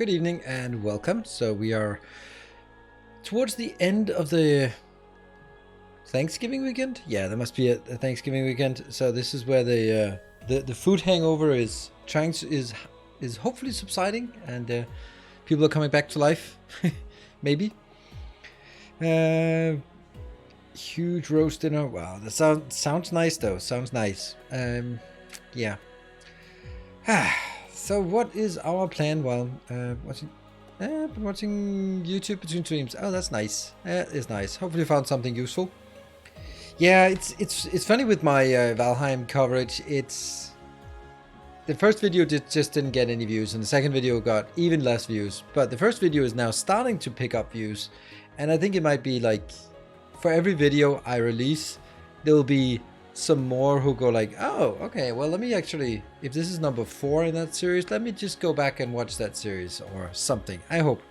Good evening and welcome. So we are towards the end of the Thanksgiving weekend. Yeah, there must be a Thanksgiving weekend. So this is where the food hangover is is hopefully subsiding, and people are coming back to life. Maybe. Huge roast dinner. Wow, that sounds nice though. Sounds nice. Yeah. So what is our plan? Well, watching YouTube between streams. Oh, that's nice. That is nice. Hopefully you found something useful. Yeah, it's funny with my Valheim coverage. It's the first video just didn't get any views, and the second video got even less views. But the first video is now starting to pick up views, and I think it might be like for every video I release, there will be some more who go like, oh, okay, well, let me actually, if this is number 4 in that series, let me just go back and watch that series or something. I hope.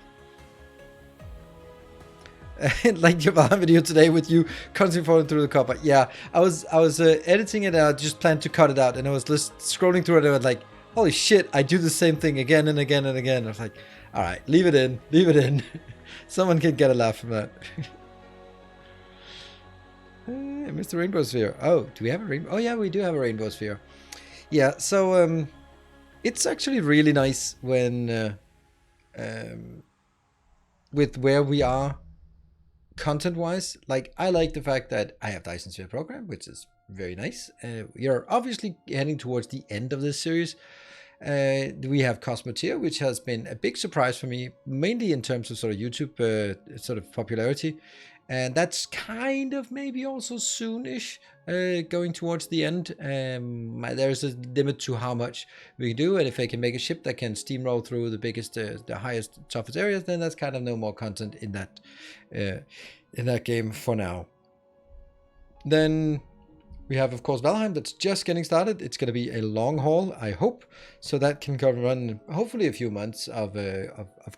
Like your video today with you constantly falling through the copper. Yeah, I was editing it and I just planned to cut it out, and I was just scrolling through it and I was like, holy shit, I do the same thing again and again and again. I was like, all right, leave it in. Someone can get a laugh from that. Mr. Rainbow Sphere. Oh, do we have a rainbow? Oh yeah, we do have a rainbow sphere. Yeah, so it's actually really nice when with where we are content-wise. Like, I like the fact that I have Dyson Sphere program, which is very nice. We are obviously heading towards the end of this series. We have Cosmotier, which has been a big surprise for me, mainly in terms of sort of YouTube sort of popularity. And that's kind of maybe also soonish, going towards the end. There's a limit to how much we can do, and if I can make a ship that can steamroll through the biggest, the highest, toughest areas, then that's kind of no more content in that game for now. Then we have, of course, Valheim that's just getting started. It's going to be a long haul, I hope, so that can run hopefully a few months of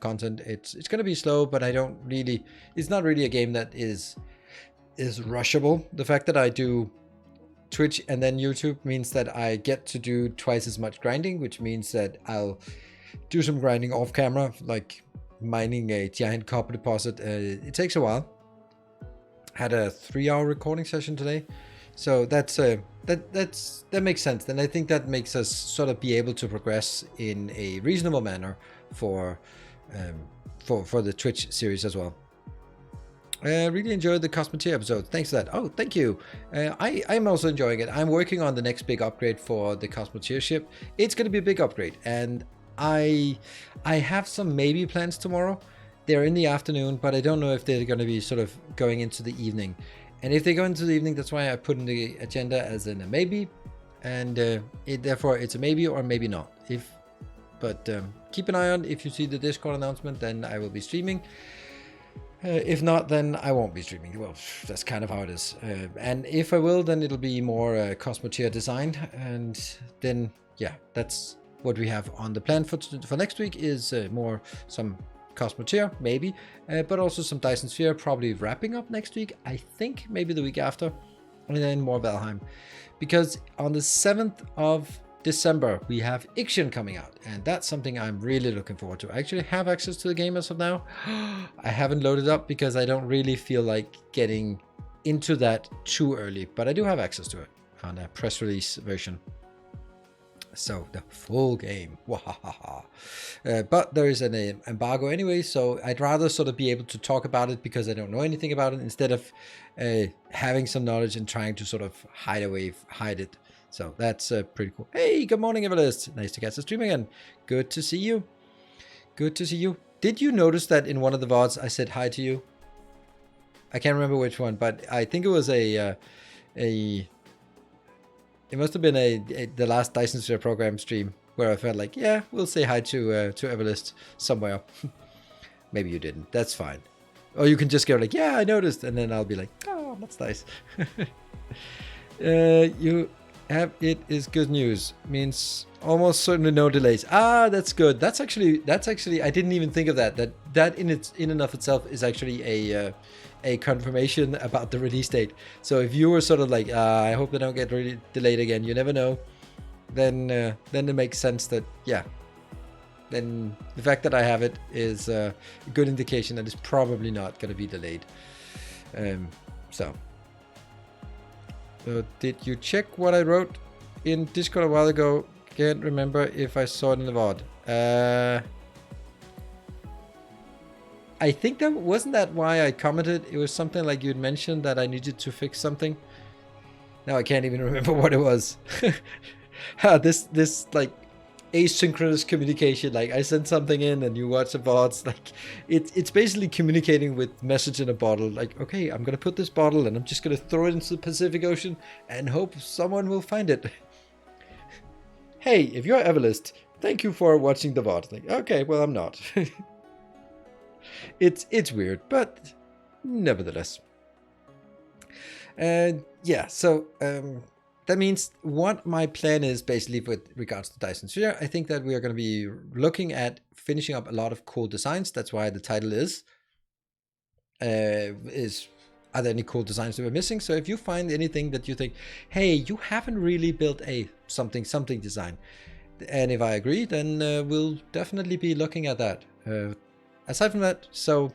content. It's going to be slow, but it's not really a game that is rushable. The fact that I do Twitch and then YouTube means that I get to do twice as much grinding, which means that I'll do some grinding off camera, like mining a giant copper deposit. It takes a while. Had a 3-hour recording session today. So that makes sense. And I think that makes us sort of be able to progress in a reasonable manner for the Twitch series as well. Really enjoyed the Cosmotier episode. Thanks for that. Oh, thank you. I'm also enjoying it. I'm working on the next big upgrade for the Cosmotier ship. It's going to be a big upgrade, and I have some maybe plans tomorrow. They're in the afternoon, but I don't know if they're going to be sort of going into the evening. And if they go into the evening, that's why I put in the agenda as in a maybe, and therefore it's a maybe or maybe not. But keep an eye on. If you see the Discord announcement, then I will be streaming. If not, then I won't be streaming. Well, that's kind of how it is. And if I will, then it'll be more Cosmotier design, and then yeah, that's what we have on the plan for next week. Is more some Cosmotier, maybe, but also some Dyson Sphere, probably wrapping up next week, I think, maybe the week after, and then more Valheim, because on the 7th of December we have Ixion coming out, and that's something I'm really looking forward to. I actually have access to the game as of now. I haven't loaded up because I don't really feel like getting into that too early, but I do have access to it on a press release version. So the full game, but there is an embargo anyway, so I'd rather sort of be able to talk about it because I don't know anything about it, instead of having some knowledge and trying to sort of hide it. So that's pretty cool. Hey, good morning, Everlist. Nice to catch the stream again. Good to see you. Good to see you. Did you notice that in one of the VODs I said hi to you? I can't remember which one, but I think it was it must have been the last Dyson Sphere program stream where I felt like, yeah, we'll say hi to Everlist somewhere. Maybe you didn't. That's fine. Or you can just go like, yeah, I noticed, and then I'll be like, oh, that's nice. You have it is good news. Means almost certainly no delays. Ah, that's good. That's actually I didn't even think of that. That in and of itself is actually a confirmation about the release date. So if you were sort of like, I hope they don't get really delayed again, you never know, then it makes sense that, yeah, then the fact that I have it is a good indication that it's probably not going to be delayed. So did you check what I wrote in Discord a while ago? Can't remember if I saw it in the VOD. I think that wasn't that why I commented. It was something like you'd mentioned that I needed to fix something. Now I can't even remember what it was. This like asynchronous communication, like I send something in and you watch the VODs, like it's basically communicating with message in a bottle. Like, okay, I'm gonna put this bottle and I'm just gonna throw it into the Pacific Ocean and hope someone will find it. Hey, if you're Everlist, thank you for watching the VOD. Like, okay, well, I'm not. It's weird, but nevertheless. And yeah, so that means what my plan is basically with regards to Dyson Sphere. I think that we are going to be looking at finishing up a lot of cool designs. That's why the title is are there any cool designs that we're missing? So if you find anything that you think, hey, you haven't really built a something design, and if I agree, then we'll definitely be looking at that. Aside from that, so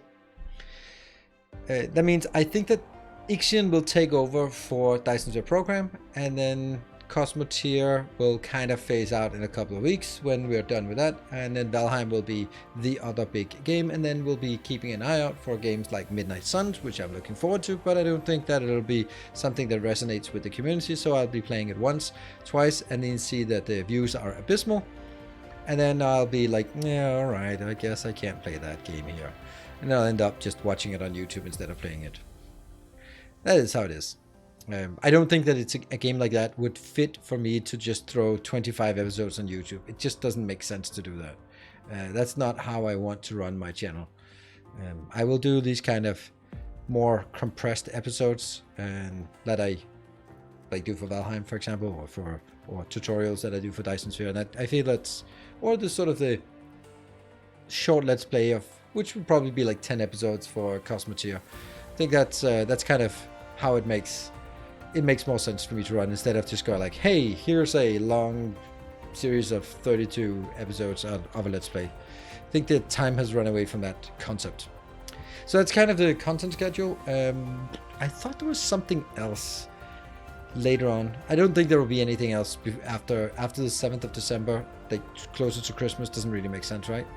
that means I think that Ixion will take over for Dyson Sphere program, and then Cosmotier will kind of phase out in a couple of weeks when we're done with that, and then Valheim will be the other big game, and then we'll be keeping an eye out for games like Midnight Suns, which I'm looking forward to, but I don't think that it'll be something that resonates with the community, so I'll be playing it once, twice, and then see that the views are abysmal, and then I'll be like, yeah, alright, I guess I can't play that game here, and I'll end up just watching it on YouTube instead of playing it. That is how it is. I don't think that it's a game like that would fit for me to just throw 25 episodes on YouTube. It just doesn't make sense to do that. That's not how I want to run my channel. I will do these kind of more compressed episodes that I like do for Valheim, for example, or tutorials that I do for Dyson Sphere. And I feel that's, or the sort of the short let's play of, which would probably be like 10 episodes for Cosmotier. I think that's kind of how it makes more sense for me to run, instead of just go like, hey, here's a long series of 32 episodes of a let's play. I think the time has run away from that concept. So that's kind of the content schedule. I thought there was something else later on. I don't think there will be anything else after the 7th of December. Like closer to Christmas doesn't really make sense, right?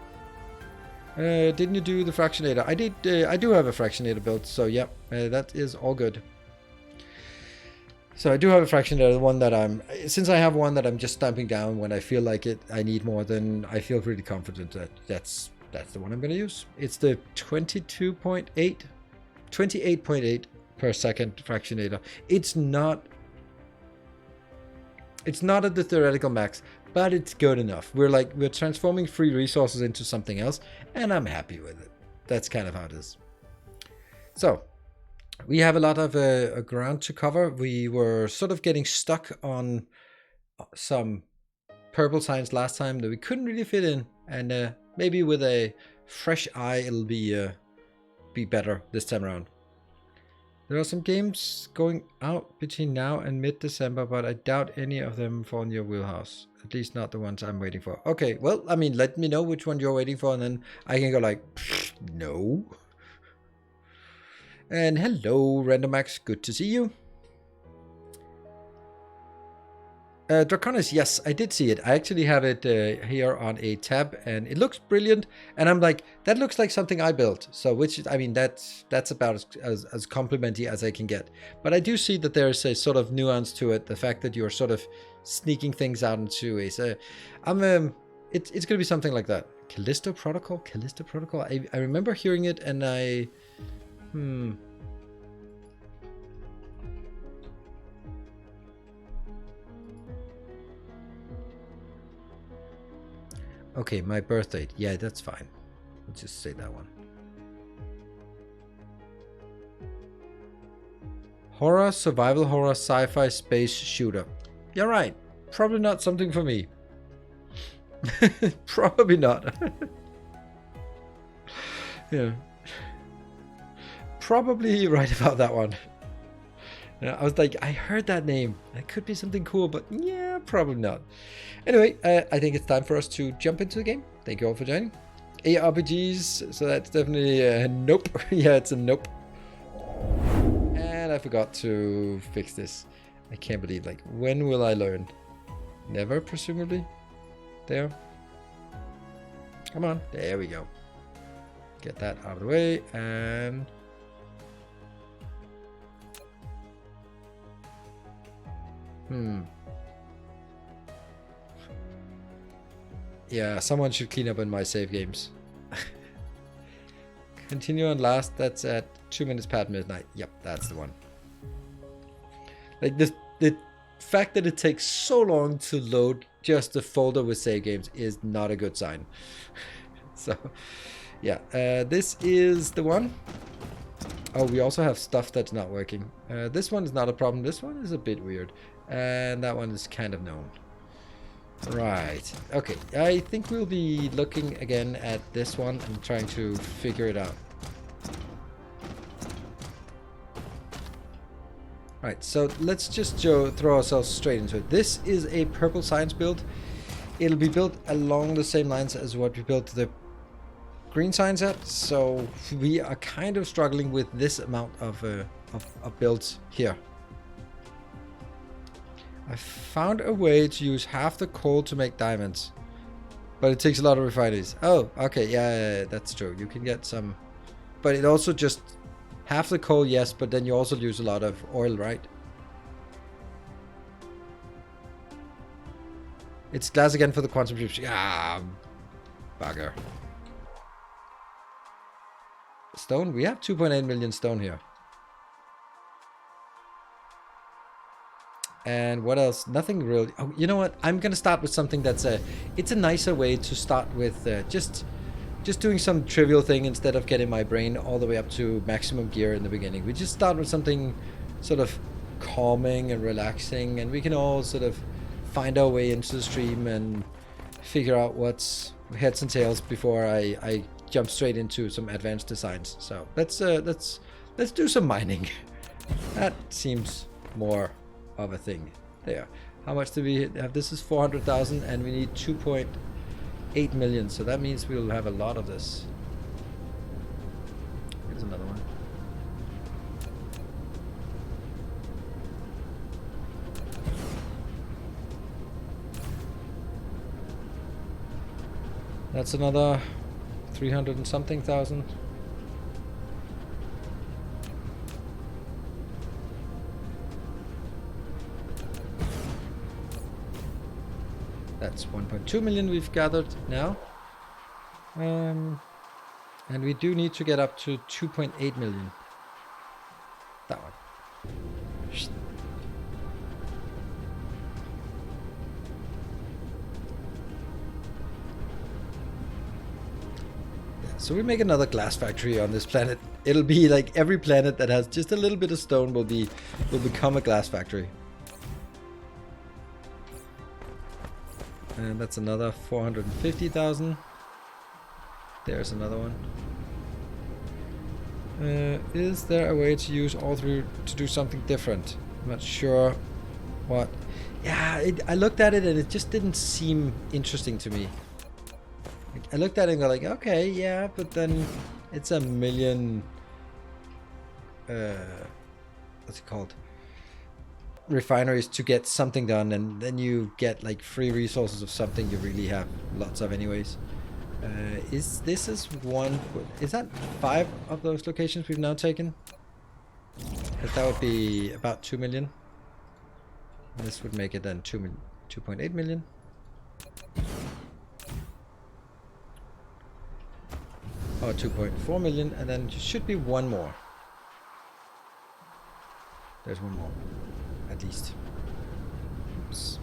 Didn't you do the Fractionator? I did. I do have a Fractionator built, so yeah, that is all good. So I do have a Fractionator, the one that since I have one that I'm just stamping down when I feel like it, I need more, then I feel pretty confident that that's the one I'm going to use. It's the 28.8 per second Fractionator. It's not at the theoretical max, but it's good enough. We're transforming free resources into something else, and I'm happy with it. That's kind of how it is. So we have a lot of ground to cover. We were sort of getting stuck on some purple signs last time that we couldn't really fit in, and maybe with a fresh eye it'll be better this time around. There are some games going out between now and mid-December, but I doubt any of them fall in your wheelhouse. At least not the ones I'm waiting for. Okay, well, I mean, let me know which one you're waiting for, and then I can go like, no. And hello, Randomax, good to see you. Draconis, yes, I did see it. I actually have it here on a tab, and it looks brilliant. And I'm like, that looks like something I built. So, which, I mean, that's about as complimentary as I can get. But I do see that there's a sort of nuance to it. The fact that you're sort of sneaking things out into a, so it's going to be something like that. Callisto Protocol. I remember hearing it, and okay, my birth date. Yeah, that's fine. Let's just say that one. Horror, survival horror, sci-fi, space shooter. You're right. Probably not something for me. Probably not. Yeah. Probably right about that one. Yeah, I was like, I heard that name. It could be something cool, but yeah, probably not. Anyway, I think it's time for us to jump into the game. Thank you all for joining. ARPGs, so that's definitely a nope. Yeah, it's a nope. And I forgot to fix this. I can't believe, like, when will I learn? Never, presumably. There. Come on. There we go. Get that out of the way, and... Yeah, someone should clean up in my save games. Continue on last, that's at 2 minutes past midnight. Yep, that's the one. Like, the fact that it takes so long to load just a folder with save games is not a good sign. So, yeah, this is the one. Oh, we also have stuff that's not working. This one is not a problem. This one is a bit weird. And that one is kind of known. Right. Okay. I think we'll be looking again at this one and trying to figure it out. Right. So let's just throw ourselves straight into it. This is a purple science build. It'll be built along the same lines as what we built the green science at. So we are kind of struggling with this amount of builds here. I found a way to use half the coal to make diamonds, but it takes a lot of refineries. Oh, okay, yeah, that's true. You can get some, but it also just half the coal, yes, but then you also use a lot of oil, right? It's glass again for the quantum ships. Yeah, bugger. Stone, we have 2.8 million stone here. And what else? Nothing really. Oh, you know what? I'm gonna start with something that's it's a nicer way to start with just doing some trivial thing instead of getting my brain all the way up to maximum gear in the beginning. We just start with something sort of calming and relaxing, and we can all sort of find our way into the stream and figure out what's heads and tails before I jump straight into some advanced designs. So let's do some mining. That seems more of a thing. There. How much do we have? This is 400,000 and we need 2.8 million. So that means we'll have a lot of this. Here's another one. That's another 300 and something thousand. That's 1.2 million we've gathered now. And we do need to get up to 2.8 million. That one. Yeah, so we make another glass factory on this planet. It'll be like every planet that has just a little bit of stone will become a glass factory. And that's another 450,000. There's another one. Is there a way to use all three to do something different? I'm not sure what. Yeah, I looked at it and it just didn't seem interesting to me. I looked at it and go like, okay, yeah, but then it's a million. What's it called? Refineries to get something done, and then you get like free resources of something you really have lots of anyways. Is that 5 of those locations we've now taken? Because that would be about 2 million. And this would make it then 2.8 million. Or 2.4 million, and then there should be one more. There's one more. At least. Oops.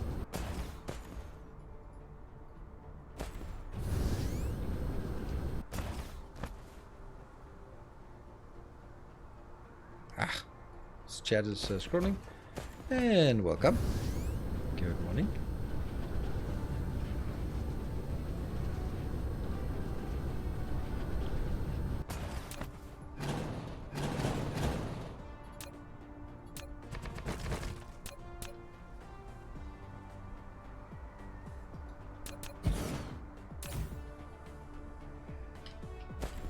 This chat is scrolling. And welcome. Good morning.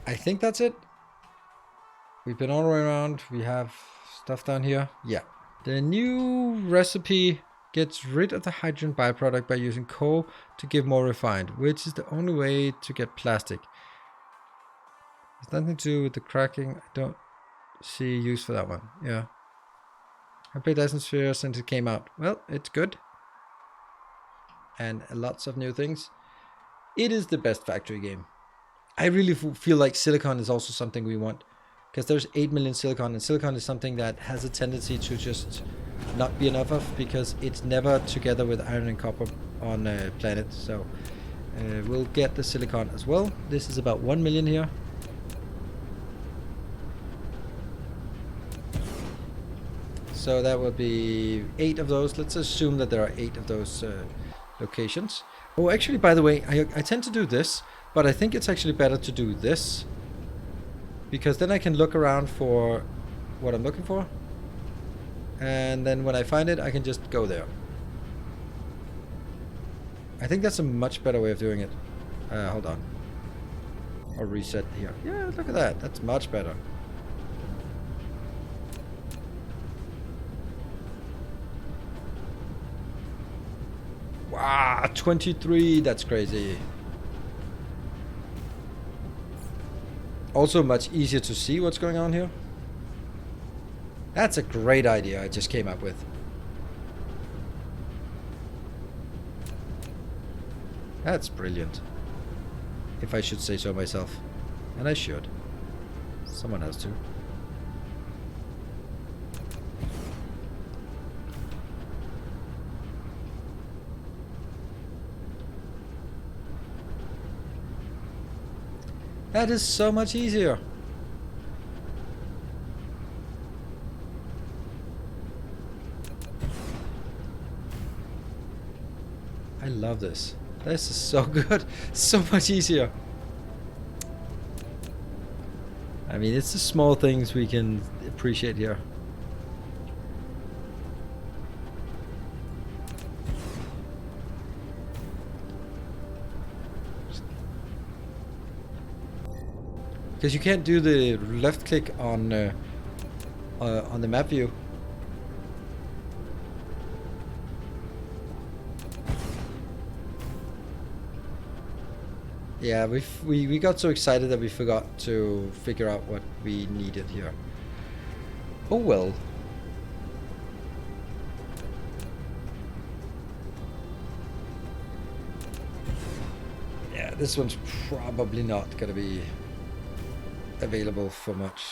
I think that's it. We've been all the way around. We have stuff down here. Yeah. The new recipe gets rid of the hydrogen byproduct by using coal to give more refined, which is the only way to get plastic. It's nothing to do with the cracking. I don't see use for that one. Yeah. I played Dyson Sphere since it came out. Well, it's good. And lots of new things. It is the best factory game. I really feel like silicon is also something we want. Because there's 8 million silicon, and silicon is something that has a tendency to just not be enough of, because it's never together with iron and copper on a planet. So we'll get the silicon as well. This is about 1 million here. So that will be 8 of those. Let's assume that there are 8 of those locations. Oh, actually, by the way, I tend to do this, but I think it's actually better to do this. Because then I can look around for what I'm looking for. And then when I find it, I can just go there. I think that's a much better way of doing it. Hold on. I'll reset here. Yeah, look at that. That's much better. Wow, 23. That's crazy. Also much easier to see what's going on here. That's a great idea I just came up with. That's brilliant. If I should say so myself. And I should. Someone has to. That is so much easier. I love this. This is so good. So much easier. I mean, it's the small things we can appreciate here. Because you can't do the left click on the map view. Yeah, we got so excited that we forgot to figure out what we needed here. Oh well. Yeah, this one's probably not gonna be available for much.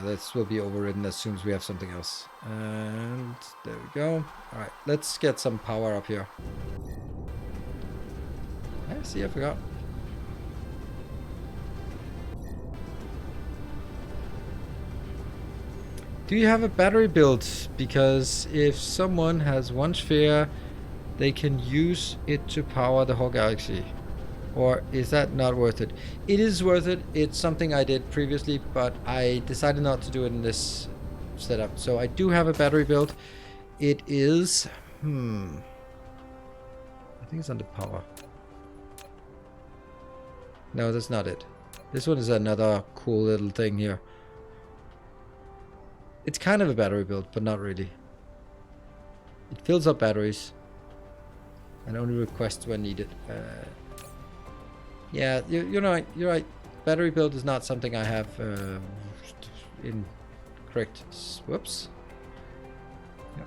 This will be overridden as soon as we have something else. And there we go. Alright, let's get some power up here. I see, I forgot. Do you have a battery build? Because if someone has one sphere, they can use it to power the whole galaxy. Or is that not worth it? It is worth it. It's something I did previously, but I decided not to do it in this setup. So I do have a battery build. It is... I think it's under power. No, that's not it. This one is another cool little thing here. It's kind of a battery build, but not really. It fills up batteries and only requests when needed. Yeah, you're right. You're right. Battery build is not something I have in correct. Whoops. Yeah.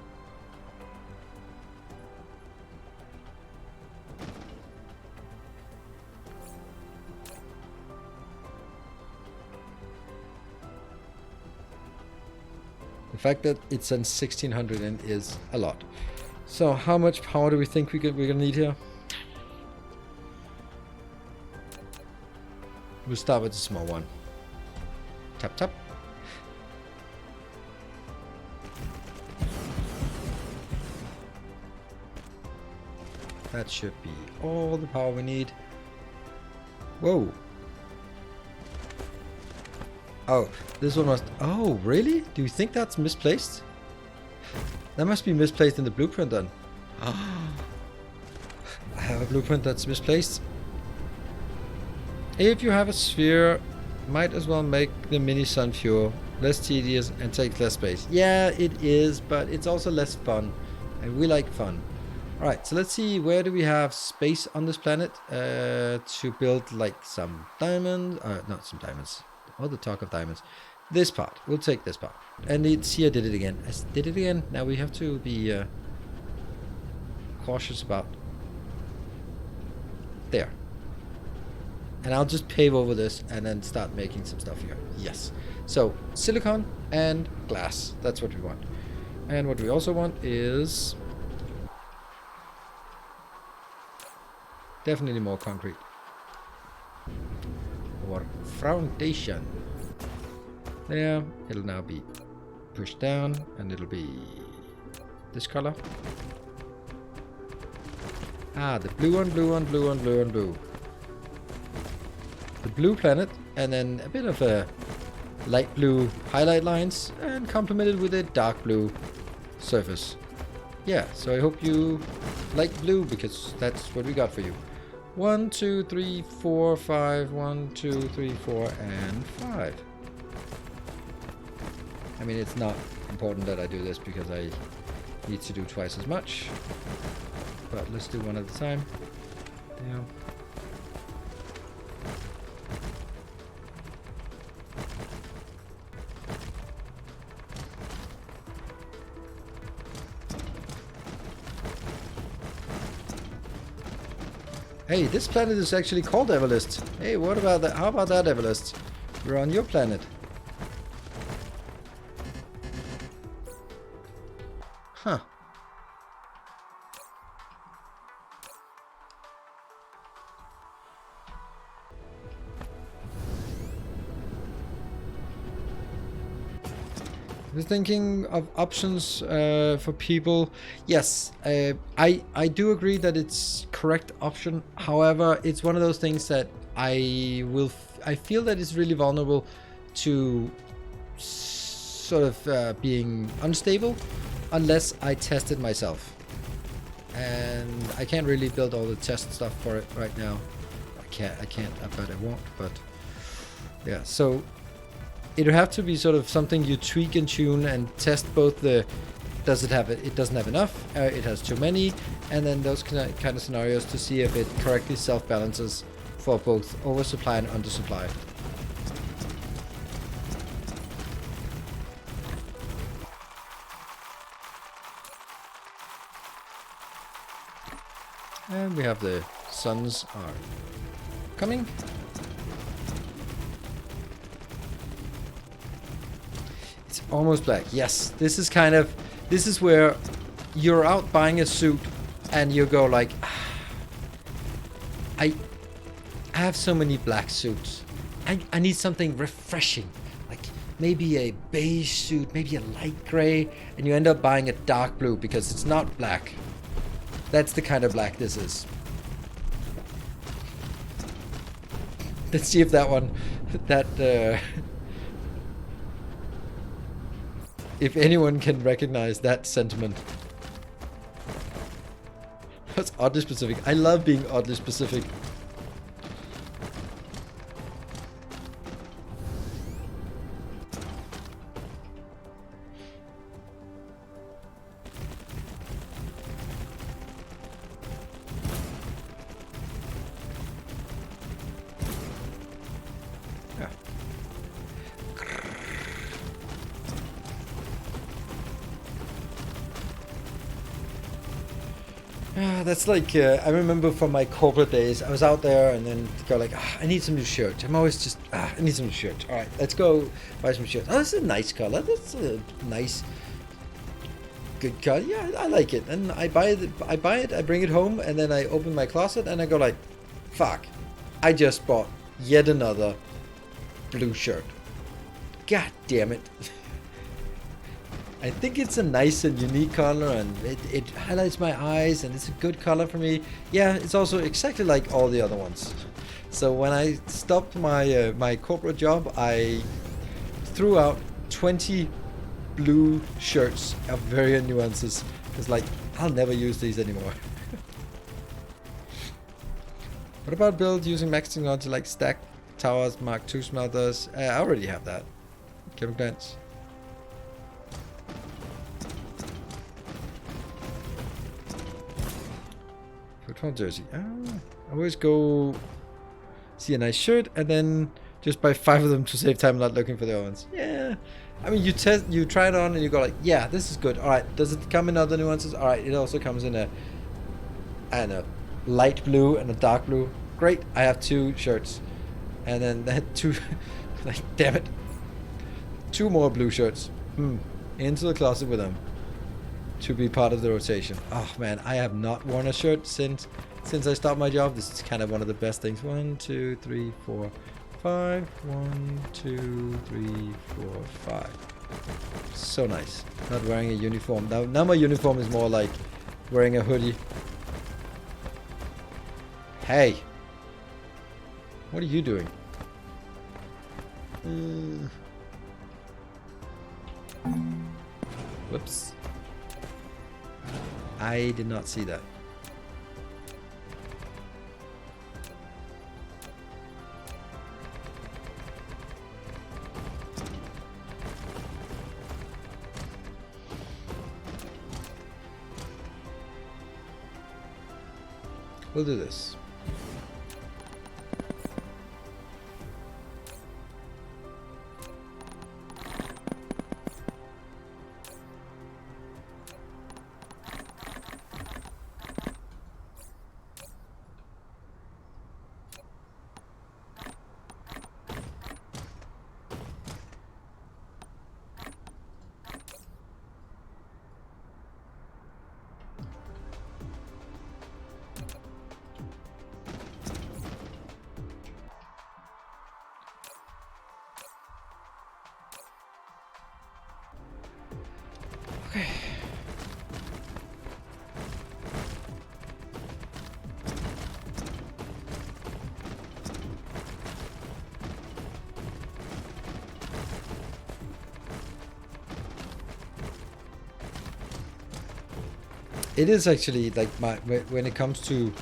The fact that it sends 1600 in is a lot. So how much power do we think we're gonna need here? We'll start with the small one. Tap tap. That should be all the power we need. Whoa. Oh, this one must... Oh, really? Do you think that's misplaced? That must be misplaced in the blueprint then. I have a blueprint that's misplaced. If you have a sphere might as well make the mini sun fuel less tedious and takes less space. Yeah, it is, but it's also less fun, and we like fun. All right, so let's see, where do we have space on this planet to build like some diamonds? Not some diamonds. All the talk of diamonds. This part, we'll take this part. And see, I did it again. I did it again. Now we have to be cautious about there. And I'll just pave over this and then start making some stuff here. Yes. So silicon and glass. That's what we want. And what we also want is definitely more concrete. Or foundation. There. It'll now be pushed down and it'll be this color. Ah, the blue one, blue one, blue one, blue one, blue. The blue planet, and then a bit of a light blue highlight lines, and complemented with a dark blue surface. Yeah, so I hope you like blue, because that's what we got for you. 1, 2, 3, 4, 5. 1, 2, 3, 4, and 5. I mean, it's not important that I do this because I need to do twice as much. But let's do one at a time. Yeah. Hey, this planet is actually called Everlist. Hey, what about that? How about that, Everlist? We're on your planet. Huh. We're thinking of options for people. Yes, I do agree that it's correct option. However, it's one of those things that I feel that it's really vulnerable to sort of being unstable unless I test it myself. And I can't really build all the test stuff for it right now. I can't, but I won't. But yeah, so it would have to be sort of something you tweak and tune and test both the does it have it doesn't have enough, it has too many, and then those kind of scenarios to see if it correctly self-balances for both oversupply and undersupply. And we have the suns are coming. It's almost black. Yes, this is where you're out buying a suit and you go like, I have so many black suits. I need something refreshing, like maybe a beige suit, maybe a light gray, and you end up buying a dark blue because it's not black. That's the kind of black this is. Let's see if that one, if anyone can recognize that sentiment. That's oddly specific. I love being oddly specific. That's like, I remember from my corporate days, I was out there and then go like, I need some new shirts. I'm always just, I need some new shirts. All right, let's go buy some shirts. Oh, this is a nice color. That's a nice, good color. Yeah, I like it. And I buy it, I bring it home, and then I open my closet and I go like, fuck, I just bought yet another blue shirt. God damn it. I think it's a nice and unique color, and it highlights my eyes, and it's a good color for me. Yeah, it's also exactly like all the other ones. So when I stopped my my corporate job, I threw out 20 blue shirts of various nuances. It's like, I'll never use these anymore. What about build using max technology like stack towers, Mark 2 smelters. I already have that. Chemical plants. Football jersey. I always go see a nice shirt and then just buy 5 of them to save time not looking for the other ones. Yeah. I mean, you try it on and you go like, yeah, this is good. All right. Does it come in other nuances? All right. It also comes in a light blue and a dark blue. Great. I have 2 shirts. And then that 2, like, damn it. 2 more blue shirts. Into the closet with them. To be part of the rotation. Oh man, I have not worn a shirt since I started my job. This is kind of one of the best things. 1, 2, 3, 4, 5. 1, 2, 3, 4, 5. So nice. Not wearing a uniform. Now my uniform is more like wearing a hoodie. Hey. What are you doing? Whoops. I did not see that. We'll do this. Okay. It is actually like when it comes to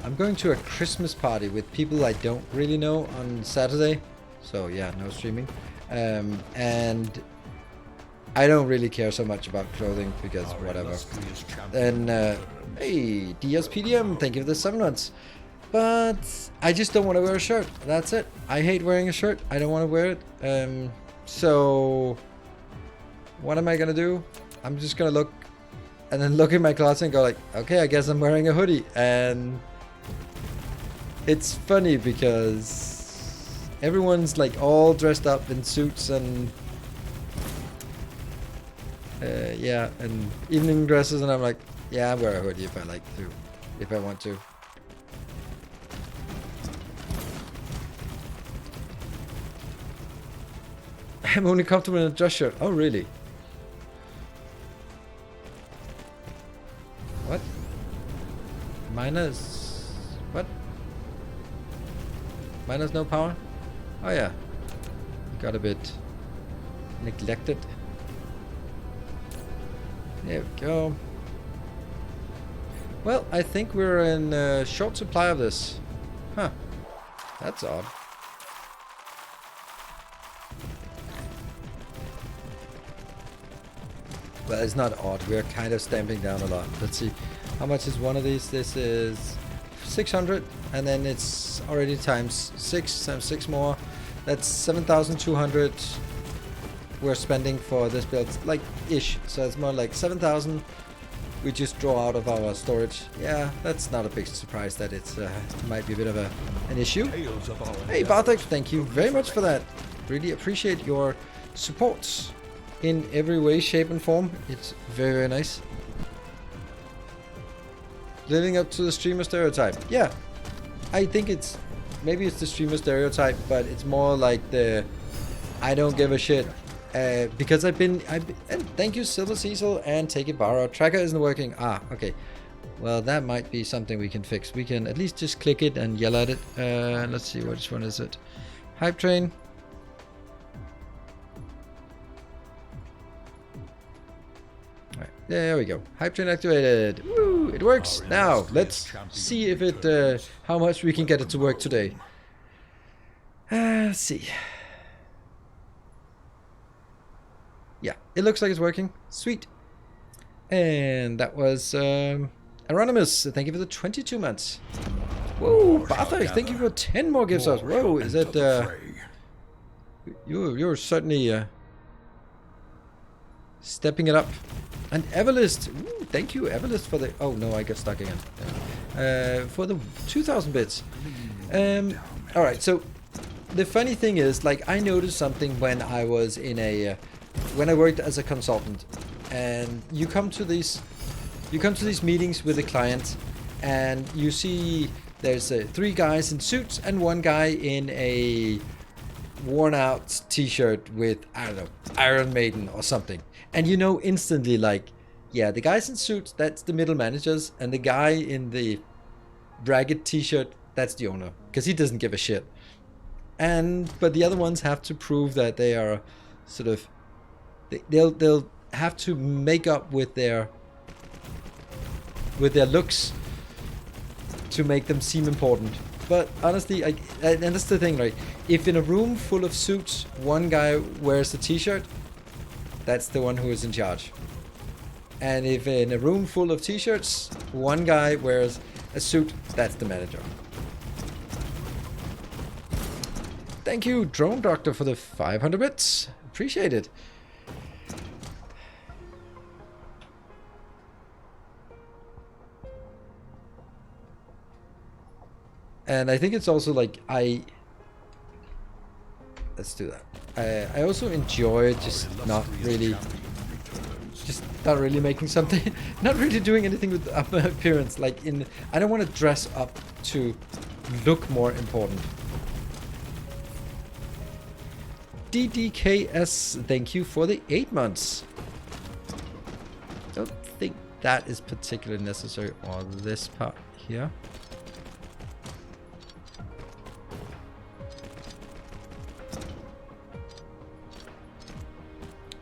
I'm going to a Christmas party with people I don't really know on Saturday, so yeah, no streaming, and I don't really care so much about clothing because whatever. And hey, DSPDM, thank you for the 7 months. But I just don't want to wear a shirt. That's it. I hate wearing a shirt. I don't want to wear it. So what am I gonna do? I'm just gonna look and then look in my closet and go like, okay, I guess I'm wearing a hoodie. And it's funny because everyone's like all dressed up in suits and yeah, and evening dresses, and I'm like, yeah, I wear a hoodie if I like to, if I want to. I'm only comfortable in a dress shirt. Oh, really? What? Minus... What? Minus no power? Oh, yeah. Got a bit neglected. There we go. Well, I think we're in short supply of this. Huh. That's odd. Well, it's not odd. We're kind of stamping down a lot. Let's see. How much is one of these? This is 600. And then it's already times 6 times 6 more. That's 7,200. We're spending for this build, like ish, so it's more like 7,000 we just draw out of our storage. Yeah, that's not a big surprise that it's might be a bit of an issue. Hey Bartek, thank you very much for that. Really appreciate your support in every way, shape and form. It's very, very nice. Living up to the streamer stereotype. Yeah, I think it's, maybe it's the streamer stereotype, but it's more like the I don't give a shit. Because I've been, and thank you Silver Cecil and Take It Borrowed. Tracker isn't working. Ah, okay. Well, that might be something we can fix. We can at least just click it and yell at it. Let's see, which one is it? Hype train. Alright, there we go. Hype train activated. Woo! It works. Now, let's see if it, how much we can get it to work today. Let's see. Yeah, it looks like it's working. Sweet. And that was Anonymous. Thank you for the 22 months. Whoa, Barthak, thank you for 10 more gift subs. Whoa, is that you're certainly stepping it up. And Everlist, ooh, thank you Everlist for the, oh no, I got stuck again. For the 2,000 bits. Alright, so the funny thing is, like, I noticed something when I was in a, when I worked as a consultant, and you come to these meetings with the client, and you see there's 3 guys in suits and 1 guy in a worn out t-shirt with, I don't know, Iron Maiden or something. And you know instantly, like, yeah, the guys in suits, that's the middle managers, and the guy in the ragged t-shirt, that's the owner, because he doesn't give a shit. But the other ones have to prove that they are sort of, they'll have to make up with their looks to make them seem important. But honestly, and that's the thing, right? If in a room full of suits, 1 guy wears a t-shirt, that's the one who is in charge. And if in a room full of t-shirts, 1 guy wears a suit, that's the manager. Thank you, Drone Doctor, for the 500 bits. Appreciate it. And I think it's also like, let's do that. I also enjoy just not really making something, not really doing anything with appearance. Like, I don't want to dress up to look more important. DDKS, thank you for the 8 months. Don't think that is particularly necessary on this part here.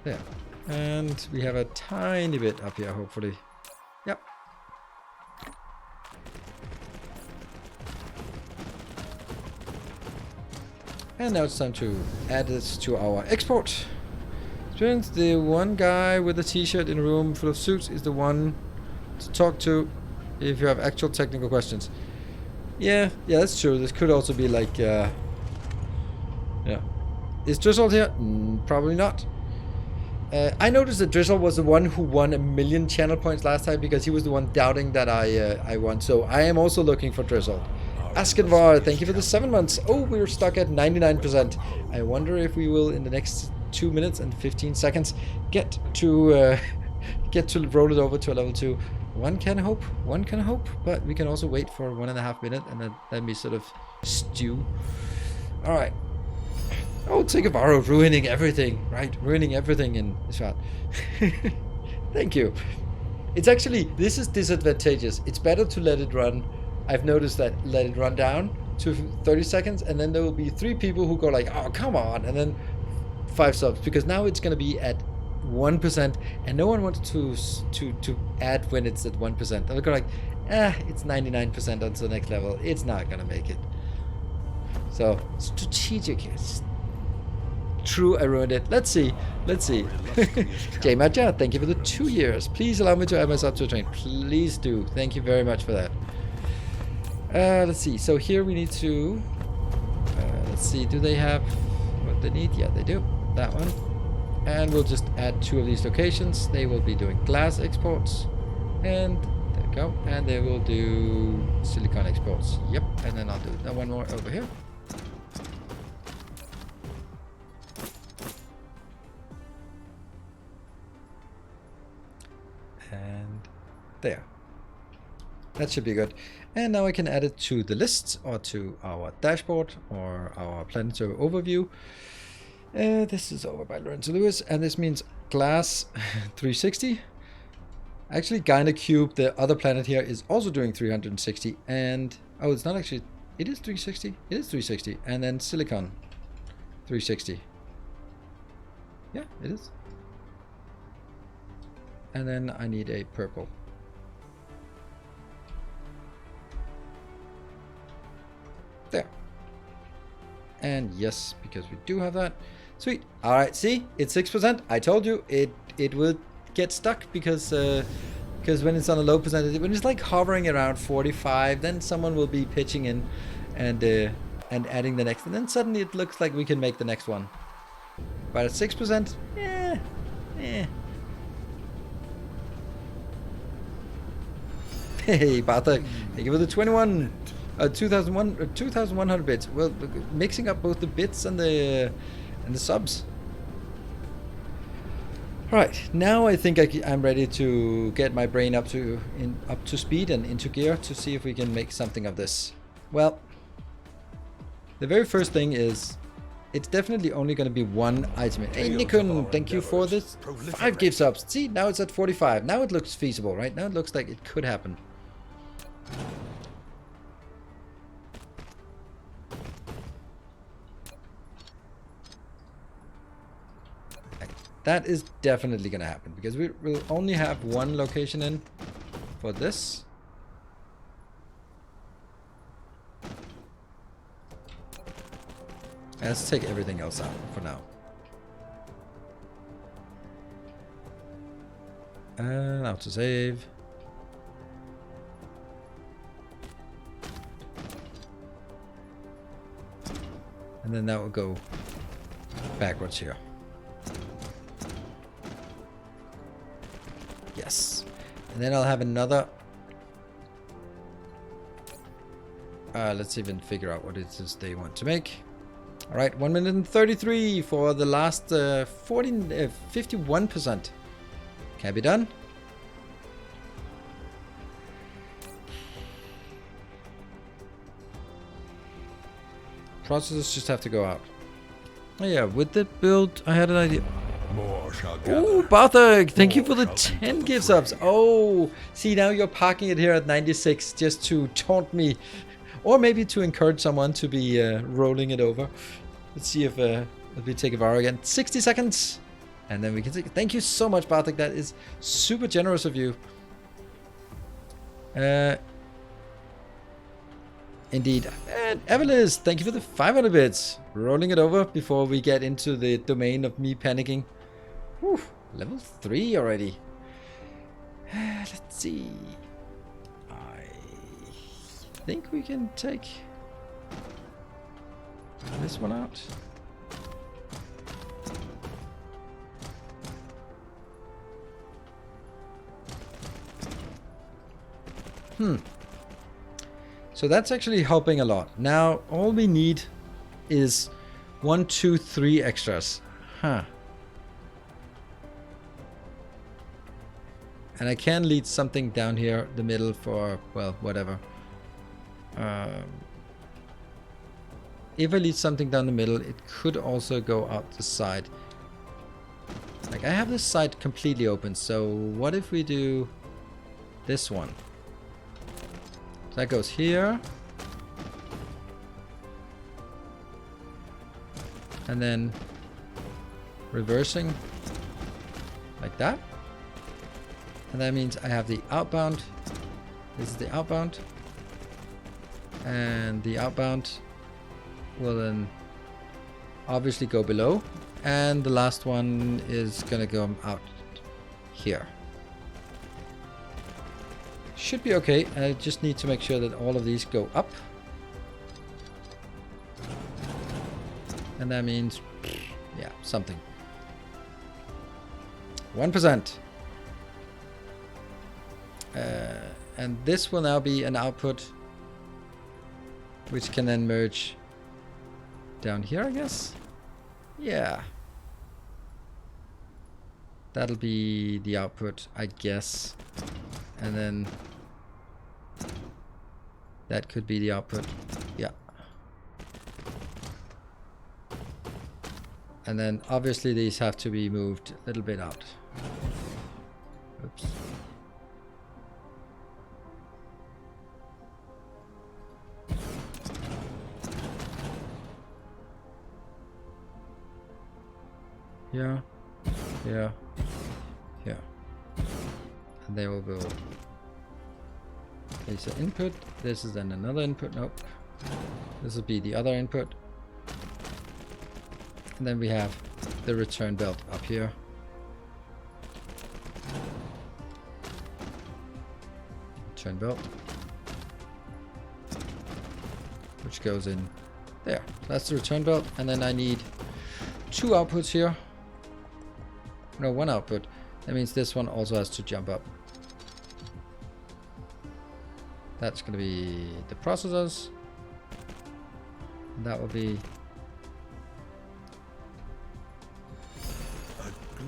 There. And we have a tiny bit up here, hopefully. Yep. And now it's time to add this to our export. Since the 1 guy with a t-shirt in a room full of suits is the one to talk to if you have actual technical questions. Yeah, that's true. This could also be like, yeah. Is Drizzle here? Probably not. I noticed that Drizzle was the one who won 1 million channel points last time because he was the one doubting that I won. So I am also looking for Drizzle. Askenvar, thank you for the 7 months. Oh, we're stuck at 99%. I wonder if we will, in the next 2 minutes and 15 seconds, get to roll it over to a level 2. One can hope, but we can also wait for 1.5 minutes and then let me sort of stew. All right. Oh, Tigavaro ruining everything, right? Ruining everything in Ishvat. Thank you. It's actually, this is disadvantageous. It's better to let it run. I've noticed that let it run down to 30 seconds and then there will be 3 people who go like, oh, come on. And then 5 subs, because now it's going to be at 1% and no one wants to add when it's at 1%. They'll go like, it's 99% onto the next level. It's not going to make it. So, strategic. True, I ruined it. Let's see. Jay Maja, thank you for the 2 years. Please allow me to add myself to a train. Please do. Thank you very much for that. Let's see. So here we need to... let's see. Do they have what they need? Yeah, they do. That one. And we'll just add 2 of these locations. They will be doing glass exports. And there we go. And they will do silicon exports. Yep. And then I'll do that one more over here. And there. That should be good. And now I can add it to the list or to our dashboard or our planetary overview. This is over by Lorenzo Lewis, and this means glass 360. Actually, Gyna Cube, the other planet here, is also doing 360. And oh, it's not actually. It is 360. It is 360, and then silicon 360. Yeah, it is. And then I need a purple. There. And yes, because we do have that. Sweet. All right, see, it's 6%. I told you it will get stuck because when it's on a low percentage, when it's like hovering around 45, then someone will be pitching in and adding the next, and then suddenly it looks like we can make the next one. But at 6%, eh. Hey, Bartek, thank you for the 2,100 bits. Well, mixing up both the bits and the subs. Right, now I think I'm ready to get my brain up to speed and into gear to see if we can make something of this. Well, the very first thing is it's definitely only going to be one item. Hey, Nikon, thank you for this 5 gift subs. See, now it's at 45. Now it looks feasible, right? Now it looks like it could happen. That is definitely going to happen because we will only have one location in for this. And let's take everything else out for now. And out to save. And then that will go backwards here. Yes. And then I'll have another. Let's even figure out what it is they want to make. All right, 1 minute and 33 for the last 51%. Can be done. Processors just have to go out. Oh yeah, with the build, I had an idea. Oh, Bartek, thank you for the 10 gift subs. Oh, see, now you're parking it here at 96 just to taunt me. Or maybe to encourage someone to be rolling it over. Let's see if we take a VAR again. 60 seconds. And then we can take it. Thank you so much, Bartek. That is super generous of you. Indeed. And Evelis, thank you for the 500 bits. Rolling it over before we get into the domain of me panicking. Whew, level 3 already. Let's see. I think we can take this one out. So that's actually helping a lot. Now all we need is 1, 2, 3 extras. And I can lead something down here the middle for, well, whatever. If I lead something down the middle, it could also go out the side. Like, I have this side completely open, so what if we do this one? So that goes here. And then reversing like that. And that means I have the outbound. This is the outbound. And the outbound will then obviously go below. And the last one is gonna go out here. Should be okay. I just need to make sure that all of these go up. And that means, yeah, something. 1%. And this will now be an output which can then merge down here, I guess. Yeah. That'll be the output, I guess. And then that could be the output. Yeah. And then obviously these have to be moved a little bit out. Oops. Yeah. Yeah. Yeah. And they will go. There's an input. This is then another input. Nope. This will be the other input. And then we have the return belt up here. Return belt. Which goes in there. That's the return belt. And then I need 2 outputs here. No, 1 output. That means this one also has to jump up. That's going to be the processors. And that will be...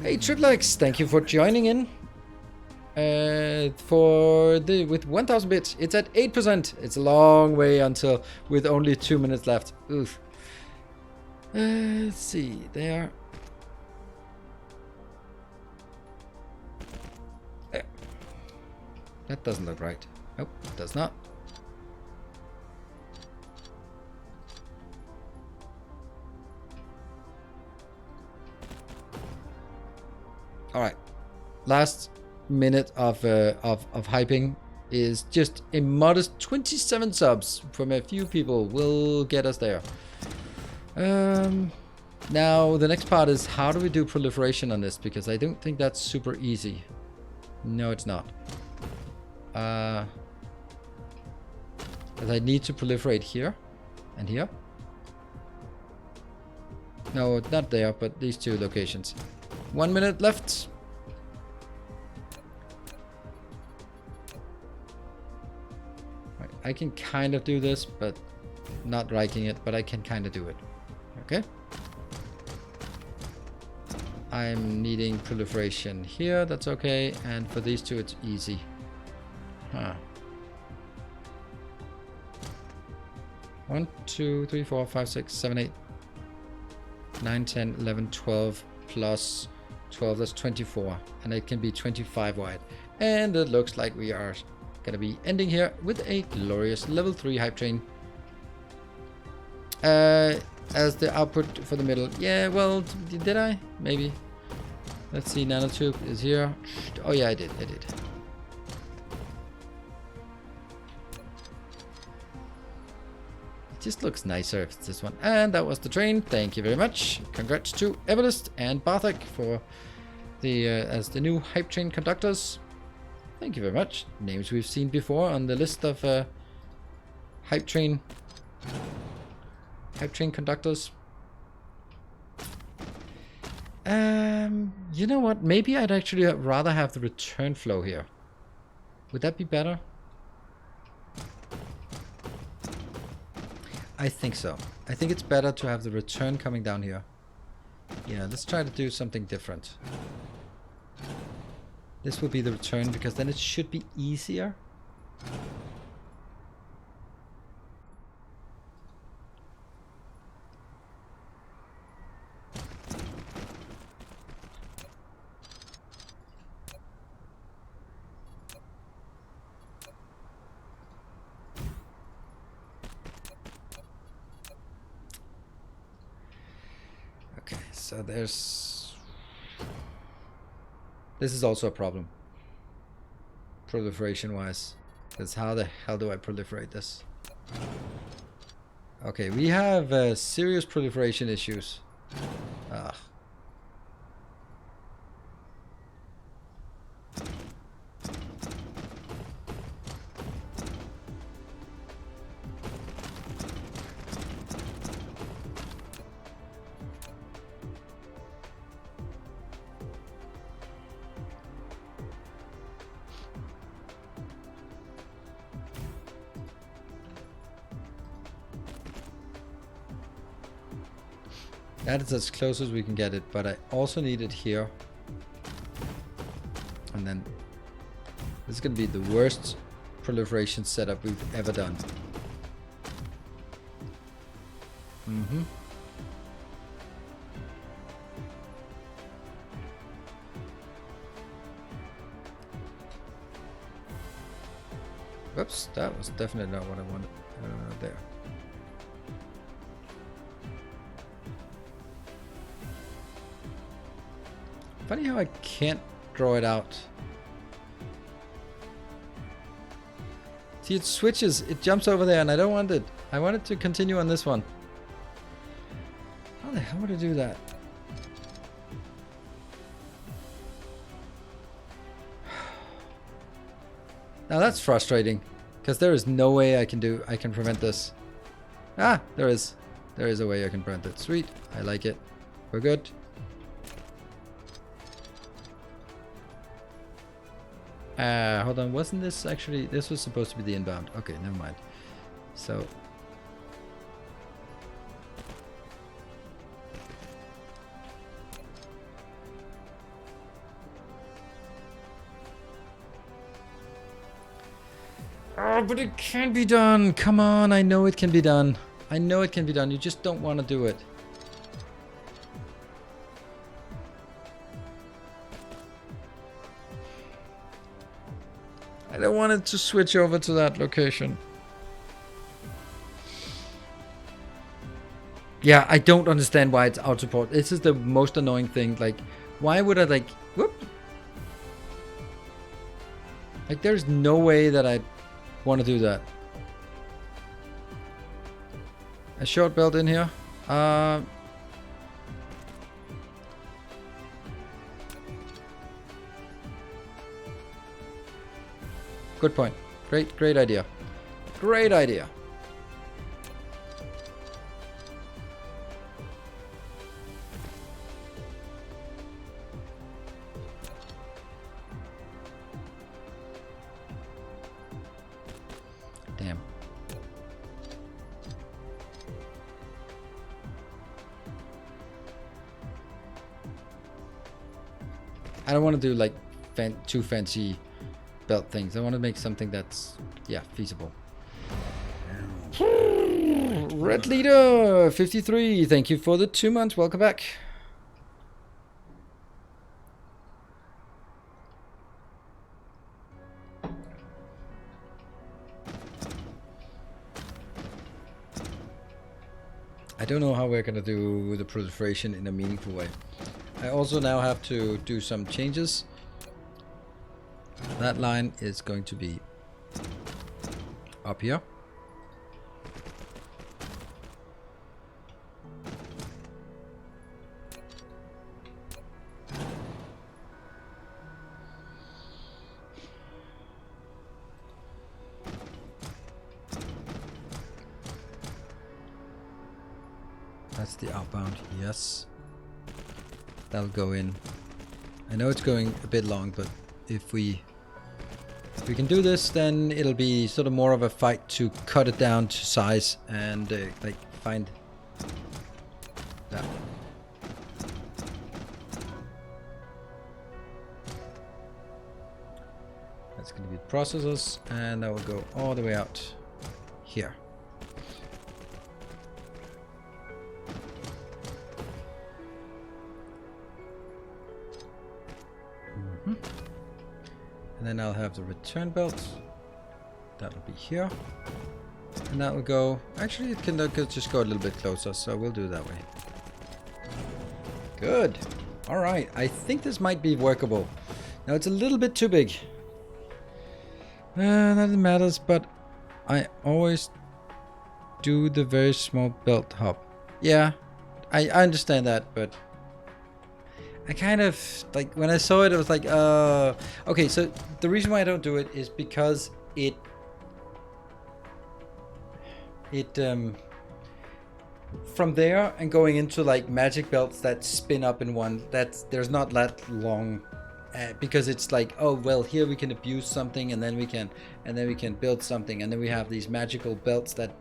Hey Triplex, thank you for joining in. With 1000 bits, it's at 8%. It's a long way until with only 2 minutes left. Oof. Let's see, there. There. That doesn't look right. Nope, it does not. All right, last minute of hyping is just a modest 27 subs from a few people will get us there. Now the next part is how do we do proliferation on this, because I don't think that's super easy. No, it's not. As I need to proliferate here and here. No, not there, but these 2 locations. 1 minute left. Right, I can kind of do this, but not liking it, but I can kind of do it. Okay. I'm needing proliferation here. That's okay. And for these 2, it's easy. Huh. 1, 2, 3, 4, 5, 6, 7, 8, 9, 10, 11, 12 plus 12, that's 24, and it can be 25 wide. And it looks like we are gonna be ending here with a glorious level 3 hype train. As the output for the middle. Yeah, well, did I? Maybe. Let's see, nanotube is here. Oh yeah, I did. It just looks nicer if it's this one. And that was the train. Thank you very much. Congrats to Everest and Barthek for the as the new hype train conductors. Thank you very much. Names we've seen before on the list of hype train conductors. You know what? Maybe I'd actually rather have the return flow here. Would that be better? I think so. I think it's better to have the return coming down here. Yeah, let's try to do something different. This will be the return because then it should be easier. So there's... This is also a problem. Proliferation wise. Because how the hell do I proliferate this? Okay, we have serious proliferation issues. Ah. That is as close as we can get it, but I also need it here. And then this is going to be the worst proliferation setup we've ever done. Whoops, that was definitely not what I wanted there. Funny how I can't draw it out. See, it switches, it jumps over there and I don't want it. I want it to continue on this one. How the hell would I do that? Now that's frustrating, because there is no way I can prevent this. Ah, there is. There is a way I can prevent it. Sweet. I like it. We're good. Hold on. Wasn't this actually... This was supposed to be the inbound. Okay, never mind. So... Oh, but it can be done. Come on. I know it can be done. I know it can be done. You just don't want to do it. I don't want it to switch over to that location. Yeah, I don't understand why it's out support. This is the most annoying thing. Like, why would I like... Whoop. Like, there's no way that I want to do that. A short belt in here. Good point. Great idea. Great idea. Damn. I don't want to do like too fancy belt things. I want to make something that's, yeah, feasible. Red Leader 53, thank you for the 2 months. Welcome back. I don't know how we're gonna do the proliferation in a meaningful way. I also now have to do some changes. That line is going to be up here. That's the outbound, yes. That'll go in. I know it's going a bit long, but if we can do this, then it'll be sort of more of a fight to cut it down to size and like find that. That's going to be processors, and that will go all the way out here. And then I'll have the return belt. That'll be here. And that will go... Actually, it can just go a little bit closer, so we'll do it that way. Good. Alright, I think this might be workable. Now, it's a little bit too big. That matters, but I always do the very small belt hop. Yeah, I understand that, but... I kind of, like, when I saw it, I was like, okay, so the reason why I don't do it is because from there and going into, like, magic belts that spin up in one, there's not that long, because it's like, oh, well, here we can abuse something, and then we can build something, and then we have these magical belts that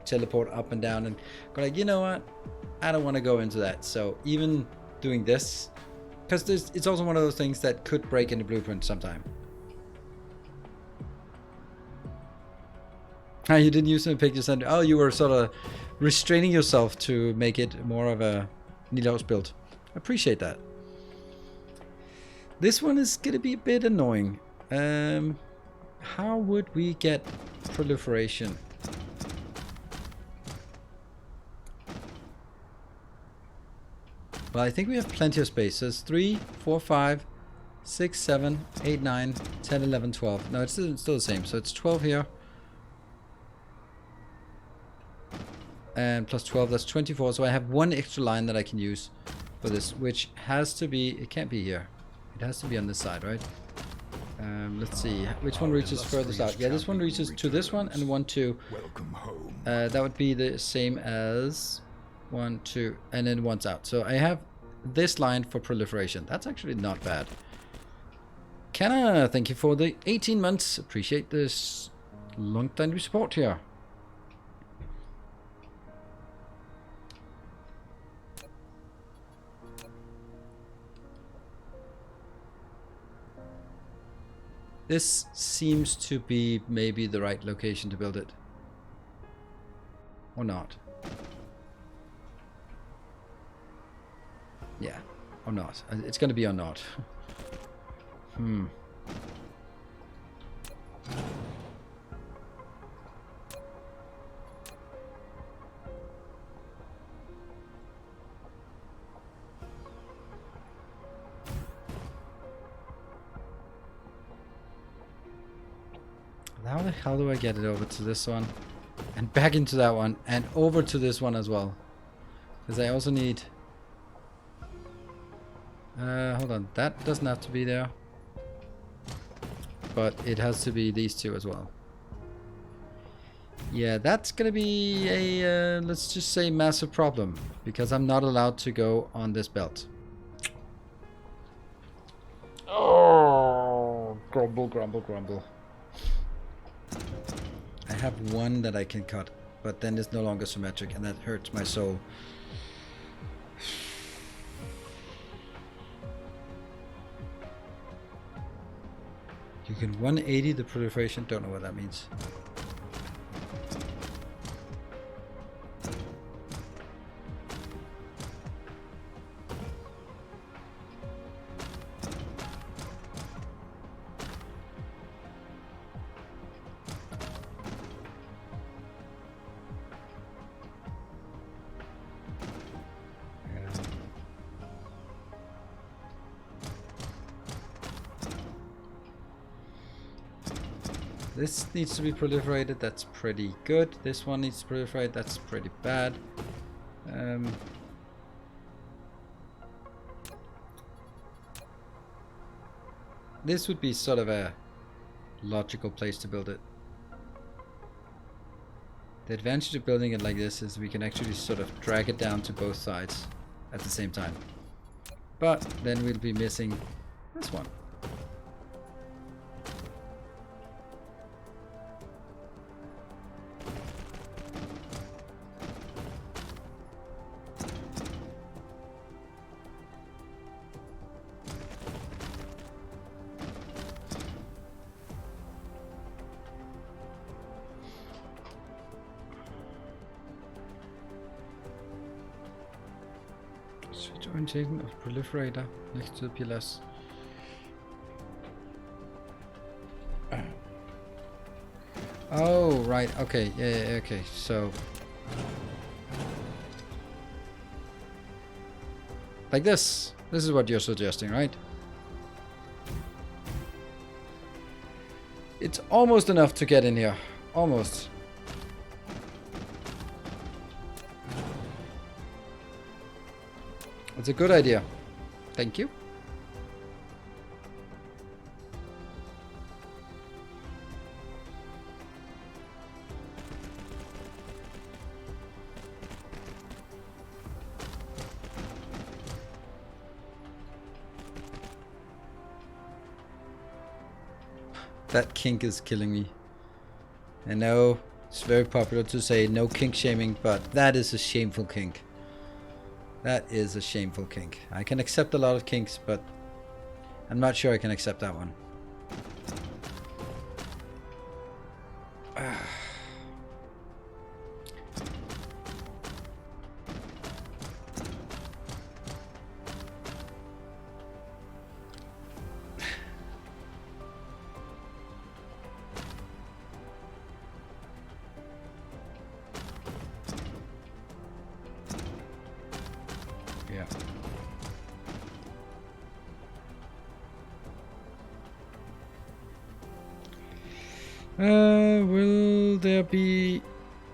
teleport up and down, and go like, you know what, I don't want to go into that. So even doing this, because it's also one of those things that could break in the blueprint sometime. You didn't use some pictures, and oh, you were sort of restraining yourself to make it more of a Nilaus build. I appreciate that. This one is gonna be a bit annoying. How would we get proliferation? Well, I think we have plenty of space. So it's 3, 4, 5, 6, 7, 8, 9, 10, 11, 12. No, it's still the same. So it's 12 here. and plus 12, that's 24. So I have one extra line that I can use for this, which has to be, it can't be here. It has to be on this side, right? Let's see, which one reaches furthest out? Yeah, this one reaches to this one, and 1, 2. Welcome home. That would be the same as 1, 2, and then one's out. So I have this line for proliferation. That's actually not bad. Kenna, thank you for the 18 months. Appreciate this long time support here. This seems to be maybe the right location to build it. Or not. Yeah, or not. It's going to be or not. How the hell do I get it over to this one? And back into that one. And over to this one as well. Because I also need... hold on. That doesn't have to be there. But it has to be these two as well. Yeah, that's gonna be a, let's just say, massive problem. Because I'm not allowed to go on this belt. Oh, grumble, grumble, grumble. I have one that I can cut, but then it's no longer symmetric, and that hurts my soul. You can 180 the proliferation, don't know what that means. This needs to be proliferated, that's pretty good. This one needs to proliferate, that's pretty bad. This would be sort of a logical place to build it. The advantage of building it like this is we can actually sort of drag it down to both sides at the same time. But then we'll be missing this one. Switch orientation of proliferator next to the PLS. Oh, right. Okay. Yeah, okay. So, like this. This is what you're suggesting, right? It's almost enough to get in here. Almost. It's a good idea. Thank you. That kink is killing me. I know it's very popular to say no kink shaming, but that is a shameful kink. That is a shameful kink. I can accept a lot of kinks, but I'm not sure I can accept that one. Yeah. Will there be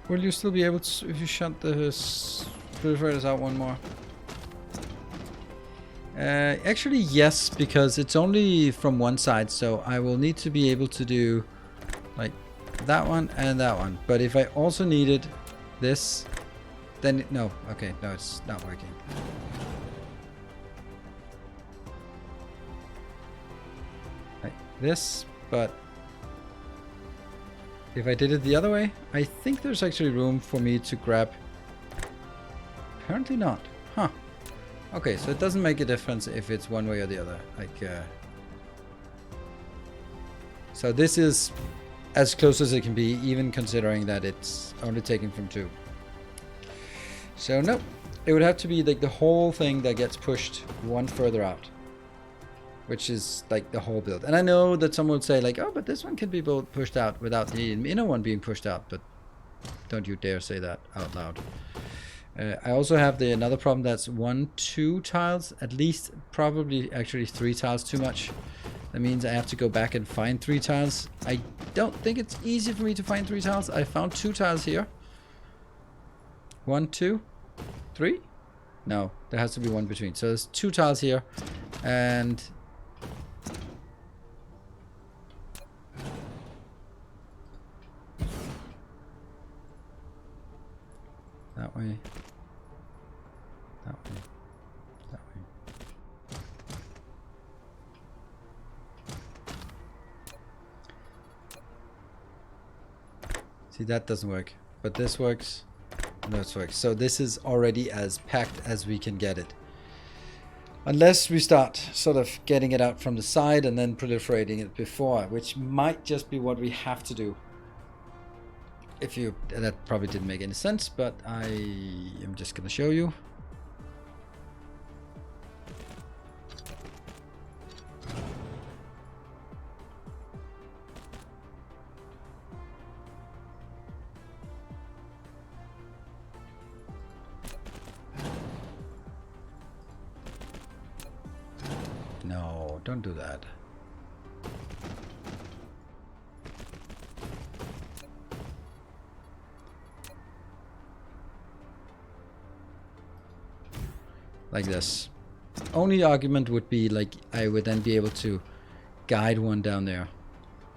Will you still be able to if you shut the proliferators out one more? Actually, yes, because it's only from one side, so I will need to be able to do like that one and that one. But if I also needed this, then no. Okay, no, it's not working. Like this, but if I did it the other way, I think there's actually room for me to grab. Apparently not. Huh. Okay, so it doesn't make a difference if it's one way or the other. Like, so this is as close as it can be, even considering that it's only taken from 2. So no, it would have to be like the whole thing that gets pushed one further out, which is like the whole build. And I know that someone would say like, oh, but this one can be pushed out without the inner one being pushed out, but don't you dare say that out loud. I also have another problem that's 1, 2 tiles, at least probably actually 3 tiles too much. That means I have to go back and find 3 tiles. I don't think it's easy for me to find 3 tiles. I found 2 tiles here. 1, 2, 3? No, there has to be one between. So there's 2 tiles here, and that way. That way. That way. See, that doesn't work. But this works. And this works. So this is already as packed as we can get it. Unless we start sort of getting it out from the side and then proliferating it before, which might just be what we have to do. That probably didn't make any sense, but I am just going to show you. No, don't do that. Like this. Only argument would be like I would then be able to guide one down there.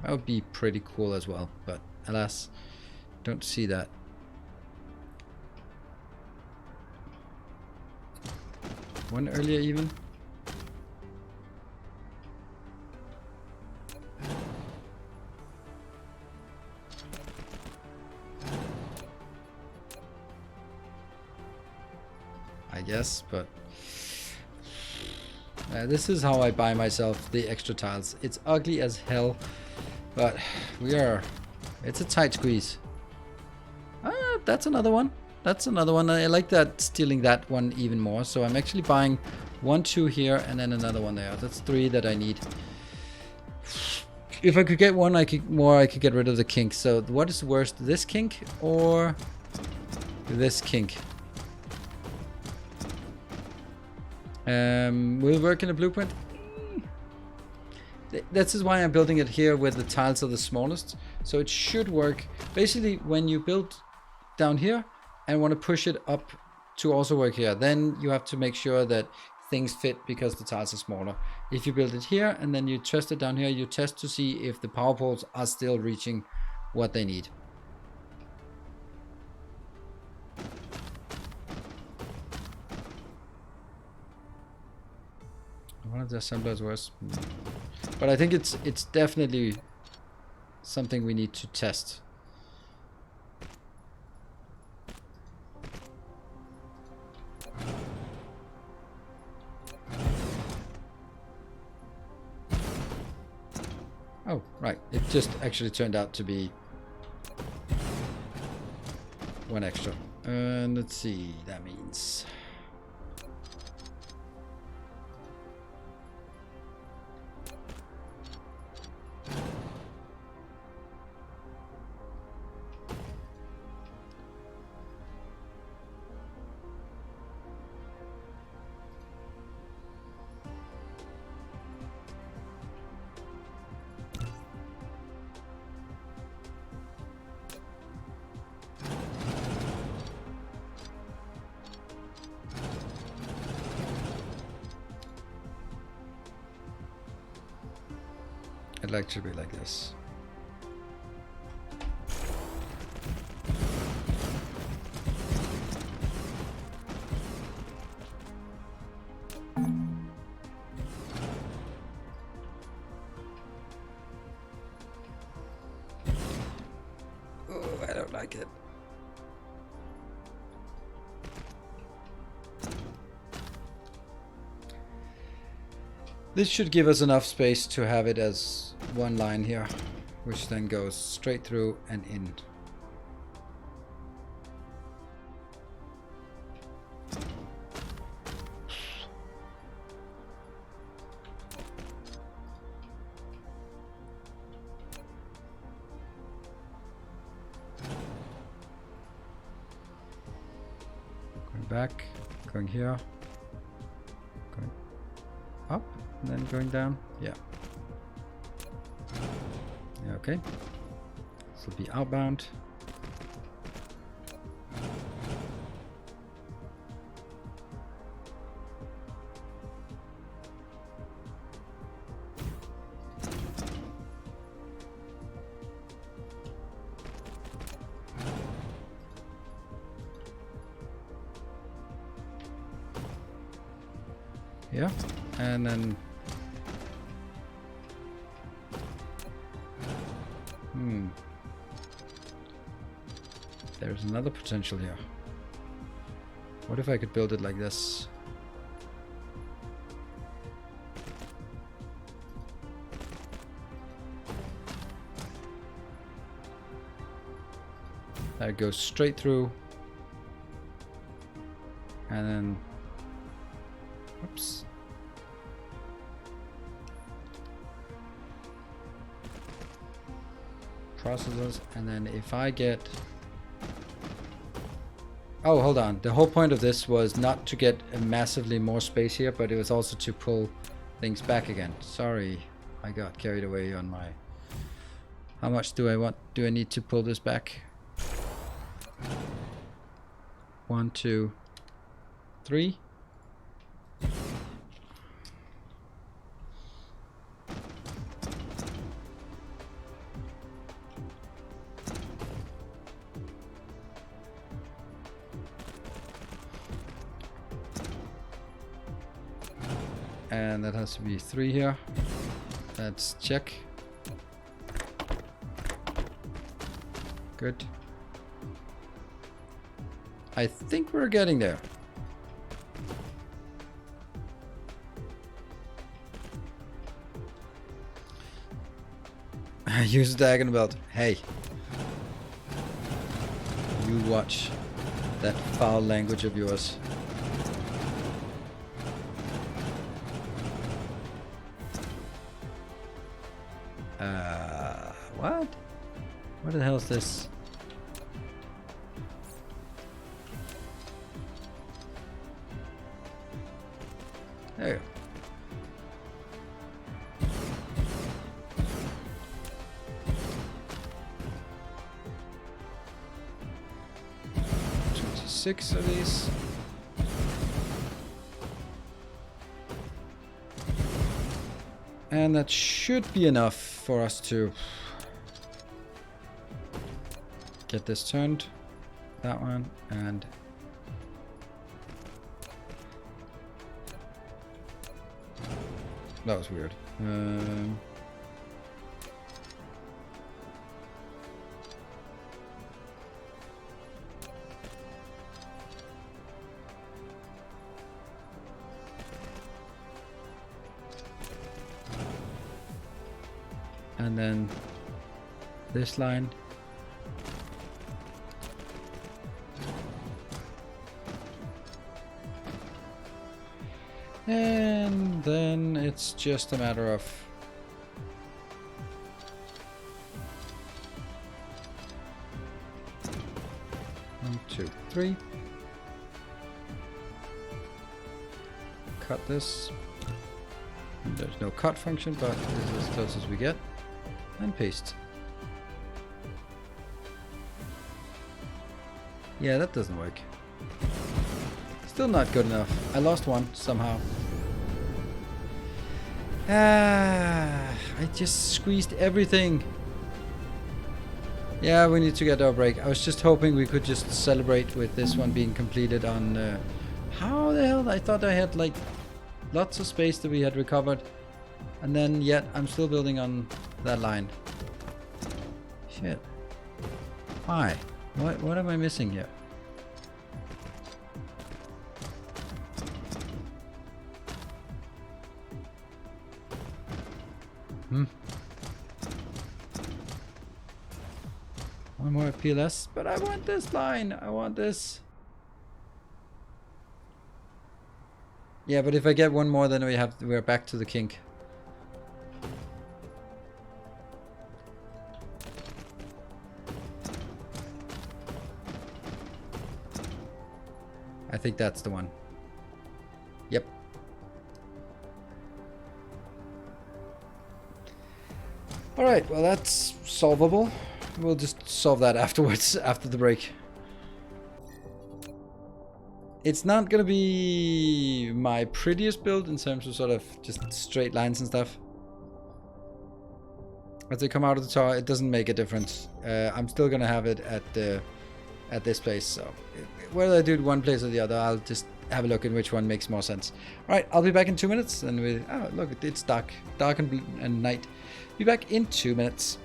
That would be pretty cool as well, but alas, don't see that. One earlier even. I guess, but this is how I buy myself the extra tiles. It's ugly as hell, but it's a tight squeeze. That's another one. That's another one. I like that, stealing that one even more. So I'm actually buying 1, 2 here and then another one there. That's 3 that I need. If I could get one, I could get rid of the kink. So what is worst, this kink or this kink? Will it work in a blueprint? This is why I'm building it here where the tiles are the smallest. So it should work. Basically, when you build down here and want to push it up to also work here, then you have to make sure that things fit because the tiles are smaller. If you build it here and then you test it down here, you test to see if the power poles are still reaching what they need. One of the assemblers was, but I think it's definitely something we need to test. Oh, right. It just actually turned out to be one extra. And let's see, that means I'd like to be like this. Oh, I don't like it. This should give us enough space to have it as one line here, which then goes straight through and in. Going back, going here, going up. And then going down, yeah. Okay. This will be outbound. Yeah, and then there's another potential here. What if I could build it like this? That goes straight through. And then, oops. Processes, and then if I get, oh, hold on, the whole point of this was not to get a massively more space here, but it was also to pull things back again. Sorry, I got carried away on my, how much do I need to pull this back? 1, 2, 3. And that has to be 3 here. Let's check. Good. I think we're getting there. Use the diagonal belt. Hey. You watch that foul language of yours. What? What the hell is this? There you go. Six of these. And that should be enough for us to get this turned. That one, and that was weird. And then this line. And then it's just a matter of one, two, three. Cut this. And there's no cut function, but this is as close as we get. And paste. Yeah, that doesn't work. Still not good enough. I lost one somehow. I just squeezed everything. Yeah, we need to get our break. I was just hoping we could just celebrate with this one being completed on... how the hell? I thought I had like lots of space that we had recovered. And then yet I'm still building on that line. Shit. Why? What am I missing here? One more PLS, but I want this line. I want this. Yeah, but if I get one more, then we're back to the kink. I think that's the one. Yep. Alright, well that's solvable. We'll just solve that afterwards, after the break. It's not gonna be my prettiest build in terms of sort of just straight lines and stuff. As they come out of the tower, it doesn't make a difference. I'm still gonna have it at this place, so whether I do it one place or the other, I'll just have a look at which one makes more sense. Alright, I'll be back in 2 minutes, and oh look, it's dark and night. Be back in 2 minutes.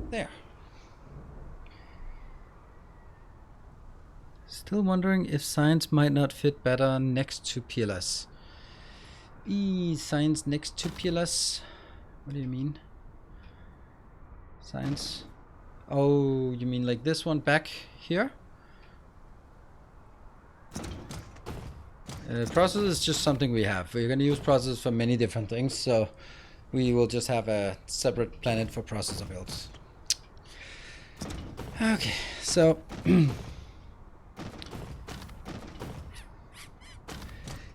There. Still wondering if science might not fit better next to PLS. Science next to PLS? What do you mean? Science? Oh, you mean like this one back here? Process is just something we have. We're going to use process for many different things, so we will just have a separate planet for processor builds. Okay, so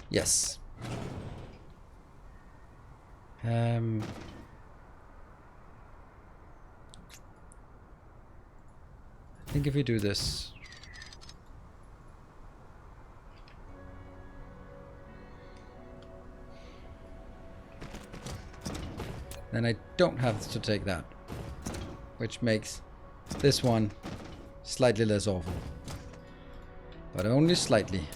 yes. I think if we do this, then I don't have to take that, which makes this one slightly less awful, but only slightly.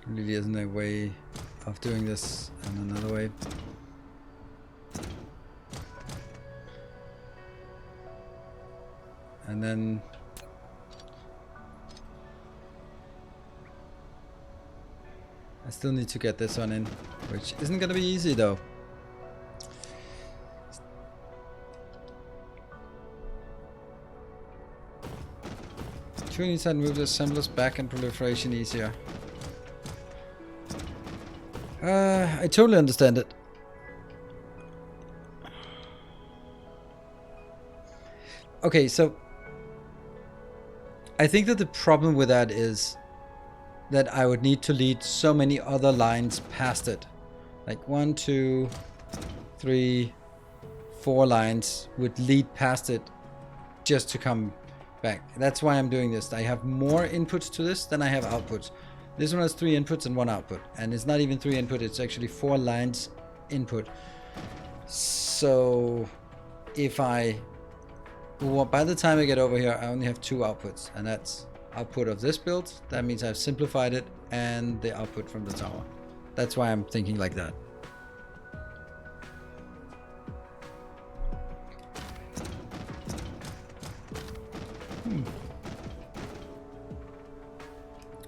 Really isn't a way of doing this and another way. And then I still need to get this one in, which isn't gonna be easy though. Tuning inside moves assemblers back and proliferation easier. I totally understand it. Okay, so I think that the problem with that is that I would need to lead so many other lines past it. Like 1, 2, 3, 4 lines would lead past it just to come back. That's why I'm doing this. I have more inputs to this than I have outputs. This one has 3 inputs and 1 output, and it's not even 3 input, it's actually 4 lines input. So if by the time I get over here, I only have 2 outputs, and that's output of this build. That means I've simplified it, and the output from the tower. That's why I'm thinking like that.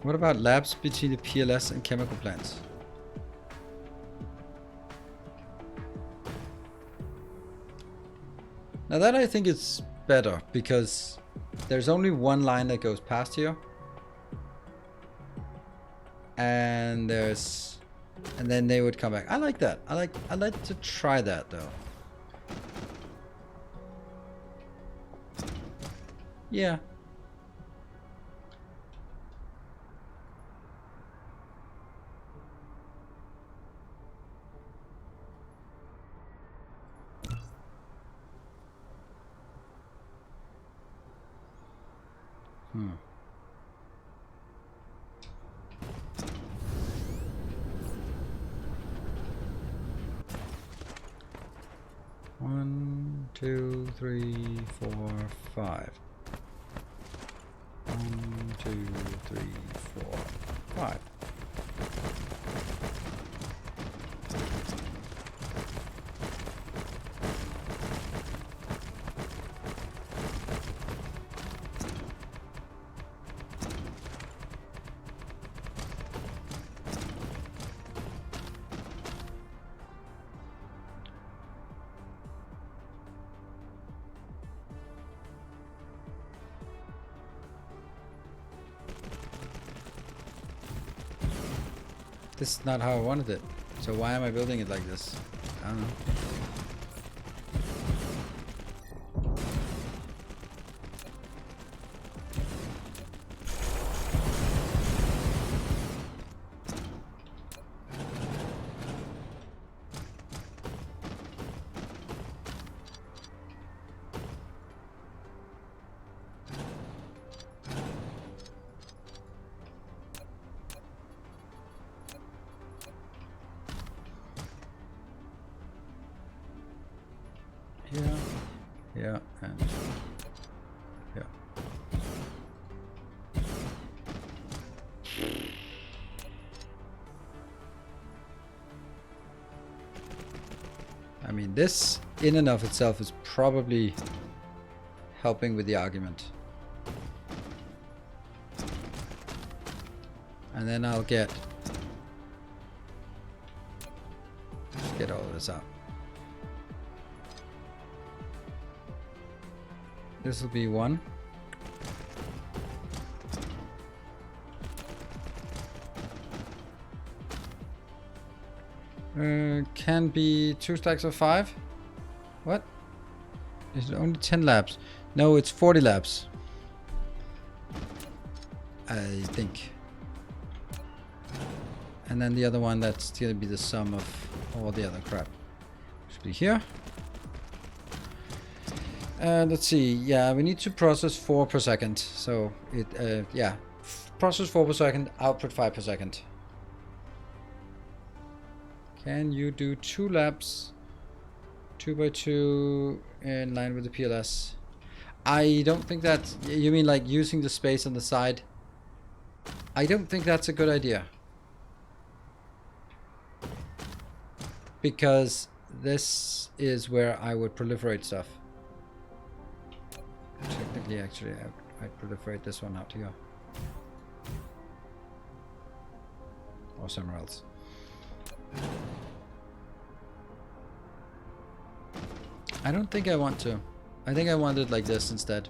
What about labs between the PLS and chemical plants? Now that I think it's better, because there's only one line that goes past here. And then they would come back. I like that. I'd like to try that though. Yeah. One, 2, 3, 4, 5. 1, 2, 3, 4, 5. This is not how I wanted it. So why am I building it like this? I don't know. Yeah, and yeah. I mean, this in and of itself is probably helping with the argument. And then I'll get all of this out. This will be 1. Can be 2 stacks of 5. What? Is it only 10 labs? No, it's 40 labs. I think. And then the other one, that's going to be the sum of all the other crap. Should be here. Let's see. Yeah, we need to process 4 per second. So it, yeah, process 4 per second, output 5 per second. Can you do 2 laps, 2 by 2 in line with the PLS? I don't think that. You mean like using the space on the side? I don't think that's a good idea. Because this is where I would proliferate stuff. Technically, actually, I'd proliferate this one out here. Or somewhere else. I don't think I want to. I think I want it like this instead.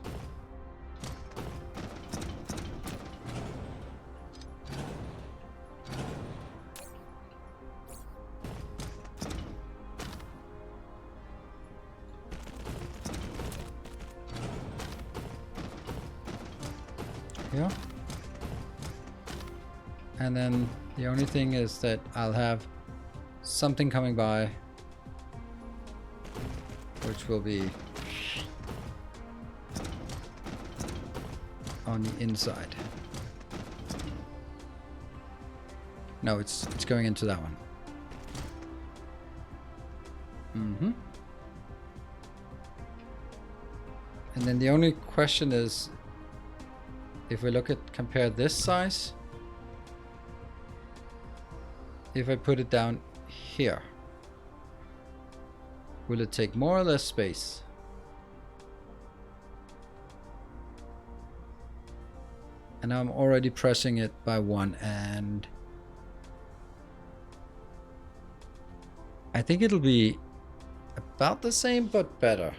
Here. And then the only thing is that I'll have something coming by, which will be on the inside. No, it's going into that one. Mm-hmm. And then the only question is, if we look at compare this size, if I put it down here, will it take more or less space? And now I'm already pressing it by 1, and I think it'll be about the same but better.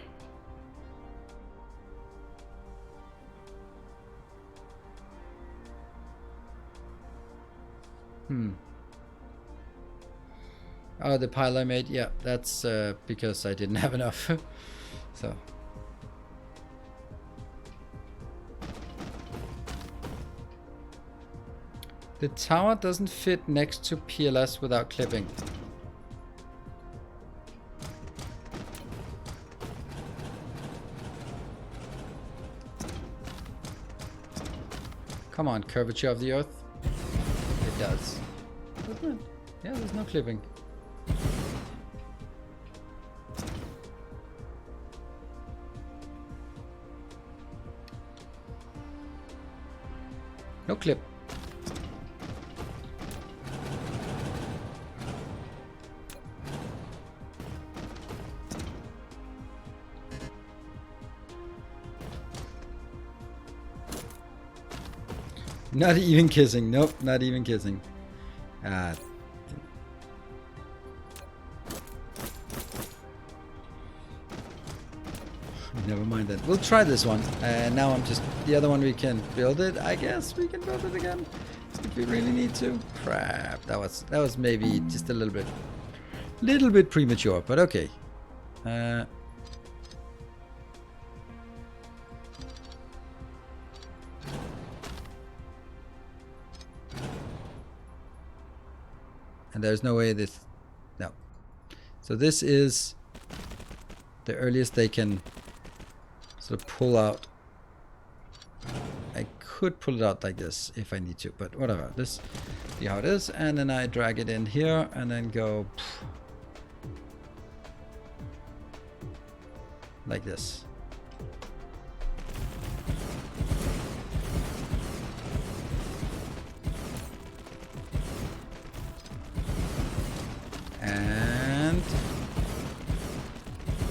Oh, the pile I made, yeah, that's because I didn't have enough. So the tower doesn't fit next to PLS without clipping. Come on, curvature of the earth. It does. Doesn't it? Yeah, there's no clipping. No clip. Not even kissing. Nope, not even kissing. Never mind that. We'll try this one. Now I'm just... The other one we can build it. I guess we can build it again. If we really need to. Crap. That was maybe just a little bit premature, but okay. And there's no way this... No. So this is the earliest they can sort of pull out. I could pull it out like this if I need to, but whatever. This, see how it is, and then I drag it in here and then go like this. And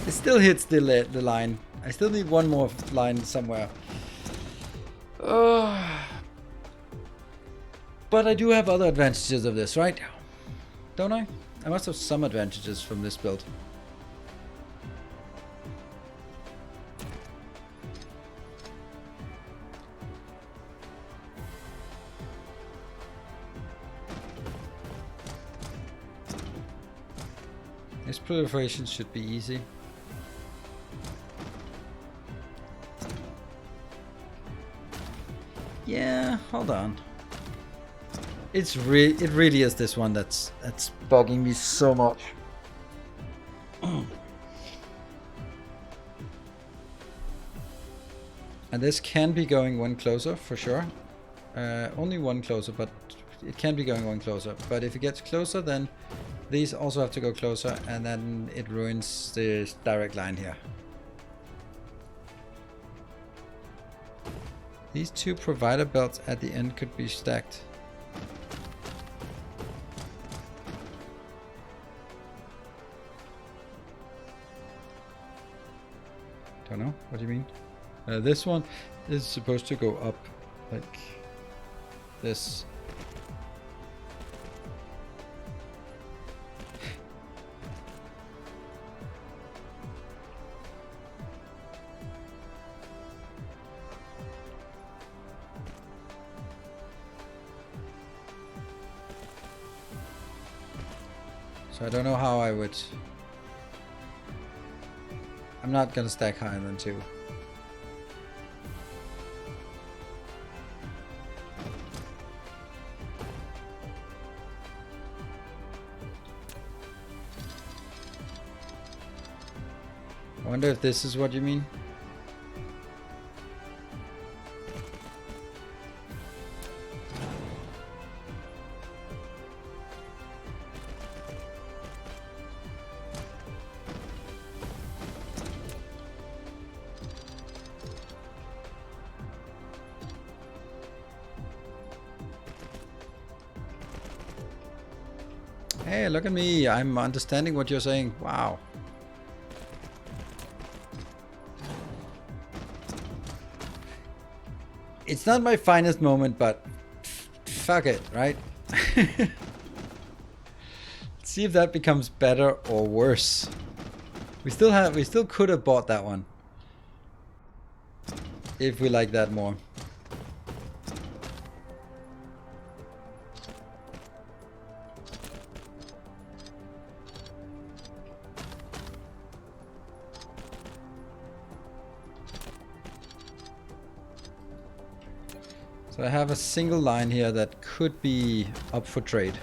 it still hits the line. I still need one more line somewhere. But I do have other advantages of this, right? Don't I? I must have some advantages from this build. This proliferation should be easy. Yeah, hold on. It really is this one that's bugging me so much. And this can be going one closer for sure. Only one closer, but it can be going one closer. But if it gets closer, then these also have to go closer, and then it ruins the direct line here. These two provider belts at the end could be stacked. Don't know. What do you mean? This one is supposed to go up like this. So I don't know how I would... I'm not gonna stack higher than 2. I wonder if this is what you mean. Hey, look at me. I'm understanding what you're saying. Wow. It's not my finest moment, but fuck it, right? Let's see if that becomes better or worse. We still could have bought that one. If we like that more. So I have a single line here that could be up for trade.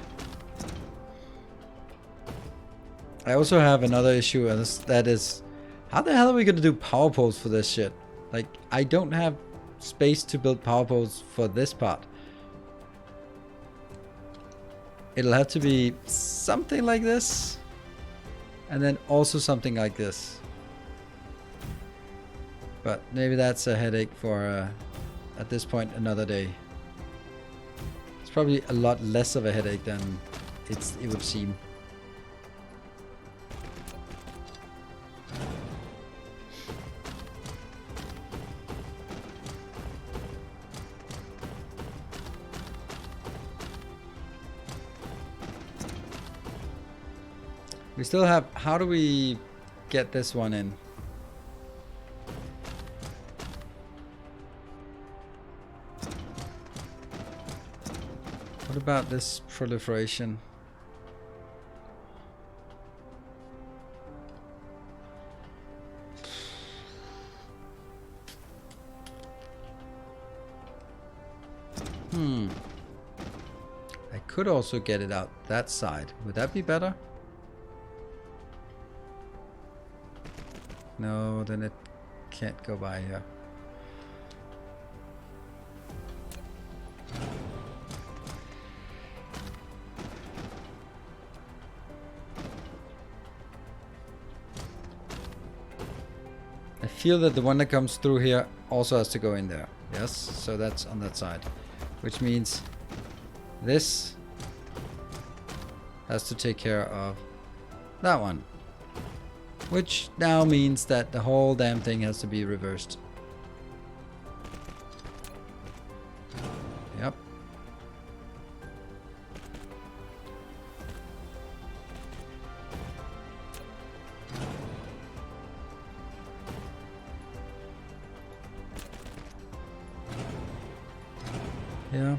I also have another issue, and that is, how the hell are we going to do power poles for this shit? Like, I don't have space to build power poles for this part. It'll have to be something like this, and then also something like this. But maybe that's a headache for... at this point, another day. It's probably a lot less of a headache than it would seem. We still have... How do we get this one in? What about this proliferation? I could also get it out that side. Would that be better? No, then it can't go by here. I feel that the one that comes through here also has to go in there. Yes, so that's on that side. Which means this has to take care of that one. Which now means that the whole damn thing has to be reversed. Yep. Yeah,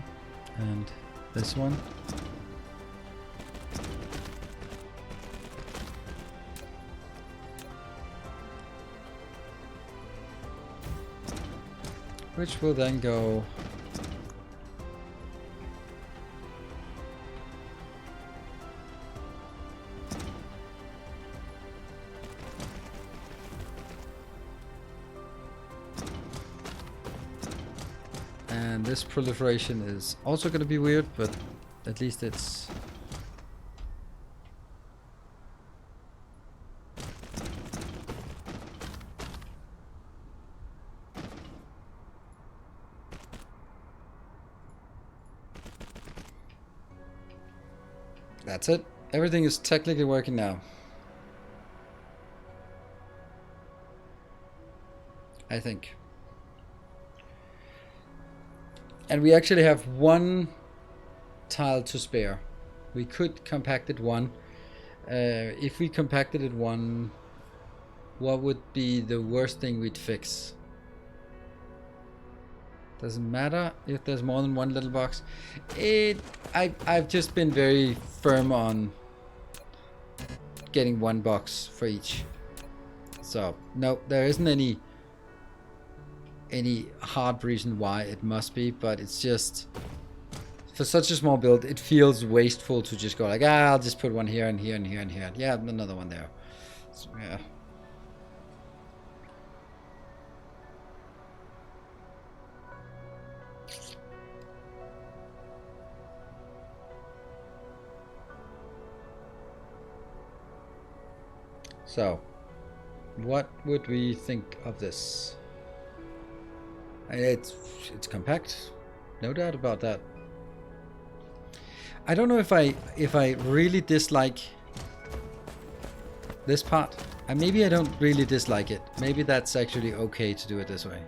and this one. Which will then go And this proliferation is also going to be weird, but at least it's... That's it. Everything is technically working now. I think. And we actually have one tile to spare. We could compact it one. If we compacted it one, what would be the worst thing we'd fix? Doesn't matter if there's more than one little box. I've just been very firm on getting one box for each. So no, there isn't any hard reason why it must be, but it's just for such a small build, it feels wasteful to just go like, I'll just put one here and here and here and here. Yeah, another one there. So, yeah. So, what would we think of this? It's compact, no doubt about that. I don't know if I really dislike this part. Maybe I don't really dislike it. Maybe that's actually okay to do it this way.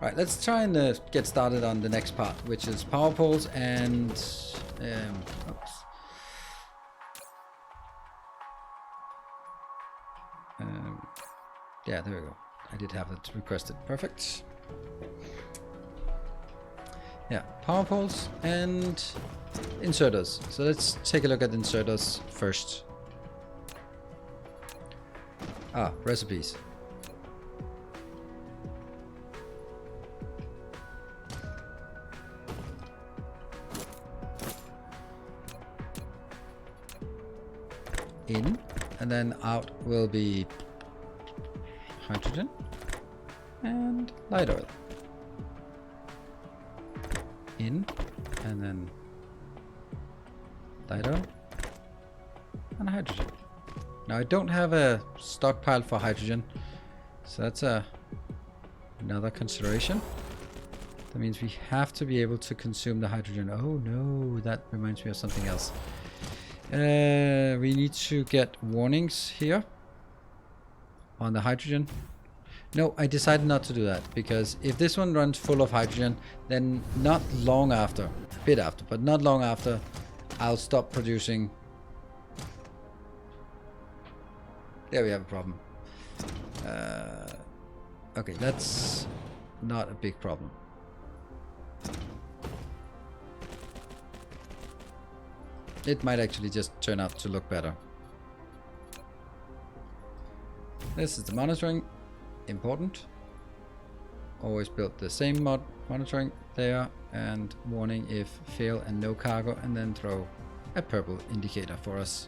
All right, let's try and get started on the next part, which is power poles and oops. Yeah, there we go. I did have that requested. Perfect. Yeah, power poles and inserters. So let's take a look at inserters first. Recipes. In, and then out will be hydrogen and light oil. In, and then light oil and hydrogen. Now I don't have a stockpile for hydrogen, so that's another consideration. That means we have to be able to consume the hydrogen. Oh no, that reminds me of something else. We need to get warnings here on the hydrogen. No, I decided not to do that, because if this one runs full of hydrogen, then not long after, a bit after, but not long after, I'll stop producing. There we have a problem. Okay, that's not a big problem. It might actually just turn out to look better. This is the monitoring. Important. Always build the same monitoring there, and warning if fail and no cargo, and then throw a purple indicator for us.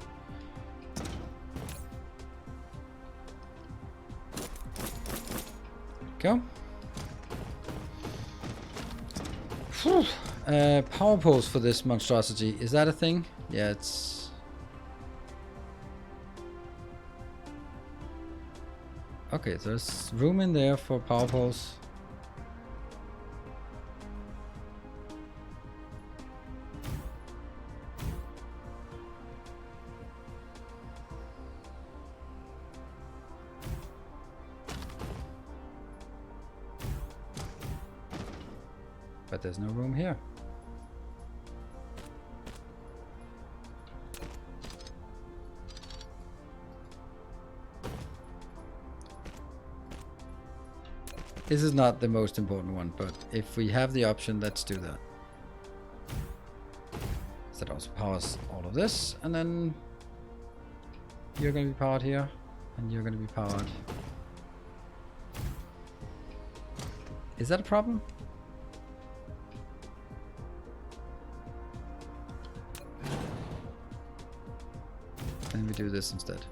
Go. Whew. Power poles for this monstrosity. Is that a thing? Yeah, it's... Okay, there's room in there for power poles. But there's no room here. This is not the most important one, but if we have the option, let's do that. So that also powers all of this, and then you're going to be powered here, and you're going to be powered. Is that a problem? Then we do this instead.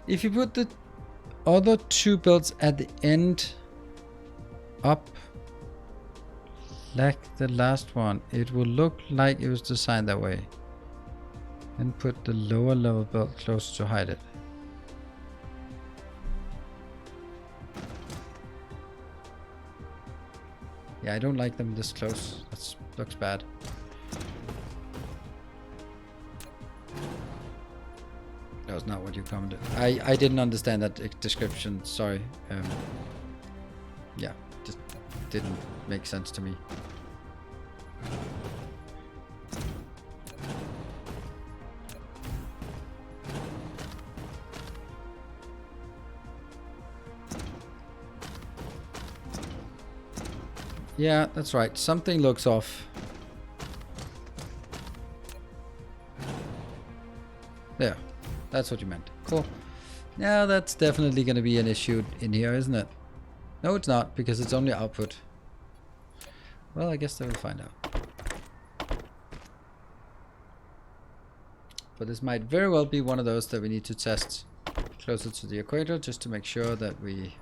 If you put the other two belts at the end up like the last one, it will look like it was designed that way. And put the lower level belt closer to hide it. Yeah, I don't like them this close. That looks bad. That was not what you commented. I didn't understand that description. Sorry. Yeah, just didn't make sense to me. Yeah, that's right. Something looks off. There. That's what you meant. Cool. Now that's definitely going to be an issue in here, isn't it? No, it's not, because it's only output. Well, I guess they will find out. But this might very well be one of those that we need to test closer to the equator, just to make sure that we...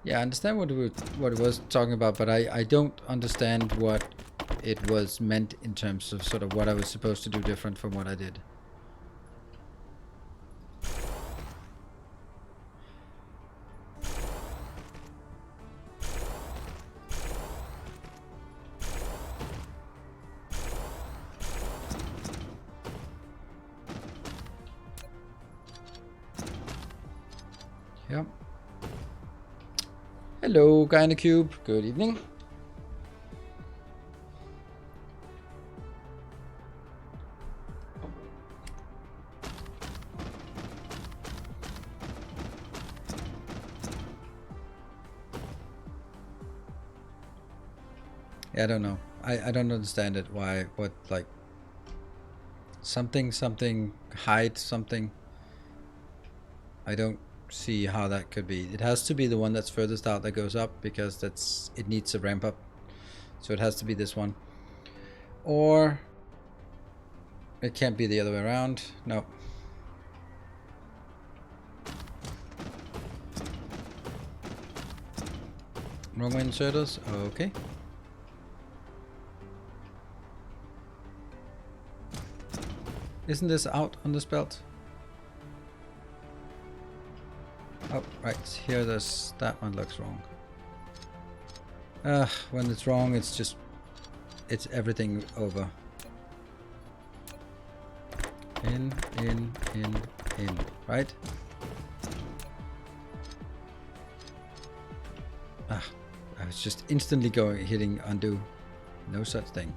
Yeah, I understand what it was talking about, but I don't understand what it was meant in terms of sort of what I was supposed to do different from what I did. Yep. Hello, guy in the cube. Good evening. Yeah, I don't know. I don't understand it. Why? What? Like something hide something. I don't see how that could be. It has to be the one that's furthest out that goes up, because it needs a ramp up. So it has to be this one. Or it can't be the other way around. No. Wrong way inserters. Okay. Isn't this out on this belt? Oh, right, here that one looks wrong. When it's wrong, it's everything over. In, right? I was just instantly hitting undo. No such thing.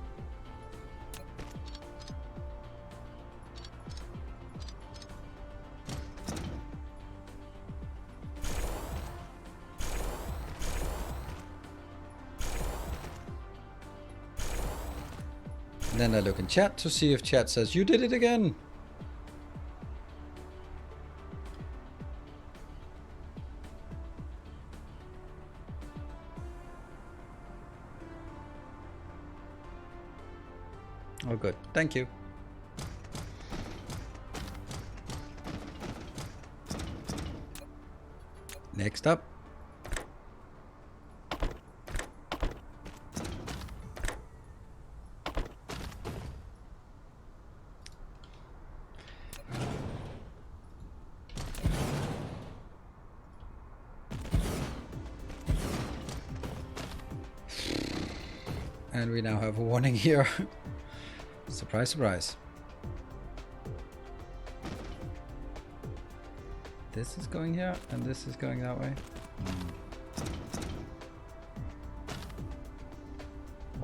And then I look in chat to see if chat says, you did it again. Oh, good. Thank you. Next up. And we now have a warning here. Surprise, surprise. This is going here, and this is going that way.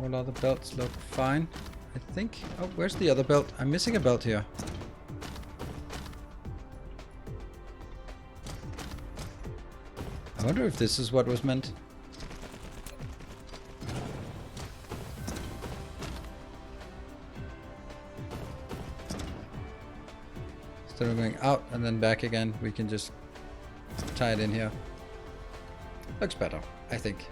All other belts look fine, I think. Oh, where's the other belt? I'm missing a belt here. I wonder if this is what was meant. instead of going out and then back again, we can just tie it in here. Looks better, I think.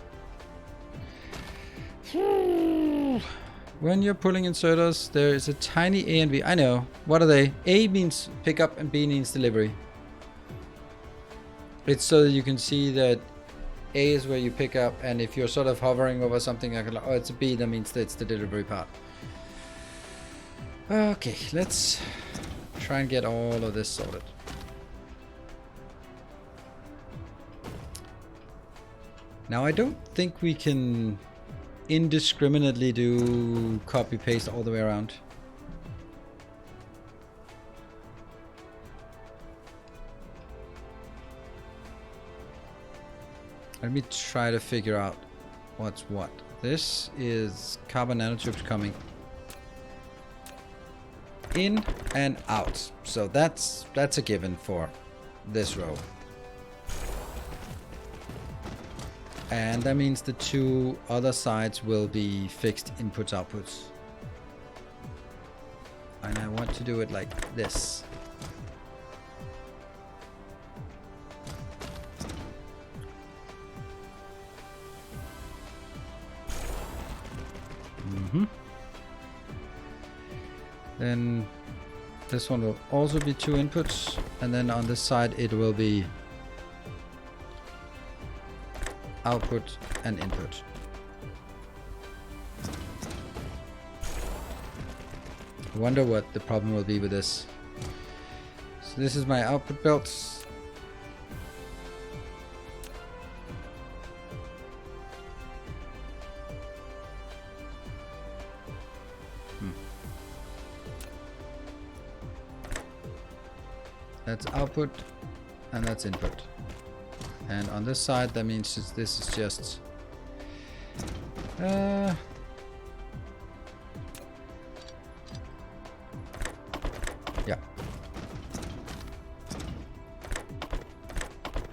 When you're pulling inserters, there is a tiny A and B. I know. What are they? A means pickup and B means delivery. It's so that you can see that A is where you pick up, and if you're sort of hovering over something like, oh, it's a B, that means that it's the delivery part. Okay, let's try and get all of this sorted. Now, I don't think we can indiscriminately do copy paste all the way around. Let me try to figure out what's what. This is carbon nanotubes coming in and out, so that's a given for this row. And that means the two other sides will be fixed inputs outputs. And I want to do it like this. Then this one will also be two inputs, and then on this side it will be output and input. I wonder what the problem will be with this. So this is my output belts. That's output and that's input. And on this side, that means this is just yeah.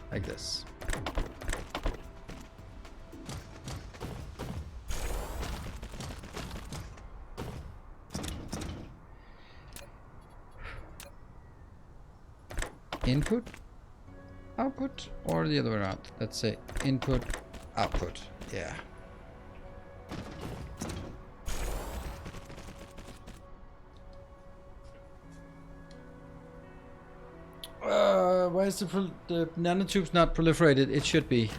Like this. Input, output, or the other way around. Let's say input, output. Yeah. Why is the nanotubes not proliferated? It should be.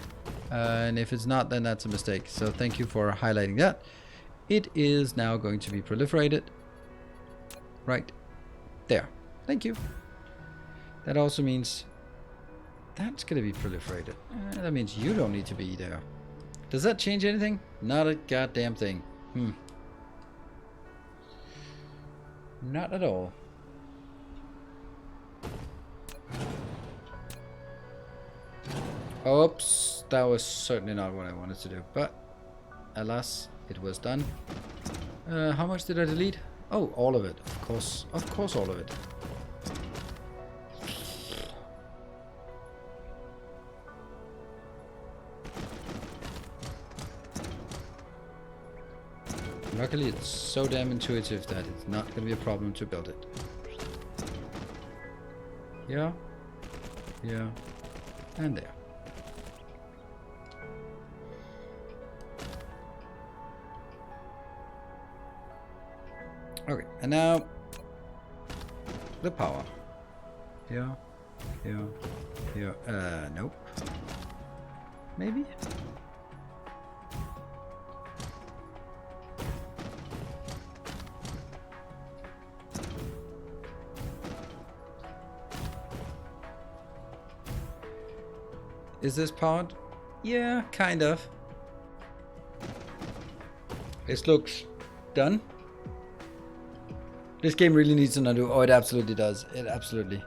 And if it's not, then that's a mistake. So thank you for highlighting that. It is now going to be proliferated. Right there. Thank you. That also means that's going to be proliferated. That means you don't need to be there. Does that change anything? Not a goddamn thing. Not at all. Oops, that was certainly not what I wanted to do. But alas, it was done. How much did I delete? Oh, all of it. Of course all of it. Luckily, it's so damn intuitive that it's not going to be a problem to build it. Yeah, yeah, and there. Okay, and now the power. Here, here, here. Nope. Maybe. Is this powered? Yeah, kind of. This looks done. This game really needs an undo. Oh, it absolutely does. It absolutely.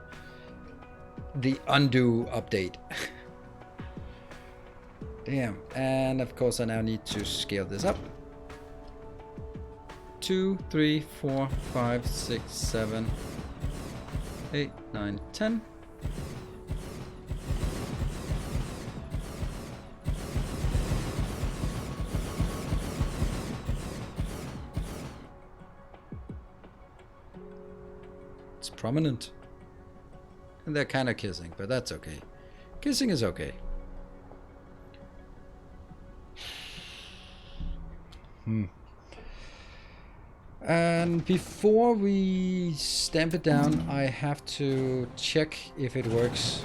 The undo update. Damn. And of course I now need to scale this up. 2, 3, 4, 5, 6, 7, 8, 9, 10. Prominent. And they're kind of kissing, but that's okay. Kissing is okay. And before we stamp it down, I have to check if it works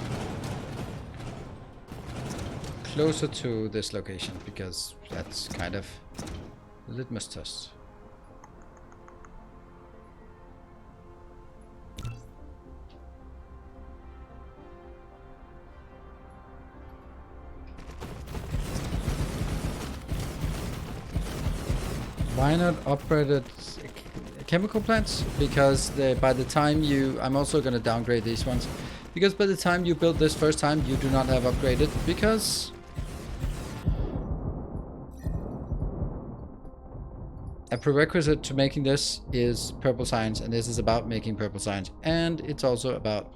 closer to this location, because that's kind of a litmus test. Why not upgraded chemical plants? Because by the time you... I'm also going to downgrade these ones. Because by the time you build this first time, you do not have upgraded. Because... a prerequisite to making this is purple science. And this is about making purple science. And it's also about...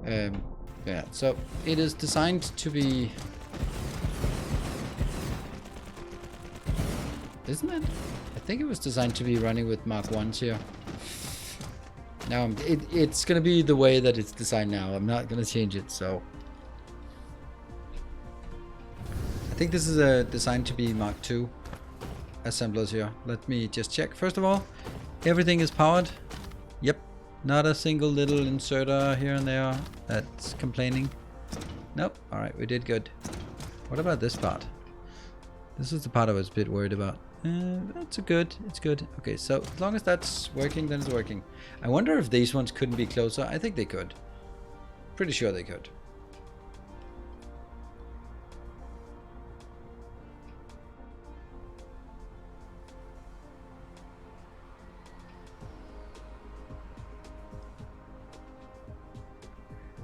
yeah, so it is designed to be... Isn't it? I think it was designed to be running with Mark 1s here. Now it's gonna be the way that it's designed now. I'm not gonna change it, so. I think this is designed to be Mark 2 assemblers here. Let me just check. First of all, everything is powered. Yep. Not a single little inserter here and there that's complaining. Nope. Alright, we did good. What about this part? This is the part I was a bit worried about. That's good. It's good. Okay, so as long as that's working, then it's working. I wonder if these ones couldn't be closer. I think they could. Pretty sure they could.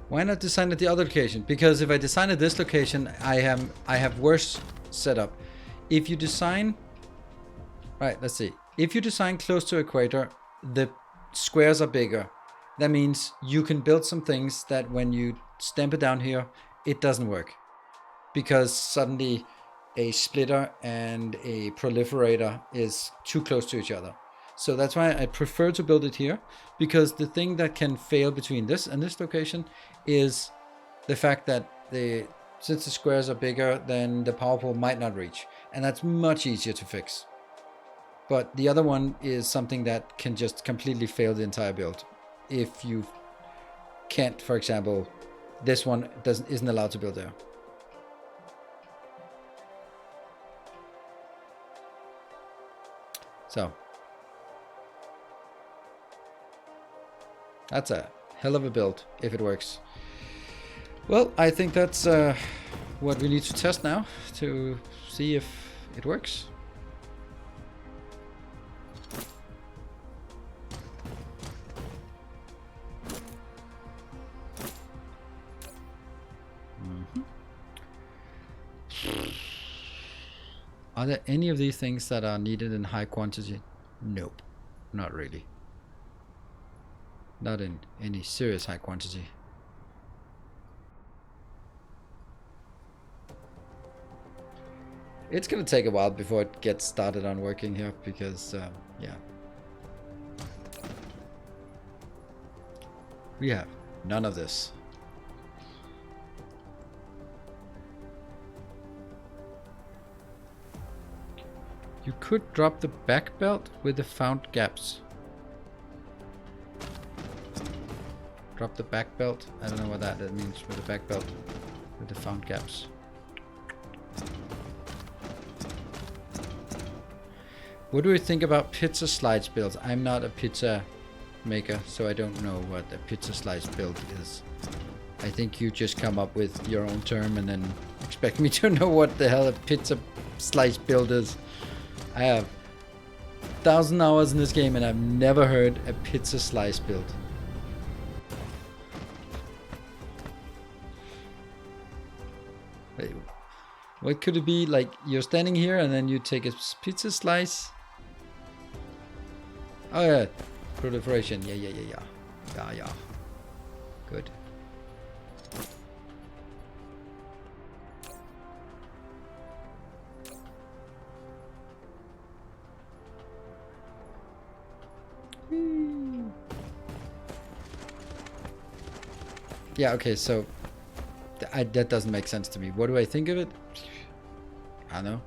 Why not design at the other location? Because if I design at this location, I have worse setup. If you design... Right, let's see. If you design close to equator, the squares are bigger. That means you can build some things that when you stamp it down here, it doesn't work. Because suddenly a splitter and a proliferator is too close to each other. So that's why I prefer to build it here. Because the thing that can fail between this and this location is the fact that since the squares are bigger, then the power pole might not reach. And that's much easier to fix. But the other one is something that can just completely fail the entire build. If you can't, for example, this one isn't allowed to build there. So. That's a hell of a build, if it works. Well, I think that's what we need to test now to see if it works. Are there any of these things that are needed in high quantity? Nope, not really. Not in any serious high quantity. It's gonna take a while before it gets started on working here because, yeah. We have none of this. You could drop the back belt with the found gaps. Drop the back belt. I don't know what that means with the back belt with the found gaps. What do we think about pizza slice builds? I'm not a pizza maker, so I don't know what a pizza slice build is. I think you just come up with your own term and then expect me to know what the hell a pizza slice build is. I have 1,000 hours in this game and I've never heard a pizza slice build. Wait, what could it be? Like you're standing here and then you take a pizza slice. Oh yeah, proliferation. Yeah. Good. yeah, okay, so that doesn't make sense to me. What do I think of it? I don't know.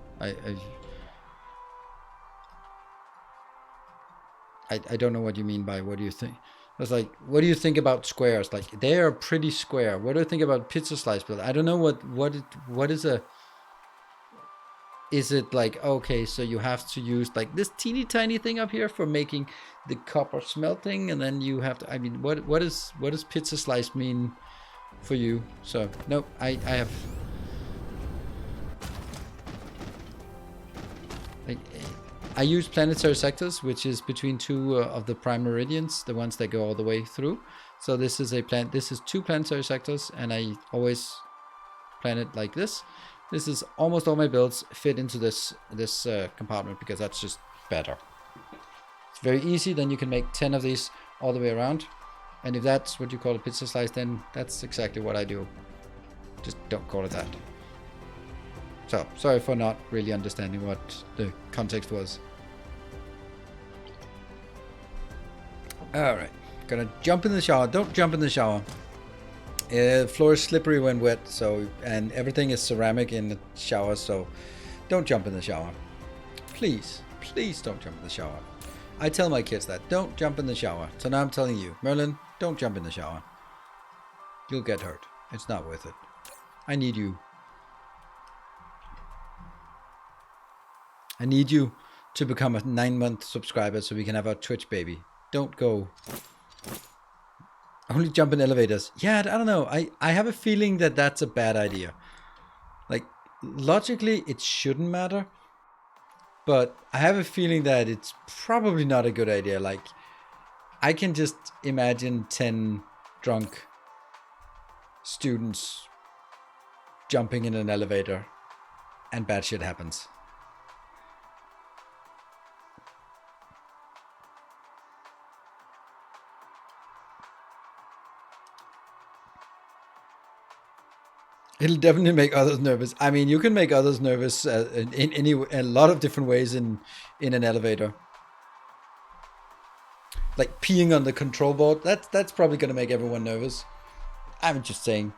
I don't know what you mean by what do you think. I was like, what do you think about squares? Like, they are pretty square. What do I think about pizza slice build? I don't know what is a. Is it like, okay, so you have to use like this teeny tiny thing up here for making the copper smelting, and then you have to. I mean, what does pizza slice mean for you? So no, I have. I use planetary sectors, which is between two of the prime meridians, the ones that go all the way through. So this is This is two planetary sectors, and I always plan it like this. This is almost all my builds fit into this compartment because that's just better. It's very easy. Then you can make 10 of these all the way around, and if that's what you call a pizza slice, then that's exactly what I do. Just don't call it that. So, sorry for not really understanding what the context was. Alright, gonna jump in the shower. Don't jump in the shower. Floor is slippery when wet, so, and everything is ceramic in the shower, so don't jump in the shower. Please, please don't jump in the shower. I tell my kids that, don't jump in the shower. So now I'm telling you, Merlin, don't jump in the shower. You'll get hurt. It's not worth it. I need you. I need you to become a 9-month subscriber so we can have our Twitch baby. Don't go. Only jump in elevators. Yeah, I don't know. I have a feeling that that's a bad idea. Like, logically, it shouldn't matter. But I have a feeling that it's probably not a good idea. Like, I can just imagine 10 drunk students jumping in an elevator and bad shit happens. It'll definitely make others nervous. I mean, you can make others nervous in a lot of different ways in an elevator. Like peeing on the control board. That's probably going to make everyone nervous. I'm just saying.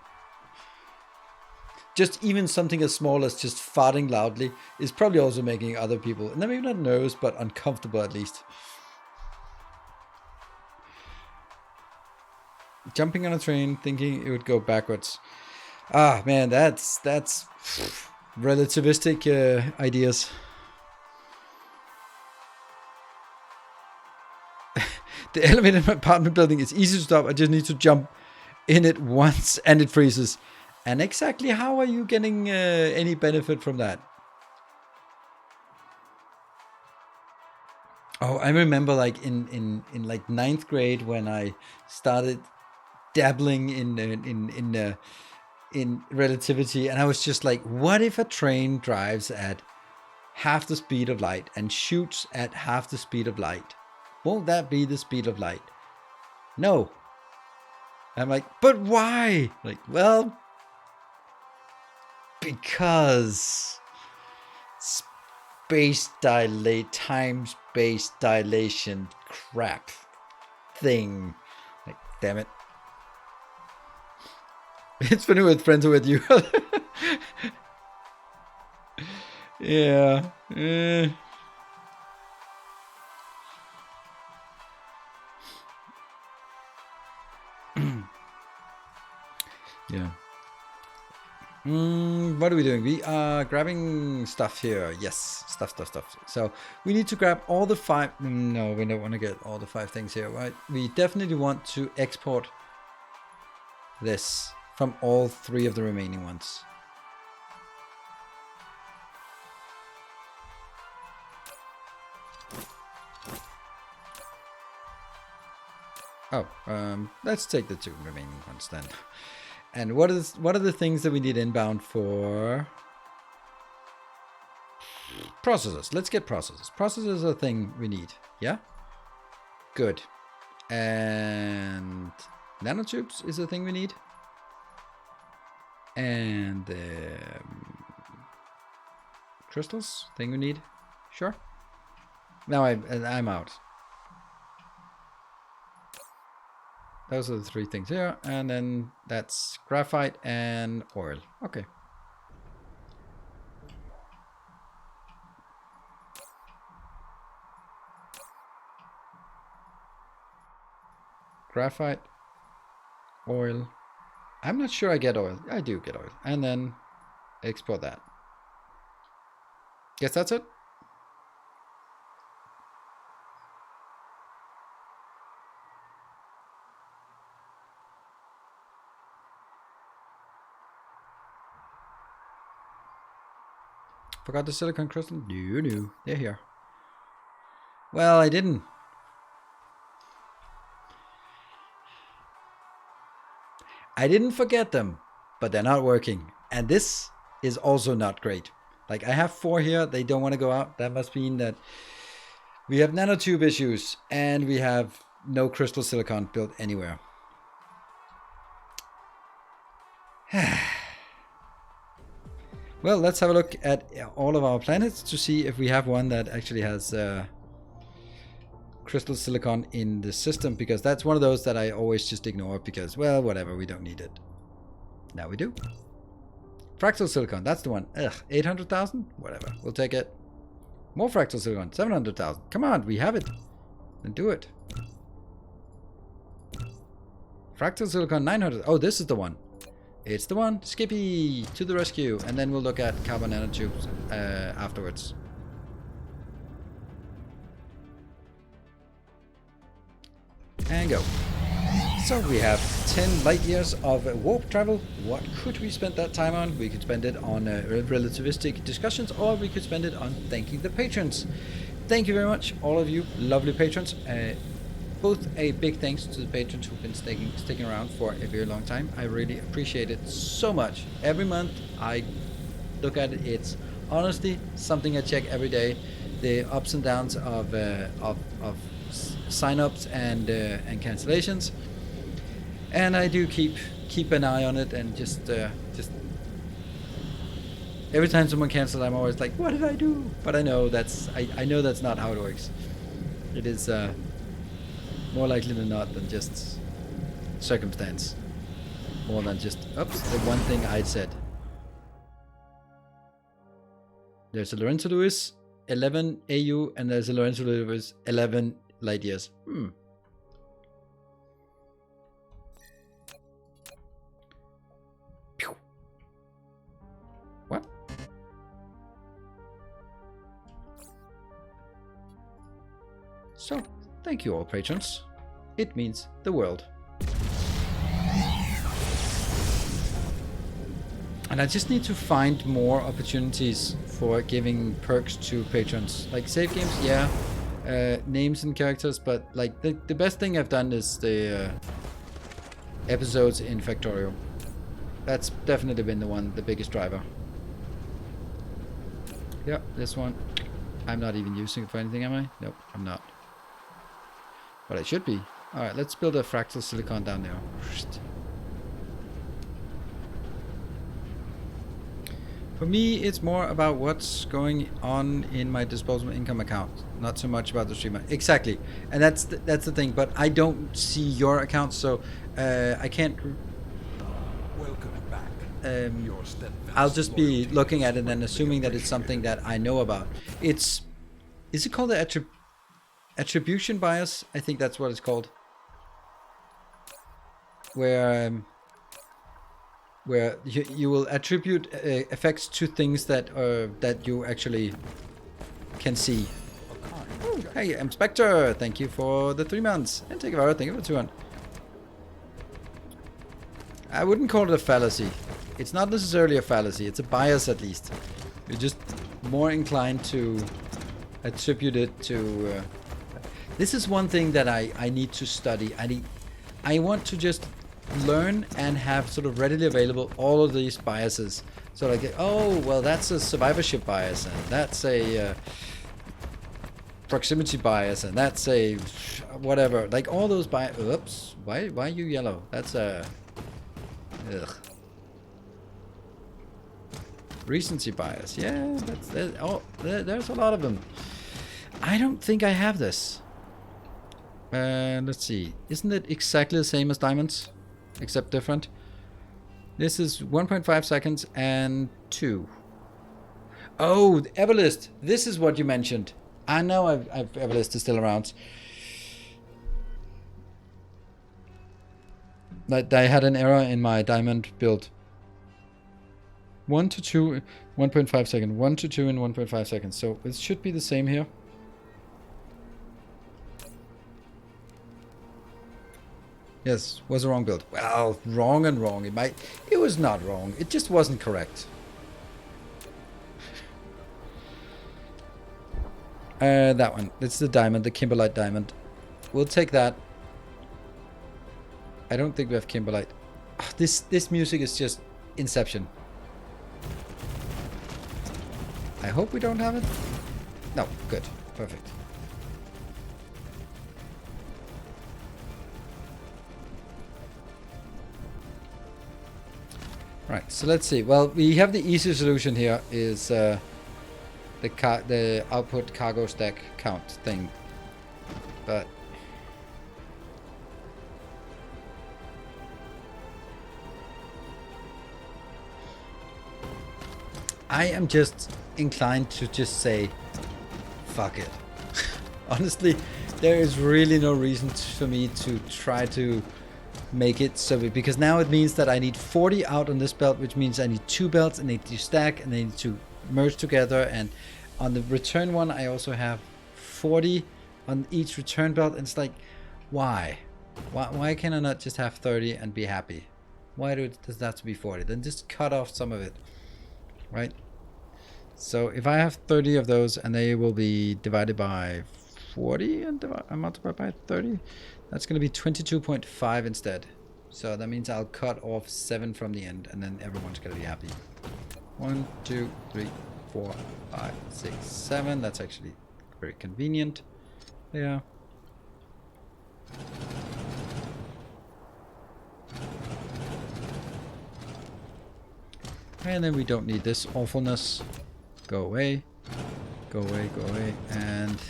Just even something as small as just farting loudly is probably also making other people, maybe not nervous, but uncomfortable at least. Jumping on a train, thinking it would go backwards. Ah, man, that's relativistic ideas. The elevator in my apartment building is easy to stop. I just need to jump in it once and it freezes. And exactly how are you getting any benefit from that? Oh, I remember like in like 9th grade when I started dabbling in relativity, and I was just like, what if a train drives at half the speed of light and shoots at half the speed of light? Won't that be the speed of light? No. I'm like, but why? Like, well, because time-space dilation crap thing. Like, damn it. It's funny with friends with you. Yeah. Yeah. What are we doing? We are grabbing stuff here. Yes, stuff. So we need to grab all the 5. No, we don't want to get all the 5 things here, right? We definitely want to export this from all 3 of the remaining ones. Oh, let's take the 2 remaining ones then. And what are the things that we need inbound for processors? Let's get processors. Processors are a thing we need. Yeah? Good. And nanotubes is a thing we need. And crystals, thing we need. Sure. Now I'm out. those are the three things here. And then that's graphite and oil. Okay. Graphite, oil. I'm not sure I get oil. I do get oil. And then export that. Guess that's it. Forgot the silicon crystal? No. They're here. Well, I didn't. I didn't forget them, but they're not working. And this is also not great. Like, I have 4 here. They don't want to go out. That must mean that we have nanotube issues and we have no crystal silicon built anywhere. Well, let's have a look at all of our planets to see if we have one that actually has crystal silicon in the system, because that's one of those that I always just ignore because, well, whatever, we don't need it. Now we do. Fractal silicon, that's the one. Ugh, 800,000? Whatever, we'll take it. More fractal silicon, 700,000. Come on, we have it. Then do it. Fractal silicon, 900. Oh, this is the one. It's the one. Skippy, to the rescue. And then we'll look at carbon nanotubes afterwards. And go. So we have 10 light years of warp travel. What could we spend that time on? We could spend it on relativistic discussions, or we could spend it on thanking the patrons. Thank you very much, all of you lovely patrons. Both a big thanks to the patrons who've been sticking around for a very long time. I really appreciate it so much. Every month I look at it. It's honestly something I check every day. The ups and downs of sign-ups and cancellations, and I do keep an eye on it, and just every time someone cancels, I'm always like, what did I do? But I know that's not how it works. It is more likely than not than just circumstance, more than just oops, the one thing I said. There's a Lorenzo Lewis 11 AU, and there's a Lorenzo Lewis 11 light years. What? So, thank you all patrons. It means the world. And I just need to find more opportunities for giving perks to patrons. Like save games, yeah. Names and characters, but like the best thing I've done is the episodes in Factorio. That's definitely been the biggest driver. Yeah, this one. I'm not even using it for anything, am I? Nope, I'm not. But I should be. Alright, let's build a fractal silicon down there. For me, it's more about what's going on in my disposable income account, not so much about the streamer. Exactly, and that's the thing. But I don't see your account, so I can't. Welcome back. I'll just be looking at it and assuming that it's something that I know about. Is it called the attribution bias? I think that's what it's called. Where you will attribute effects to things that you actually can see. Oh, hey, Inspector, thank you for the 3 months. And take thank you for 200. I wouldn't call it a fallacy. It's not necessarily a fallacy. It's a bias, at least. You're just more inclined to attribute it to... This is one thing that I need to study. I want to just learn and have sort of readily available all of these biases. So like, oh, well, that's a survivorship bias, and that's a proximity bias, and that's a whatever. Like all those bias. Oops, why are you yellow? That's a recency bias. Yeah, there's a lot of them. I don't think I have this. Let's see. Isn't it exactly the same as diamonds? Except different? This is 1.5 seconds and 2. Oh, the Everlist. This is what you mentioned. I know I've Everlist is still around. Like I had an error in my diamond build. 1 to 2, 1.5 seconds. 1 to 2 in 1.5 seconds. So it should be the same here. Yes, was a wrong build. Well, wrong and wrong. It was not wrong. It just wasn't correct. That one. It's the diamond, the Kimberlite diamond. We'll take that. I don't think we have Kimberlite. Oh, this music is just Inception. I hope we don't have it. No, good. Perfect. Right, so let's see. Well, we have the easy solution here is the output cargo stack count thing. But I am just inclined to just say fuck it. Honestly, there is really no reason for me to try to make it so because now it means that I need 40 out on this belt, which means I need 2 belts and they need to stack and they need to merge together. And on the return one I also have 40 on each return belt, and it's like, why can I not just have 30 and be happy? Why does that have to be 40? Then just cut off some of it, right? So if I have 30 of those and they will be divided by 40 and multiplied by 30, that's going to be 22.5 instead. So that means I'll cut off 7 from the end and then everyone's going to be happy. 1, 2, 3, 4, 5, 6, 7. That's actually very convenient. Yeah. And then we don't need this awfulness. Go away. Go away, go away. And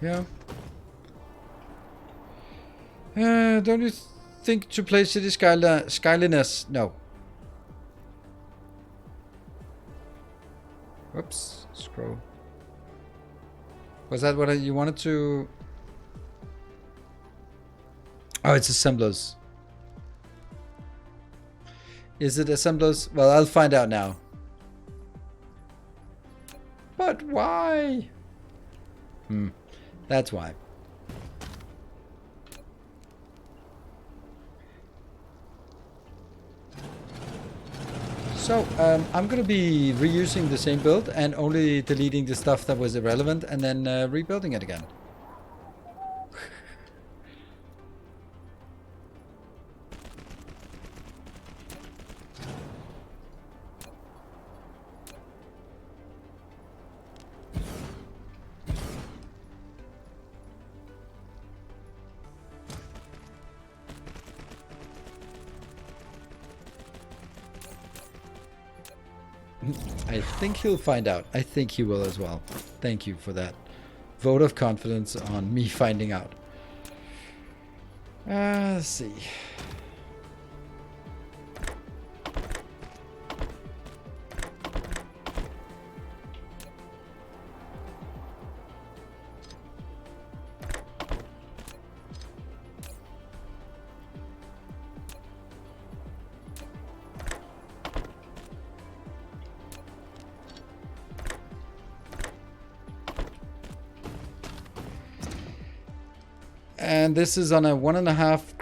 yeah. Don't you think to play City Skyliness? No. Whoops. Scroll. Was that what you wanted to? Oh, it's assemblers. Is it assemblers? Well, I'll find out now. But why? That's why. So I'm going to be reusing the same build and only deleting the stuff that was irrelevant and then rebuilding it again. I think he'll find out. I think he will as well. Thank you for that vote of confidence on me finding out. Let's see. And this is on a 1.5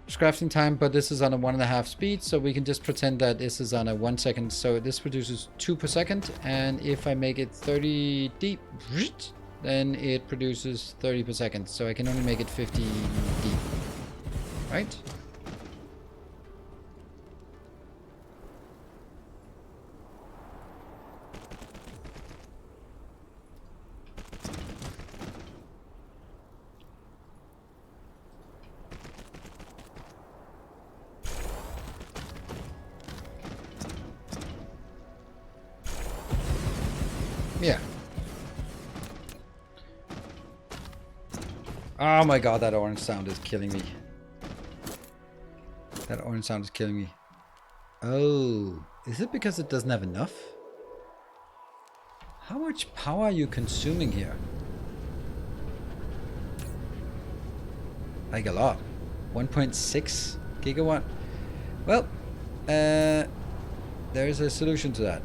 crafting time, but this is on a 1.5 speed, so we can just pretend that this is on a 1 second. So this produces 2 per second, and if I make it 30 deep, then it produces 30 per second. So I can only make it 50 deep, right? Yeah. Oh my god, that orange sound is killing me. That orange sound is killing me. Oh, is it because it doesn't have enough? How much power are you consuming here? Like a lot. 1.6 gigawatt. Well, there is a solution to that.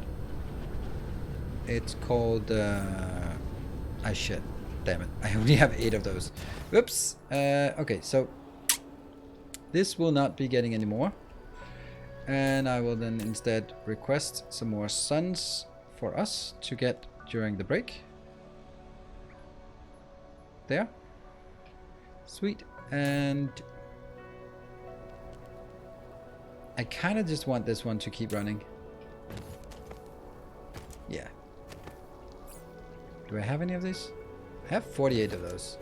It's called... ah, shit. Damn it. I only have 8 of those. Whoops. Okay, so... this will not be getting any more. And I will then instead request some more suns for us to get during the break. There. Sweet. And I kind of just want this one to keep running. Yeah. Do I have any of these? I have 48 of those.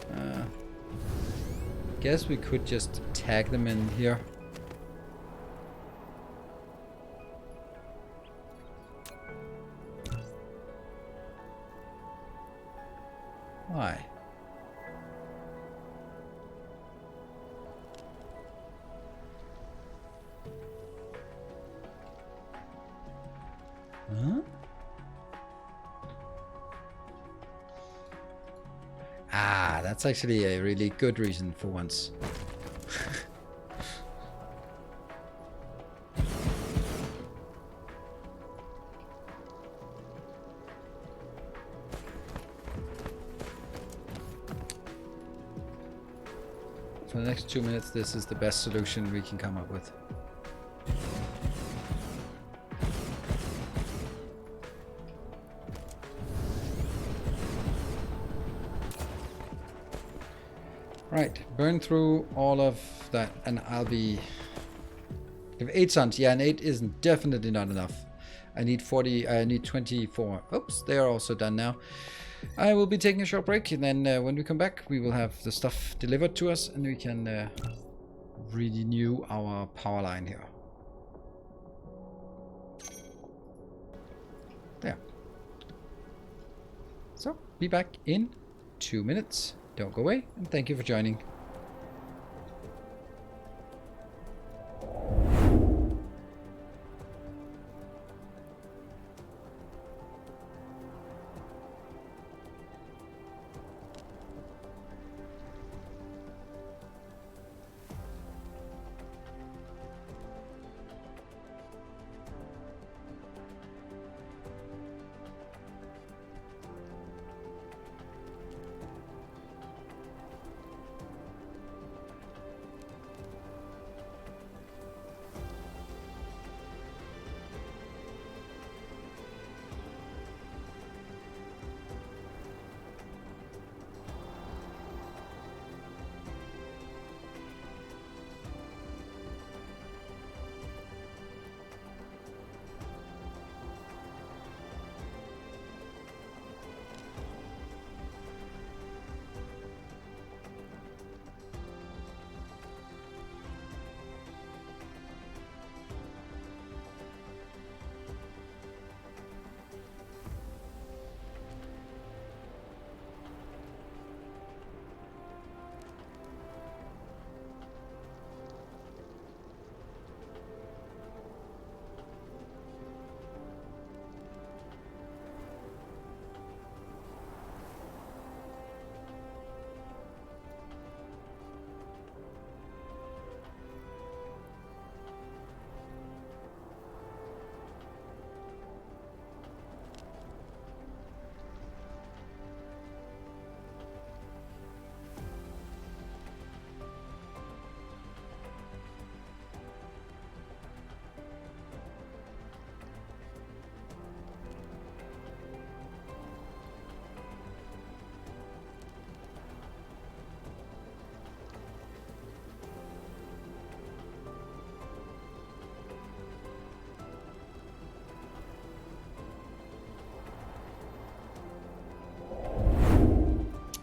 Guess we could just tag them in here. Why? Huh? Ah, that's actually a really good reason for once. For the next 2 minutes, this is the best solution we can come up with. Right, burn through all of that and I'll be... I have 8 suns. Yeah, and 8 isn't definitely not enough. I need 40, I need 24. Oops, they are also done now. I will be taking a short break, and then when we come back, we will have the stuff delivered to us, and we can renew our power line here. There. So, be back in 2 minutes. Don't go away, and thank you for joining.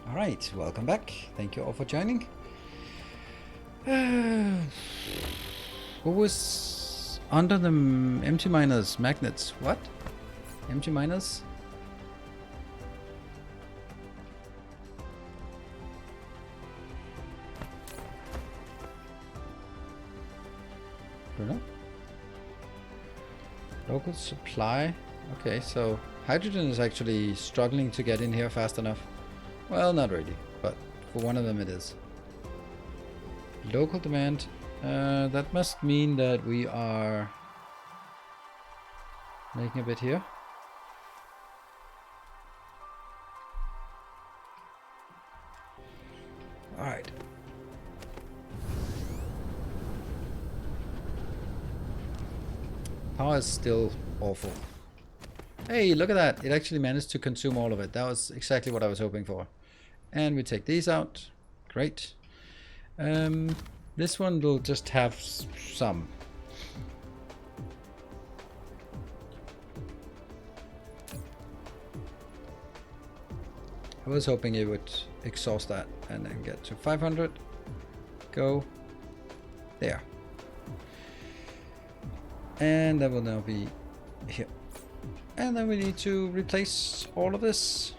Alright, welcome back. Thank you all for joining. What was under the empty miners magnets? What? Empty miners? Don't know. Local supply. Okay, so hydrogen is actually struggling to get in here fast enough. Well, not really, but for one of them it is. Local demand. That must mean that we are making a bit here. Alright. Power is still awful. Hey, look at that. It actually managed to consume all of it. That was exactly what I was hoping for. And we take these out. Great. This one will just have some. I was hoping it would exhaust that and then get to 500. Go. There. And that will now be here. And then we need to replace all of this.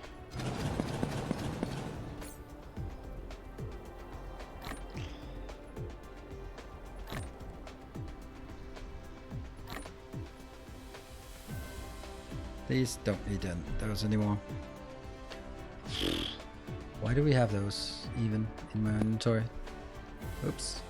These don't need those anymore. Why do we have those even in my inventory? Oops.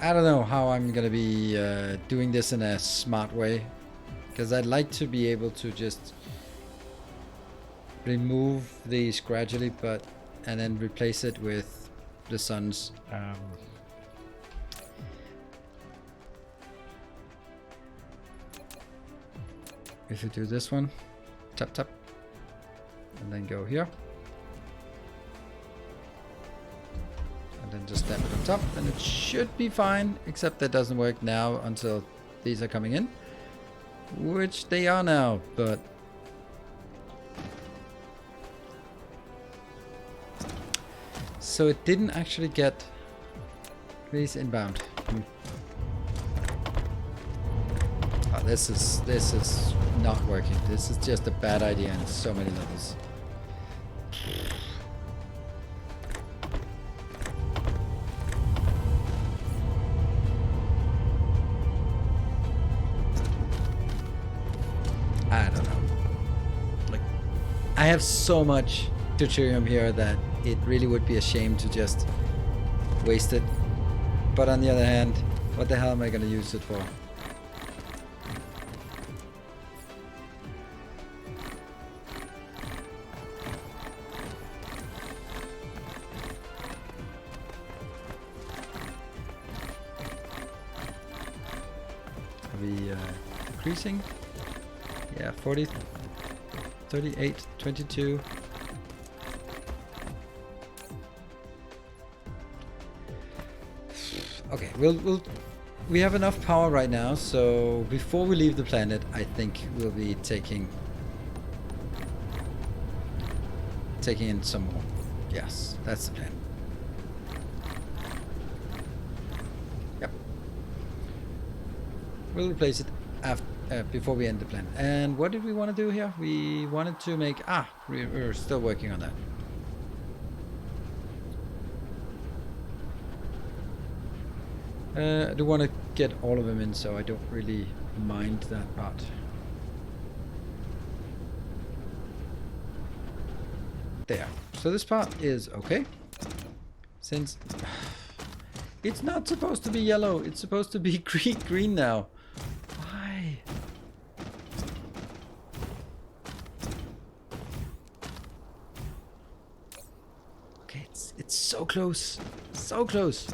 I don't know how I'm gonna be doing this in a smart way, because I'd like to be able to just remove these gradually, and then replace it with the sun's. If you do this one, tap tap, and then go here. Then just stamp it on top, and it should be fine, except that doesn't work now until these are coming in, which they are now, but so it didn't actually get these inbound. Oh, this is not working. This is just a bad idea on so many levels. I have so much deuterium here that it really would be a shame to just waste it. But on the other hand, what the hell am I going to use it for? Are we increasing? Yeah, 40. 38, 22. Okay, we have enough power right now, so before we leave the planet, I think we'll be taking in some more. Yes, that's the plan. Yep. We'll replace it after. Before we end the plan. And what did we want to do here? We wanted to make... we're still working on that. I do want to get all of them in, so I don't really mind that part. There. So this part is okay. Since it's not supposed to be yellow, it's supposed to be green now. So close, so close.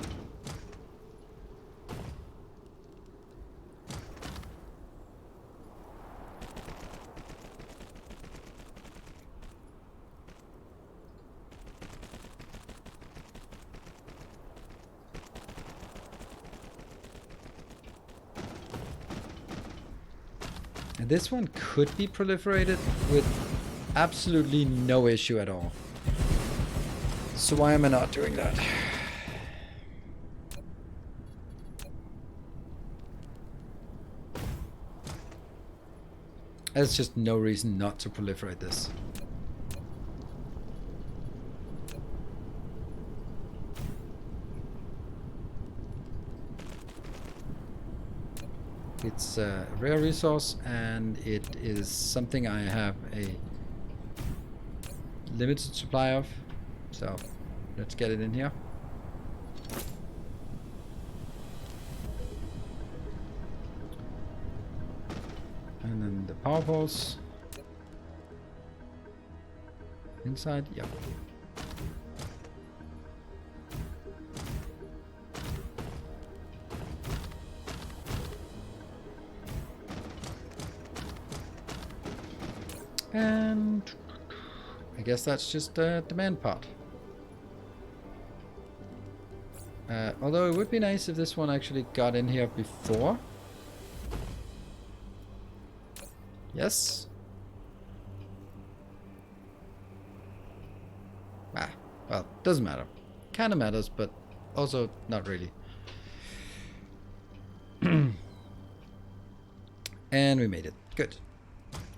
And this one could be proliferated with absolutely no issue at all. So why am I not doing that? There's just no reason not to proliferate this. It's a rare resource, and it is something I have a limited supply of. So let's get it in here. And then the power poles. Inside, yep. And I guess that's just the demand part. Although it would be nice if this one actually got in here before. Yes. Ah, well, doesn't matter. Kind of matters, but also not really. And we made it. Good.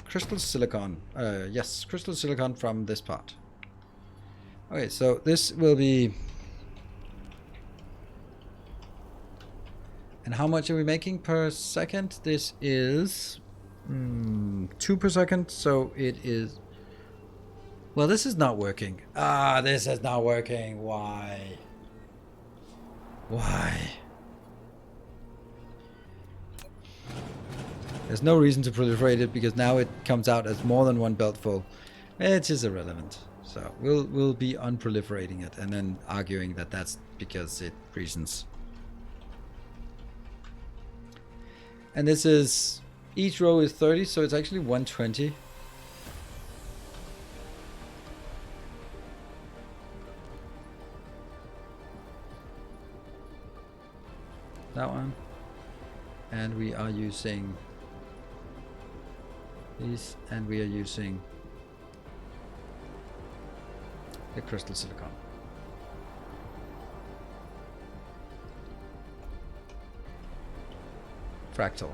Crystal silicon. Yes, crystal silicon from this part. Okay, so this will be... And how much are we making per second? This is 2 per second, so it is... Well, this is not working. Ah, this is not working. Why? Why? There's no reason to proliferate it because now it comes out as more than one belt full. It's just irrelevant. So we'll be unproliferating it and then arguing that that's because it reasons. And this is, each row is 30, so it's actually 120. That one. And we are using these, and we are using the crystal silicon. Fractal.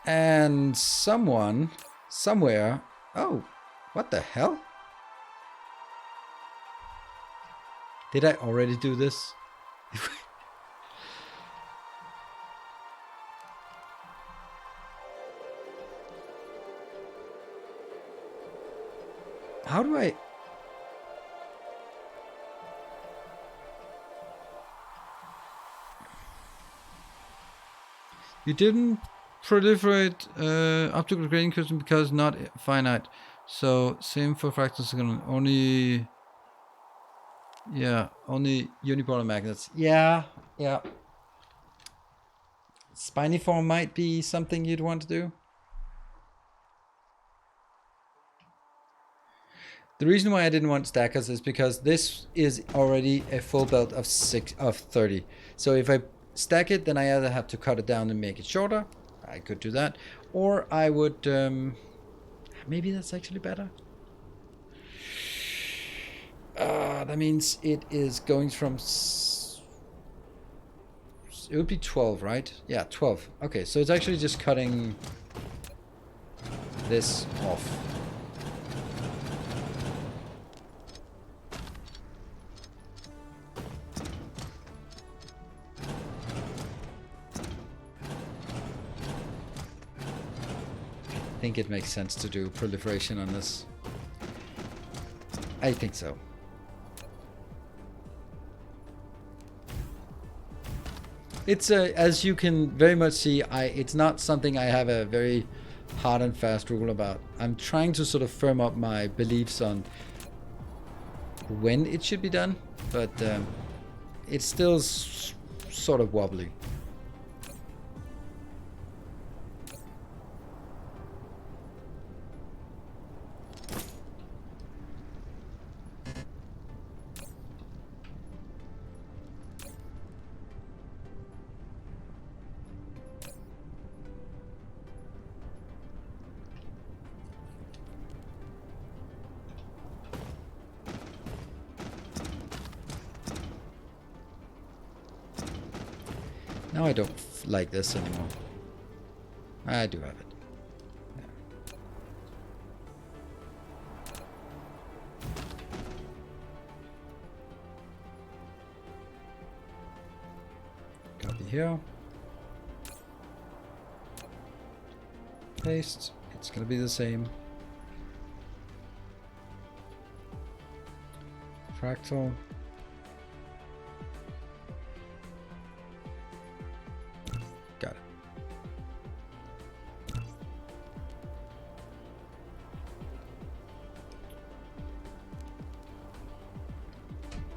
And someone, somewhere, oh, what the hell? Did I already do this? How do I... You didn't proliferate optical grading crystal because not finite. So same for fractal silicon. Only... Yeah, only unipolar magnets. Yeah. Spiniform might be something you'd want to do. The reason why I didn't want stackers is because this is already a full belt of 30. So if I stack it, then I either have to cut it down and make it shorter. I could do that, or I would. Maybe that's actually better. That means it is going from... It would be 12, right? Yeah, 12. Okay, so it's actually just cutting this off. I think it makes sense to do proliferation on this. I think so. It's as you can very much see, it's not something I have a very hard and fast rule about. I'm trying to sort of firm up my beliefs on when it should be done, but it's still sort of wobbly. Now I don't like this anymore. I do have it. Yeah. Copy here. Paste. It's gonna be the same. Fractal. Got it.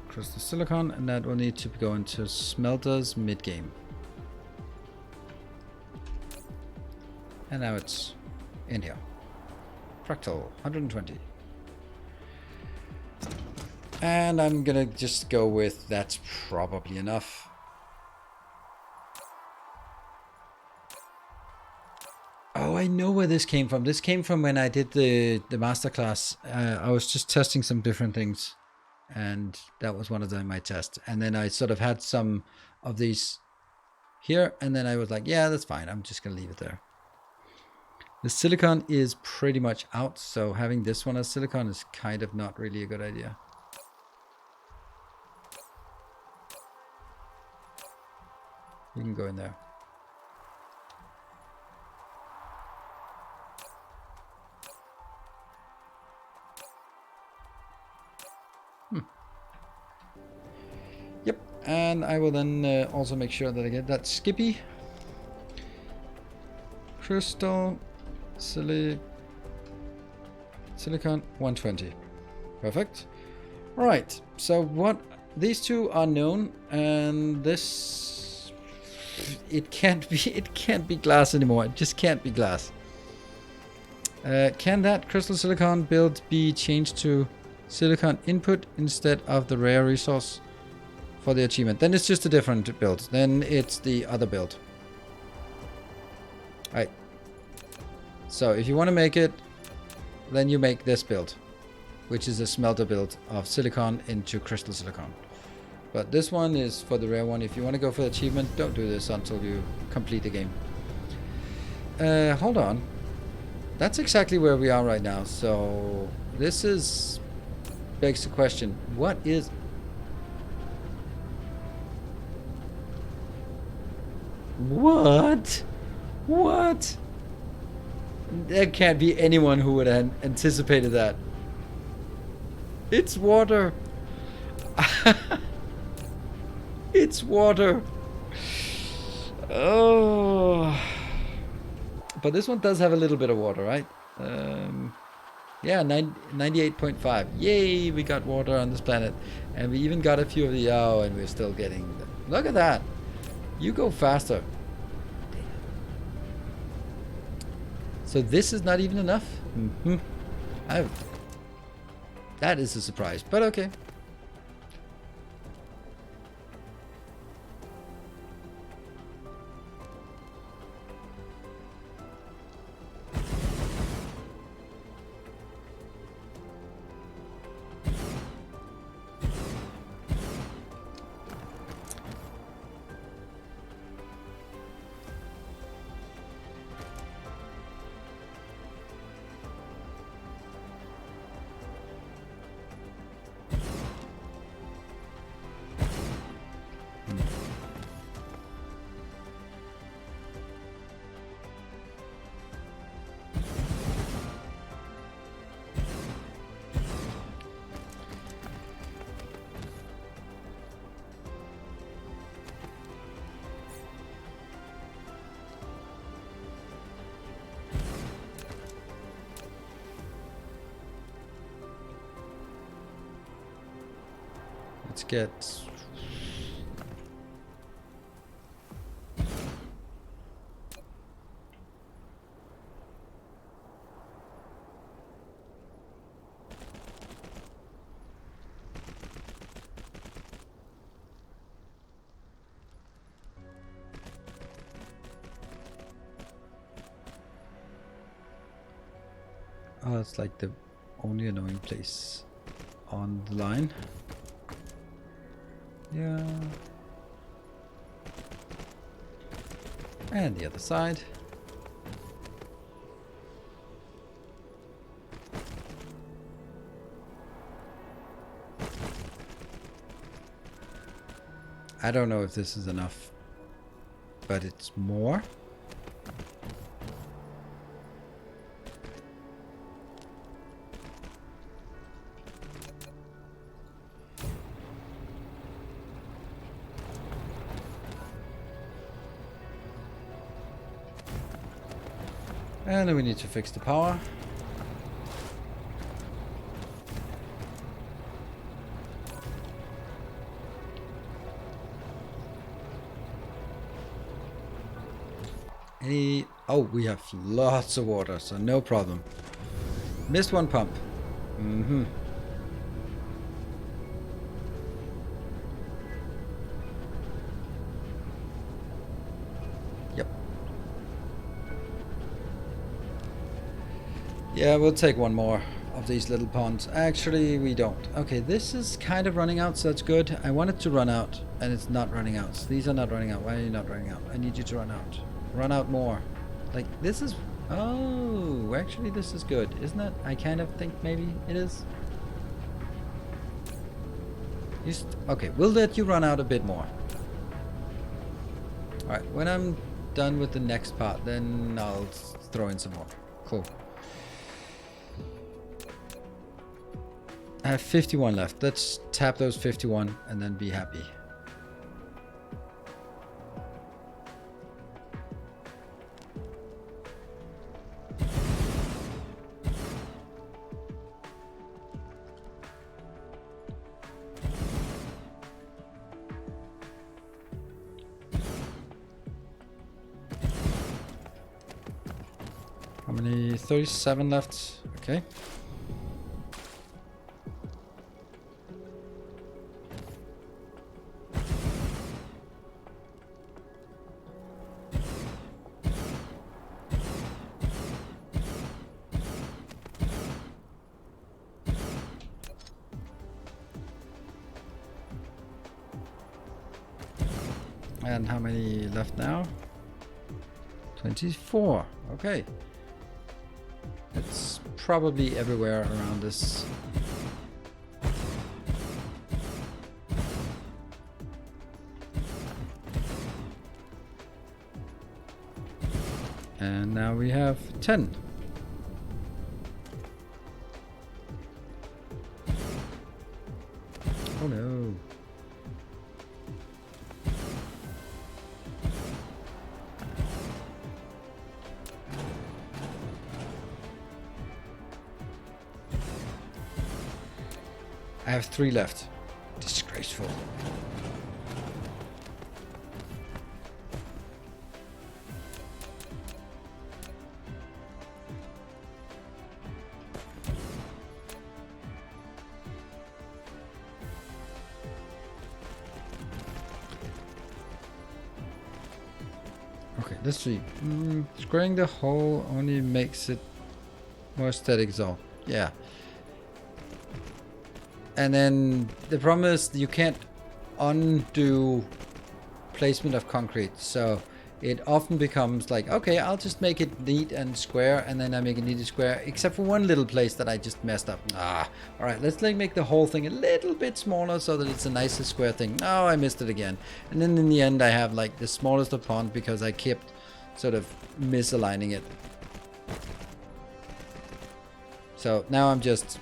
Crystal silicon, and that will need to go into smelters mid-game. And now it's in here. Fractal, 120. And I'm gonna just go with that's probably enough. Oh, I know where this came from. This came from when I did the masterclass. I was just testing some different things, and that was one of them, my tests. And then I sort of had some of these here, and then I was like, yeah, that's fine. I'm just gonna leave it there. The silicon is pretty much out, so having this one as silicon is kind of not really a good idea. You can go in there. Yep, and I will then also make sure that I get that Skippy. Crystal, silicon 120. Perfect. Right, so what these two are known, and this it can't be glass anymore. It just can't be glass. Can that crystal silicon build be changed to silicon input instead of the rare resource for the achievement? Then it's just a different build. Then it's the other build. Right. So if you want to make it, then you make this build, which is a smelter build of silicon into crystal silicon. But this one is for the rare one. If you want to go for the achievement, don't do this until you complete the game. Hold on. That's exactly where we are right now. So this is begs the question: what is? What? What? There can't be anyone who would have anticipated that. It's water. It's water. Oh. But this one does have a little bit of water, right? Yeah, 98.5. Yay, we got water on this planet. And we even got a few of the... Oh, and we're still getting them. Look at that. You go faster. So this is not even enough? Mm-hmm. That is a surprise, but okay. Let's get... Oh, that's like the only annoying place on the line. Yeah. And the other side. I don't know if this is enough, but it's more. And then we need to fix the power. Oh, we have lots of water, so no problem. Missed one pump. Mm-hmm. Yep. Yeah, we'll take one more of these little ponds. Actually, we don't. Okay, this is kind of running out, so that's good. I want it to run out, and it's not running out. So these are not running out. Why are you not running out? I need you to run out. Run out more. Like, this is... Oh, actually, this is good, isn't it? I kind of think maybe it is. Okay, we'll let you run out a bit more. Alright, when I'm done with the next part, then I'll throw in some more. Cool. I have 51 left. Let's tap those 51 and then be happy. How many? 37 left. Okay. And how many left now? 24. Okay. It's probably everywhere around this. And now we have 10. Oh no. I have 3 left. Disgraceful. Okay, let's see. Squaring the hole only makes it more aesthetic, so yeah. And then the problem is you can't undo placement of concrete, so it often becomes like, okay, I'll just make it neat and square, and then I make it neat and square, except for one little place that I just messed up. All right, let's like make the whole thing a little bit smaller so that it's a nicer square thing. No, I missed it again. And then in the end, I have like the smallest of pond because I kept sort of misaligning it. So now I'm just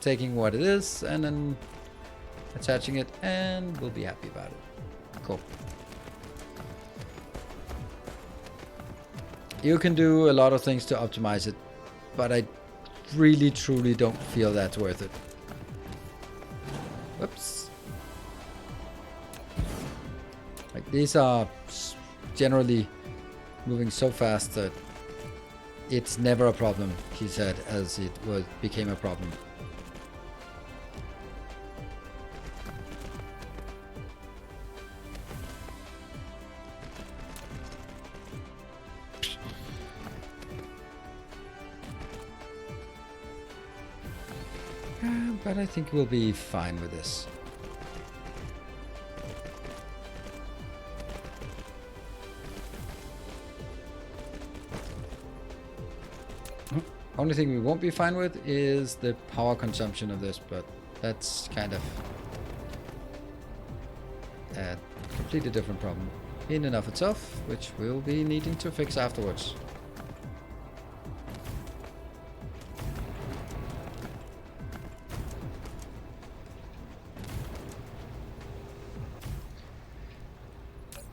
taking what it is and then attaching it, and we'll be happy about it. Cool. You can do a lot of things to optimize it, but I really truly don't feel that's worth it. Whoops. Like, these are generally moving so fast that it's never a problem, he said, as it became a problem. But I think we'll be fine with this. Only thing we won't be fine with is the power consumption of this, but that's kind of a completely different problem in and of itself, which we'll be needing to fix afterwards.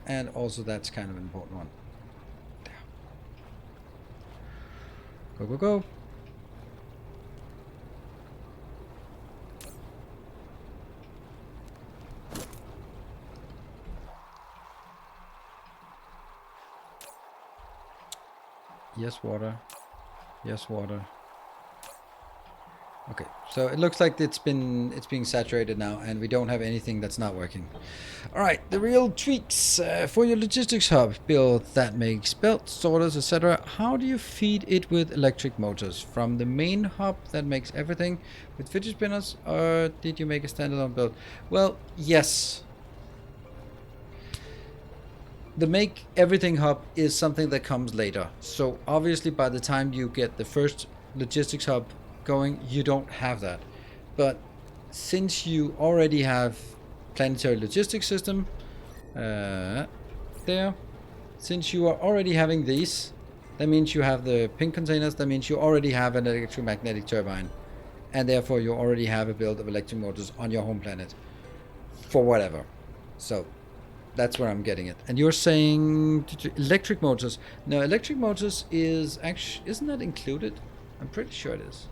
And also that's kind of an important one. Go, go, go. Yes, water. Yes, water. Okay, so it looks like it's being saturated now, and we don't have anything that's not working. All right, the real tweaks for your logistics hub build that makes belts, sorters, etc. How do you feed it with electric motors from the main hub that makes everything with fidget spinners, or did you make a standalone build? Well, yes. The make everything hub is something that comes later. So obviously, by the time you get the first logistics hub going, you don't have that. But since you already have planetary logistics system there, since you are already having these, that means you have the pink containers, that means you already have an electromagnetic turbine, and therefore you already have a build of electric motors on your home planet for whatever. So that's where I'm getting it. And you're saying electric motors. No, electric motors is actually, isn't that included? I'm pretty sure it is.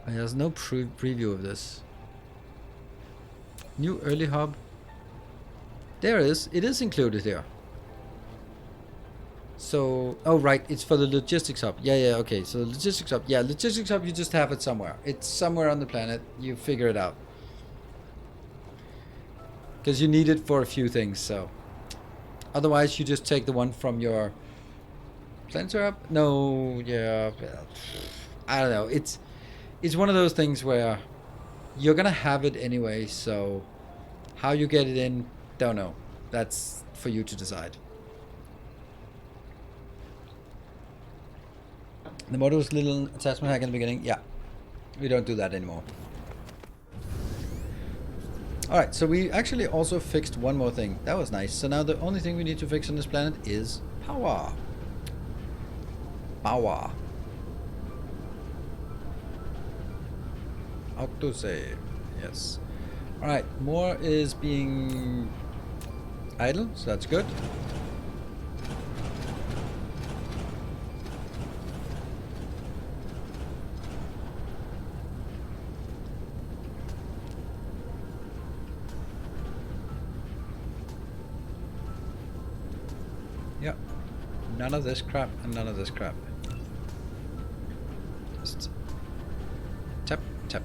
There's no preview of this. New early hub. There it is. It is included here. So, oh right, it's for the logistics hub. Yeah, okay. So the logistics hub. Yeah, logistics hub, you just have it somewhere. It's somewhere on the planet. You figure it out. Because you need it for a few things, so. Otherwise, you just take the one from your planetary hub. No, yeah. I don't know. It's one of those things where you're gonna have it anyway, so how you get it in, don't know. That's for you to decide. The motor was a little attachment hack in the beginning. Yeah, we don't do that anymore. Alright, so we actually also fixed one more thing. That was nice. So now the only thing we need to fix on this planet is power. Power. Autosave. Yes. Alright, more is being idle, so that's good. Yep. None of this crap and none of this crap. Just tap, tap.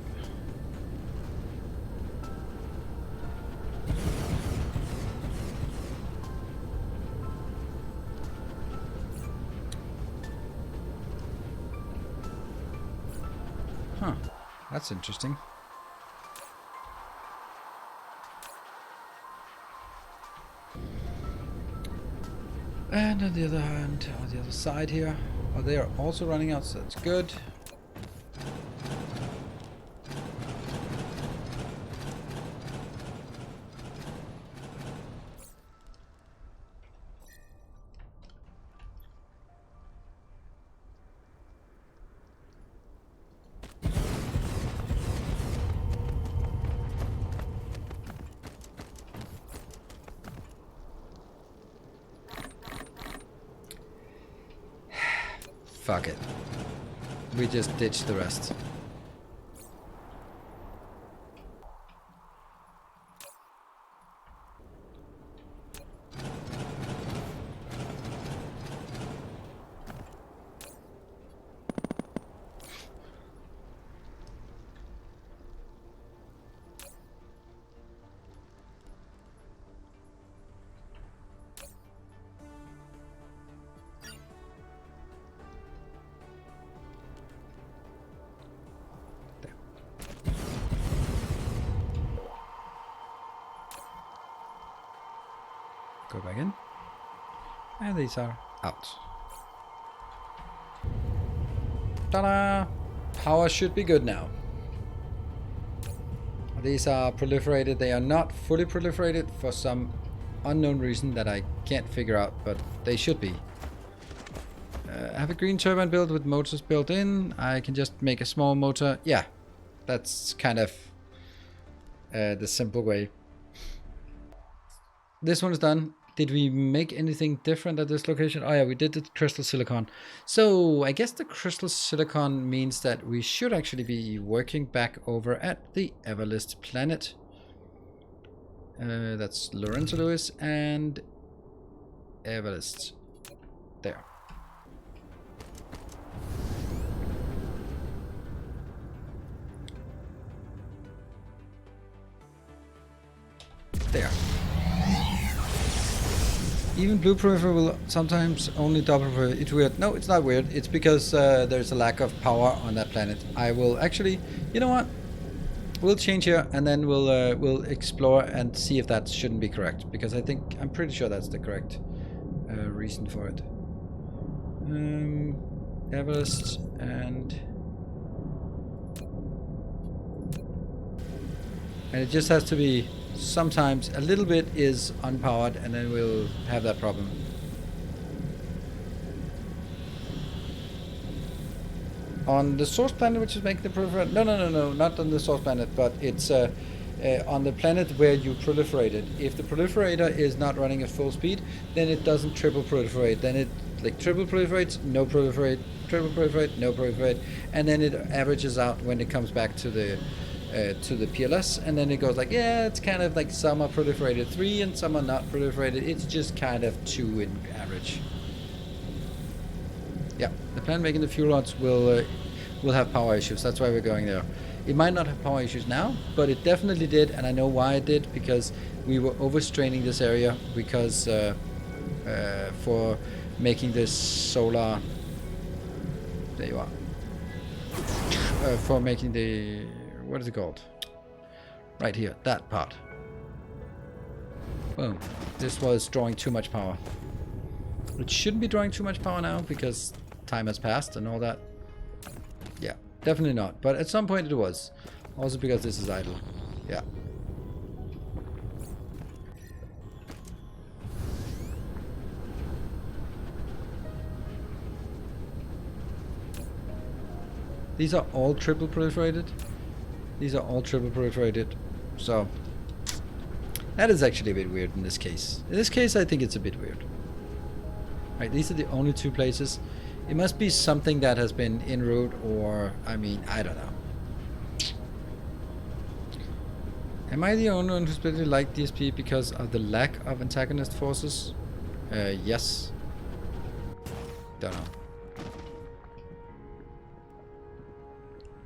Huh. That's interesting. And on the other hand, on the other side here, oh, they are also running out, so that's good. Fuck it. We just ditch the rest. Go back in. And these are out. Ta-da! Power should be good now. These are proliferated. They are not fully proliferated for some unknown reason that I can't figure out, but they should be. Have a green turbine built with motors built in. I can just make a small motor. Yeah, that's kind of the simple way. This one's done. Did we make anything different at this location? Oh yeah, we did the crystal silicon. So I guess the crystal silicon means that we should actually be working back over at the Everlist planet. That's Lorenzo Lewis and Everlist. There. There. Even blue peripheral will sometimes only double peripheral. It's weird. No, it's not weird. It's because there's a lack of power on that planet. I will actually, you know what? We'll change here and then we'll explore and see if that shouldn't be correct, because I'm pretty sure that's the correct reason for it. Everest and it just has to be. Sometimes a little bit is unpowered and then we'll have that problem. On the source planet, which is making the proliferate. No, not on the source planet, but it's on the planet where you proliferated. If the proliferator is not running at full speed, then it doesn't triple proliferate. Then it like triple proliferates, no proliferate, triple proliferate, no proliferate, and then it averages out when it comes back to the PLS, and then it goes like, yeah, it's kind of like some are proliferated 3 and some are not proliferated. It's just kind of 2 in average. Yeah, the planet making the fuel rods will have power issues. That's why we're going there. It might not have power issues now, but it definitely did, and I know why it did, because we were overstraining this area because for making this solar. There you are. For making the. What is it called? Right here, that part. Boom. This was drawing too much power. It shouldn't be drawing too much power now because time has passed and all that. Yeah, definitely not. But at some point it was. Also because this is idle. Yeah. These are all triple proliferated. These are all triple proliferated, so that is actually a bit weird in this case. In this case, I think it's a bit weird. Right, these are the only 2 places. It must be something that has been en route, or I mean, I don't know. Am I the only one who's really liked DSP because of the lack of antagonist forces? Yes. Don't know.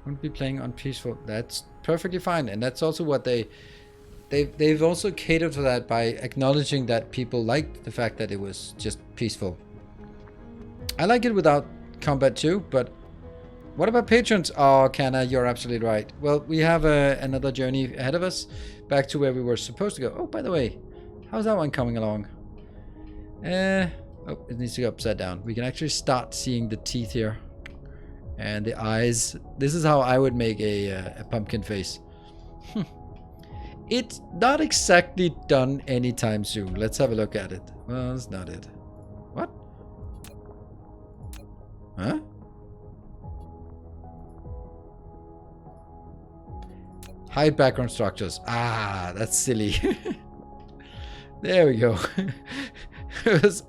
Won't be playing on peaceful. That's perfectly fine, and that's also what they've also catered for that by acknowledging that people liked the fact that it was just peaceful. I like it without combat too, but what about patrons? Oh, Kana, you're absolutely right. Well, we have another journey ahead of us, back to where we were supposed to go. Oh, by the way, how's that one coming along? Oh, it needs to go upside down. We can actually start seeing the teeth here. And the eyes. This is how I would make a pumpkin face. It's not exactly done anytime soon. Let's have a look at it. Well, that's not it. What? Huh? Hide background structures. Ah, that's silly. There we go.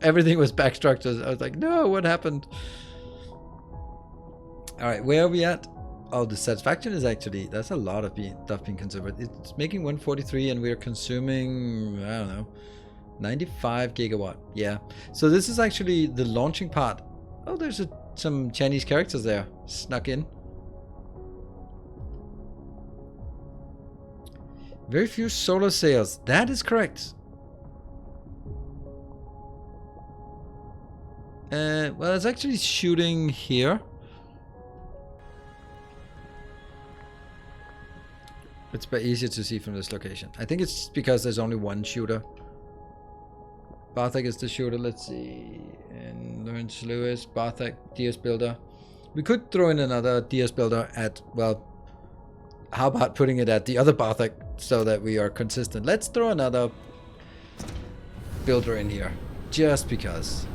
Everything was back structures. I was like, no, what happened? Alright, where are we at? Oh, the satisfaction is actually, that's a lot of stuff being consumed. It's making 143 and we're consuming, I don't know, 95 gigawatt. Yeah. So this is actually the launching part. Oh, there's some Chinese characters there snuck in. Very few solar sails. That is correct. Well, it's actually shooting here. It's easier to see from this location. I think it's because there's only one shooter. Bartek is the shooter. Let's see. And Lawrence Lewis, Bartek, DS Builder. We could throw in another DS Builder at, well, how about putting it at the other Bartek so that we are consistent? Let's throw another builder in here, just because.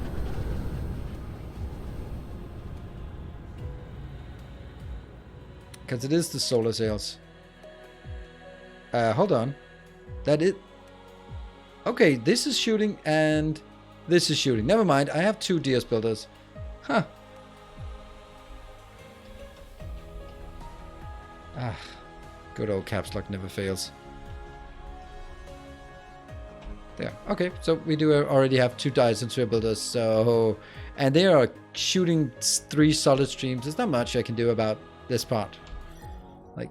Because it is the solar sails. Hold on. That it. Okay, this is shooting and this is shooting. Never mind, I have two DS builders. Huh. Ah, good old caps lock never fails. There. Okay, so we do already have two Dyson sphere builders. So, and they are shooting 3 solid streams. There's not much I can do about this part. Like,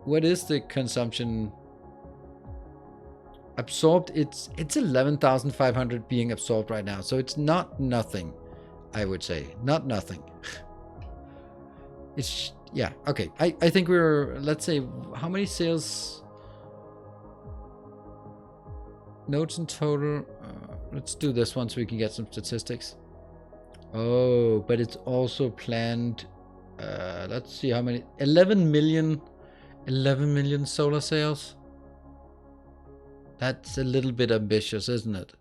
what is the consumption? Absorbed, it's 11,500 being absorbed right now, so it's not nothing. I would say not nothing. It's, yeah, okay. I think we're, let's say, how many sales nodes in total? Let's do this one so we can get some statistics. Oh, but it's also planned. Let's see how many. 11 million solar sales. That's a little bit ambitious, isn't it?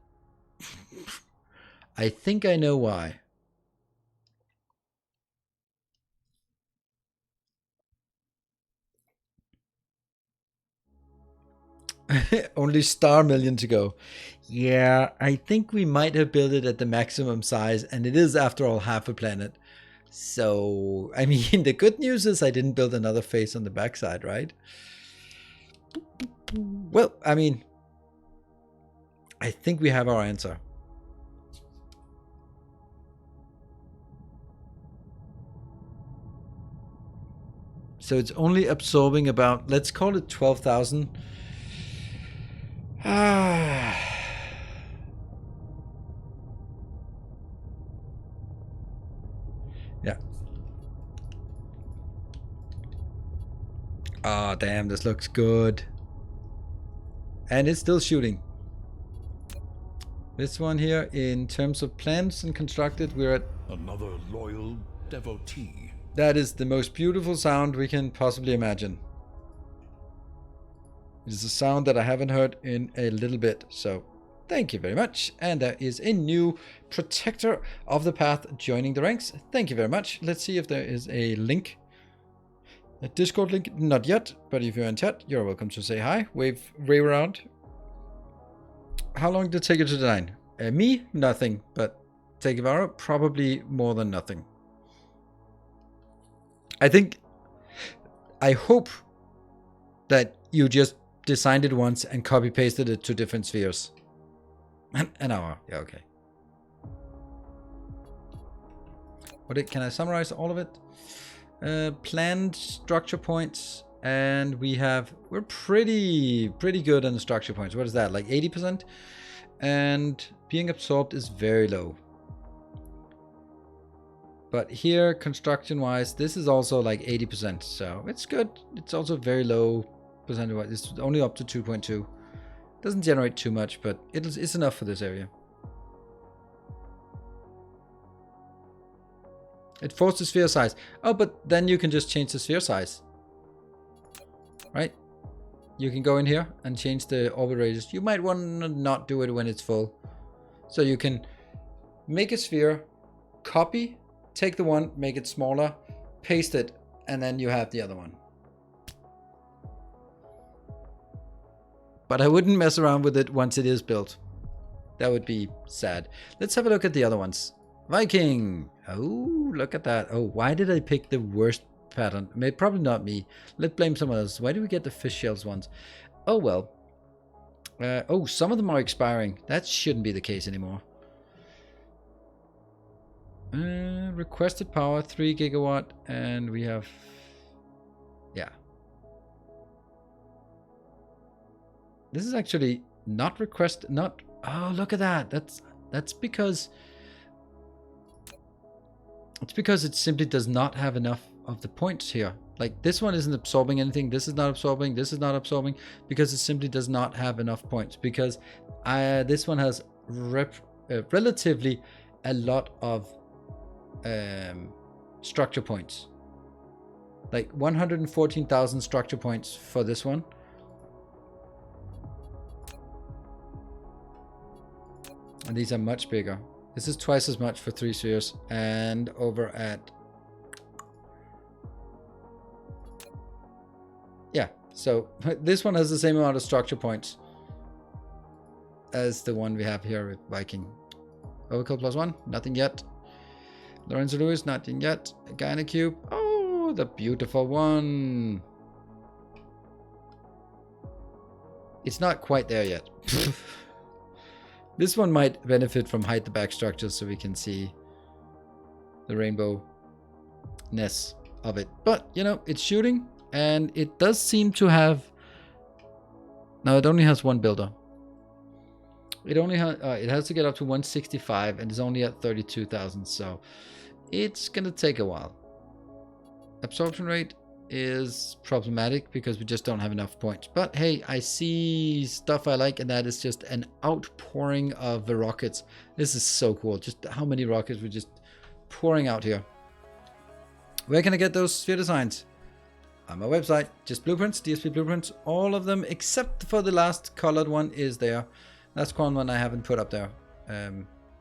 I think I know why. Only star million to go. Yeah, I think we might have built it at the maximum size, and it is, after all, half a planet. So, I mean, the good news is I didn't build another face on the backside, right? Well, I mean, I think we have our answer. So it's only absorbing about, let's call it 12,000. Yeah. Oh, damn, this looks good. And it's still shooting. This one here, in terms of plans and constructed, we're at Another loyal devotee. That is the most beautiful sound we can possibly imagine. It is a sound that I haven't heard in a little bit, so thank you very much. And there is a new protector of the path joining the ranks. Thank you very much. Let's see if there is a link. A Discord link? Not yet, but if you're in chat, you're welcome to say hi. Wave around. How long did it take you to design? Me? Nothing, but Tegevara? Probably more than nothing. I hope that you just designed it once and copy pasted it to different spheres. An hour, yeah, okay. Can I summarize all of it? Planned structure points, and we're pretty good on the structure points. What is that, like 80%? And being absorbed is very low. But here, construction-wise, this is also like 80%, so it's good. It's also very low percentage-wise. It's only up to 2.2. Doesn't generate too much, but it's enough for this area. It forced the sphere size. Oh, but then you can just change the sphere size. Right? You can go in here and change the orbit radius. You might want to not do it when it's full. So you can make a sphere, copy, take the one, make it smaller, paste it, and then you have the other one. But I wouldn't mess around with it once it is built. That would be sad. Let's have a look at the other ones. Viking. Oh, look at that. Oh, why did I pick the worst pattern? Probably not me. Let's blame someone else. Why do we get the fish shells ones? Oh, well. Oh, some of them are expiring. That shouldn't be the case anymore. Requested power 3 gigawatt, and we have, yeah. This is actually not oh, look at that. That's because it simply does not have enough of the points here. Like this one isn't absorbing anything. This is not absorbing. This is not absorbing because it simply does not have enough points. Because this one has relatively a lot of structure points. Like 114,000 structure points for this one. And these are much bigger. This is twice as much for 3 spheres. And over at... Yeah, so this one has the same amount of structure points as the one we have here with Viking. Overkill +1, nothing yet. Lorenzo Lewis, nothing yet. A guy in a cube. Oh, the beautiful one. It's not quite there yet. This one might benefit from hide the back structures so we can see the rainbow-ness of it. But, you know, it's shooting and it does seem to have... No, it only has one builder. It only has... it has to get up to 165 and it's only at 32,000, so it's gonna take a while. Absorption rate is problematic because we just don't have enough points. But hey, I see stuff I like, and that is just an outpouring of the rockets. This is so cool. Just how many rockets we're just pouring out here. Where can I get those sphere designs? On my website. Just blueprints, DSP blueprints. All of them except for the last colored one is there. That's one I haven't put up there.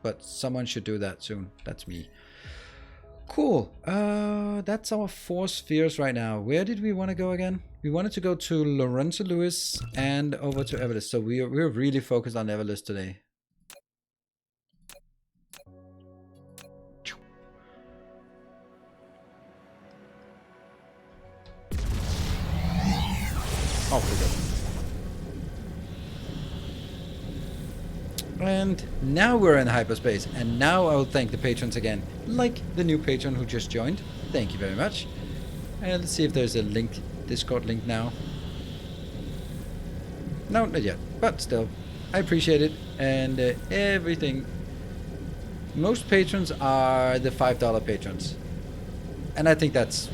But someone should do that soon. That's me. Cool. That's our 4 spheres right now. Where did we want to go again? We wanted to go to Lorenzo Lewis and over to Everlist. So we're really focused on Everlist today. Oh, pretty good. And now we're in hyperspace, and now I will thank the patrons again, like the new patron who just joined. Thank you very much. And let's see if there's a link, Discord link now. No, not yet, but still, I appreciate it. And everything. Most patrons are the $5 patrons, and I think that's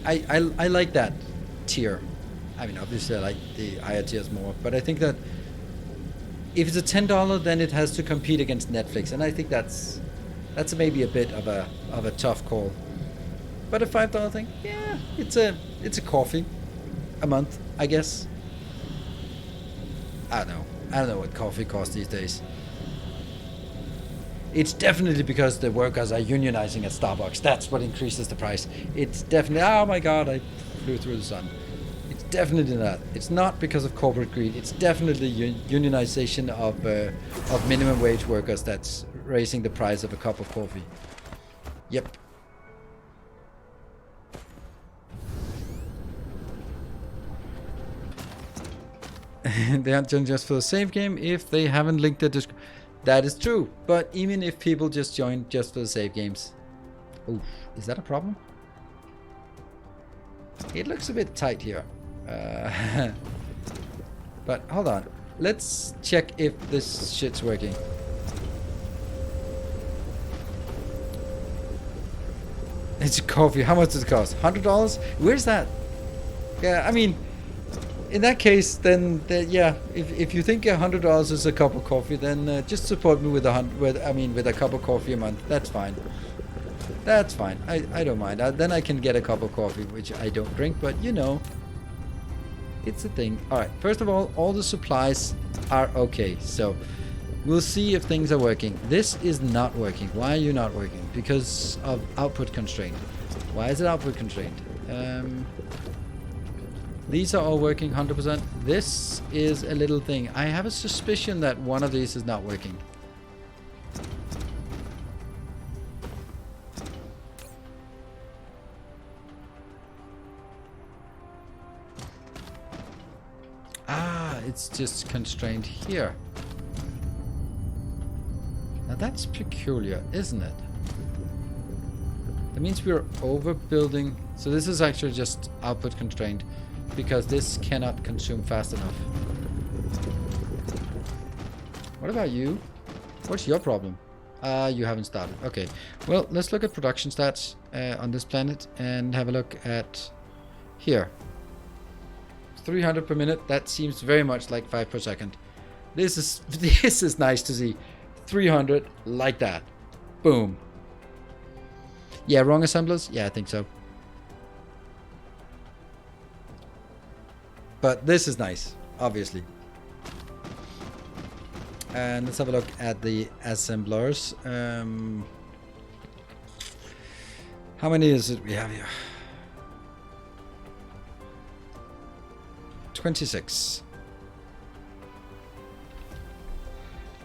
I like that tier. I mean, obviously I like the higher tiers more, but I think that if it's a $10, then it has to compete against Netflix, and I think that's maybe a bit of a tough call. But a $5 thing, yeah, it's a coffee a month, I guess. I don't know what coffee costs these days. It's definitely because the workers are unionizing at Starbucks. That's what increases the price. It's definitely, oh my god, I flew through the sun. It's definitely not. It's not because of corporate greed. It's definitely unionization of minimum wage workers that's raising the price of a cup of coffee. Yep. They aren't joined just for the save game if they haven't linked their Discord. That is true, but even if people just join just for the save games. Oof, is that a problem? It looks a bit tight here. But hold on. Let's check if this shit's working. It's coffee. How much does it cost? $100? Where's that? Yeah, I mean, in that case, then yeah. If you think $100 is a cup of coffee, then just support me with a cup of coffee a month. That's fine. That's fine. I don't mind. Then I can get a cup of coffee, which I don't drink, but you know, it's a thing. All right. First of all the supplies are okay. So we'll see if things are working. This is not working. Why are you not working? Because of output constraint. Why is it output constraint? These are all working 100%. This is a little thing. I have a suspicion that one of these is not working. Ah, it's just constrained here. Now that's peculiar, isn't it? That means we're overbuilding. So this is actually just output constrained, because this cannot consume fast enough. What about you? What's your problem? You haven't started. Okay. Well, let's look at production stats on this planet and have a look at here. 300 per minute. That seems very much like 5 per second. This is nice to see. 300 like that. Boom. Yeah, wrong assemblers? Yeah, I think so. But this is nice, obviously. And let's have a look at the assemblers. How many is it we have here? 26.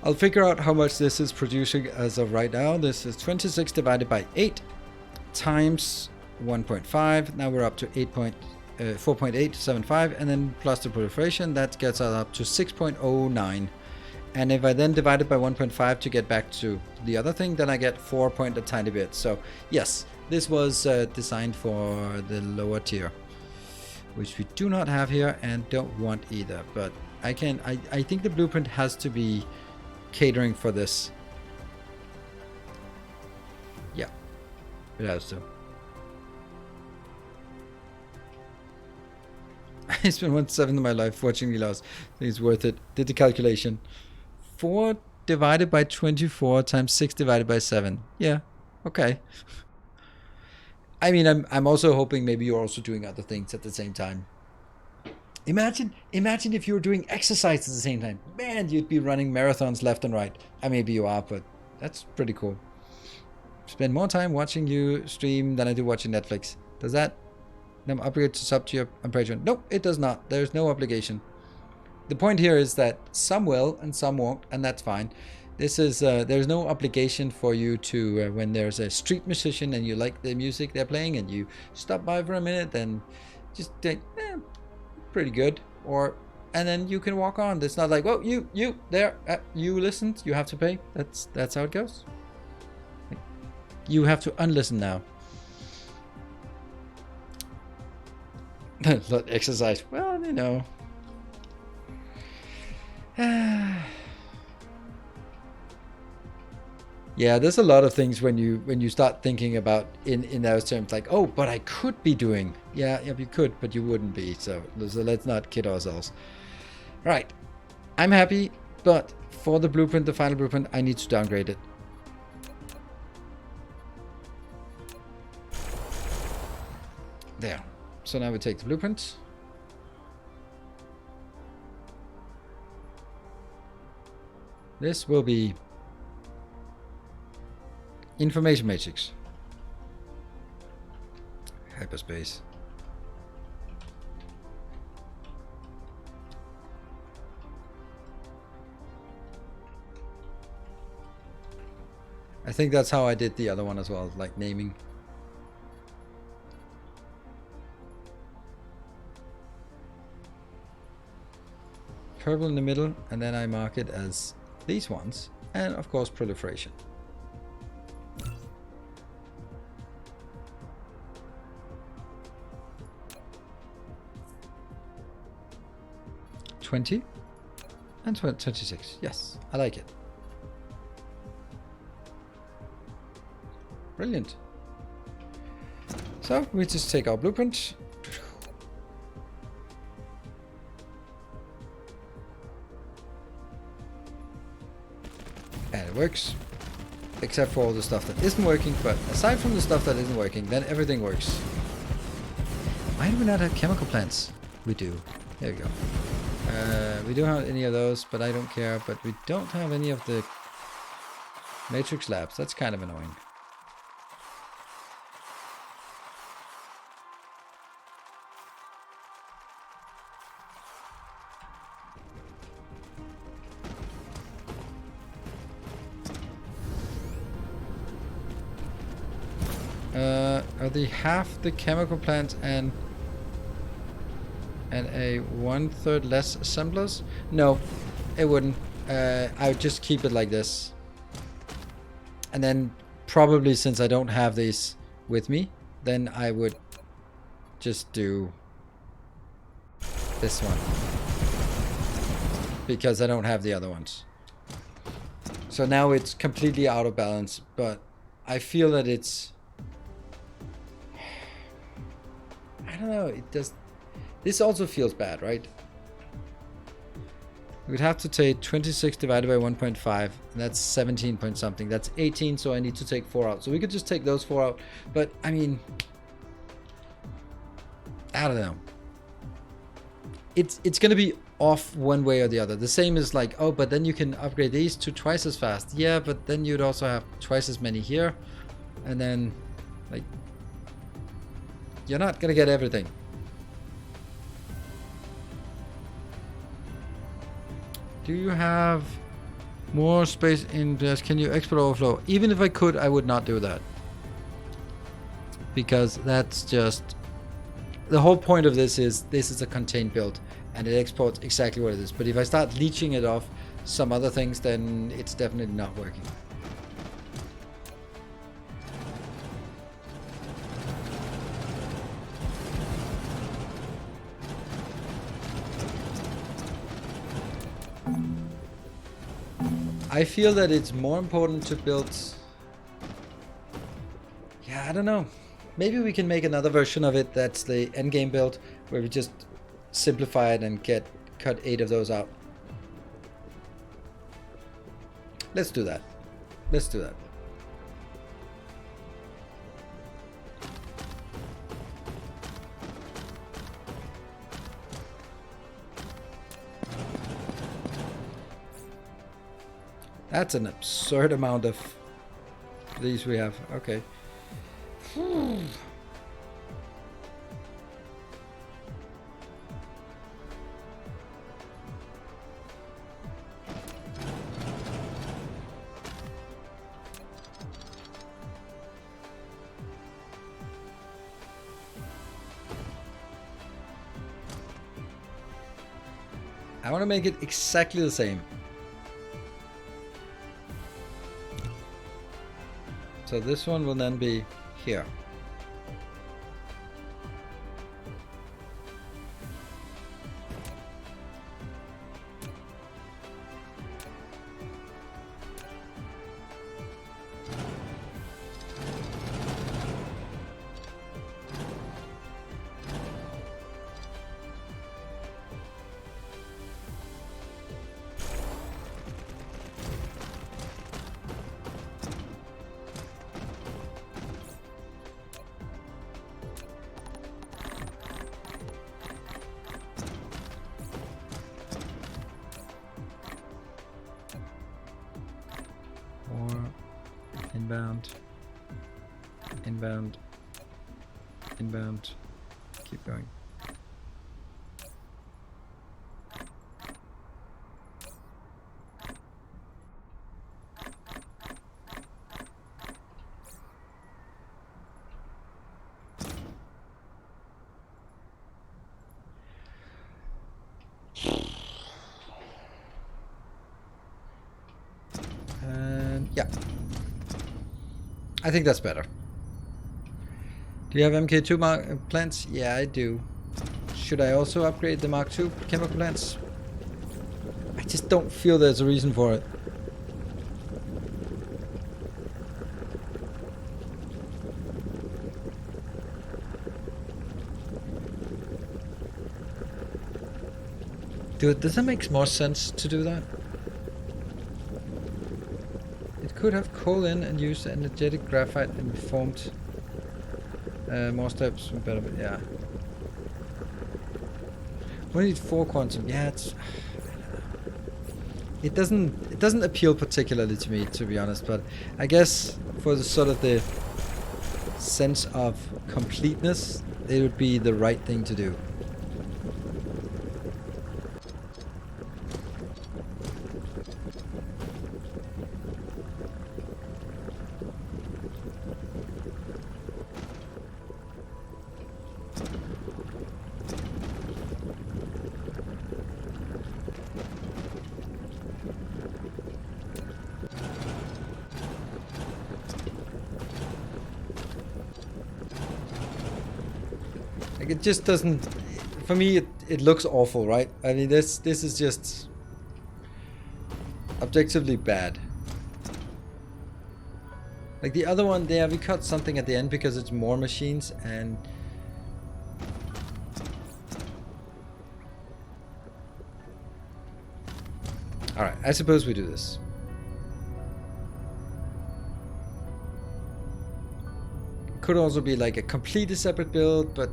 I'll figure out how much this is producing as of right now. This is 26 divided by 8 times 1.5. Now we're up to 4.875, and then plus the proliferation, that gets us up to 6.09. And if I then divide it by 1.5 to get back to the other thing, then I get 4 point a tiny bit. So yes, this was designed for the lower tier, which we do not have here and don't want either. But I think the blueprint has to be catering for this. Yeah, it has to. I spent 1/7 of my life watching Milos. I think it's worth it. Did the calculation. 4 divided by 24 times 6 divided by 7. Yeah, okay. I mean, I'm also hoping maybe you're also doing other things at the same time. Imagine if you were doing exercise at the same time. Man, you'd be running marathons left and right. Maybe you are, but that's pretty cool. Spend more time watching you stream than I do watching Netflix. Does that upgrade to sub tier on Patreon? Nope, it does not. There's no obligation. The point here is that some will and some won't, and that's fine. This is there's no obligation for you to when there's a street musician and you like the music they're playing and you stop by for a minute and just think, pretty good, and then you can walk on. It's not like, well, you there, you listened, you have to pay. That's how it goes. You have to unlisten now. Not exercise. Well, you know. Yeah, there's a lot of things when you start thinking about in those terms, like, oh, but I could be doing. Yeah, you could, but you wouldn't be. So let's not kid ourselves. Right, I'm happy, but for the blueprint, the final blueprint, I need to downgrade it. There. So now we take the blueprint. This will be information matrix. Hyperspace. I think that's how I did the other one as well, like naming. Purple in the middle, and then I mark it as these ones, and of course proliferation. $20 and 26. Yes, I like it. Brilliant. So we just take our blueprint. And it works. Except for all the stuff that isn't working, but aside from the stuff that isn't working, then everything works. Why do we not have chemical plants? We do. There we go. We don't have any of those, but I don't care. But we don't have any of the matrix labs. That's kind of annoying. Are they half the chemical plant and a 1/3 less assemblers? No, it wouldn't. I would just keep it like this. And then probably, since I don't have these with me, then I would just do this one. Because I don't have the other ones. So now it's completely out of balance, but I feel that it's, I don't know, it does, this also feels bad, right? We'd have to take 26 divided by 1.5, and that's 17 point something. That's 18, so I need to take 4 out. So we could just take those 4 out, but I mean, I don't know. It's gonna be off one way or the other. The same as like, oh, but then you can upgrade these to twice as fast. Yeah, but then you'd also have twice as many here, and then like, you're not gonna get everything. Do you have more space in this? Can you export overflow? Even if I could, I would not do that. Because that's just, the whole point of this is a contained build and it exports exactly what it is. But if I start leeching it off some other things, then it's definitely not working. I feel that it's more important to build, yeah, I don't know. Maybe we can make another version of it that's the endgame build, where we just simplify it and cut 8 of those out. Let's do that. Let's do that. That's an absurd amount of these we have. Okay. I want to make it exactly the same. So this one will then be here. Inbound, inbound, inbound, keep going. And yeah. I think that's better. Do you have MK2 plants? Yeah, I do. Should I also upgrade the Mark II chemical plants? I just don't feel there's a reason for it. Dude, does it make more sense to do that? Could have coal in and use energetic graphite and formed more steps better, but yeah. We need 4 quantum. Yeah, it doesn't appeal particularly to me, to be honest, but I guess for the sort of the sense of completeness, it would be the right thing to do. It just doesn't, for me it looks awful, right? I mean this is just objectively bad. Like the other one there, we cut something at the end because it's more machines and... Alright, I suppose we do this. It could also be like a completely separate build, but...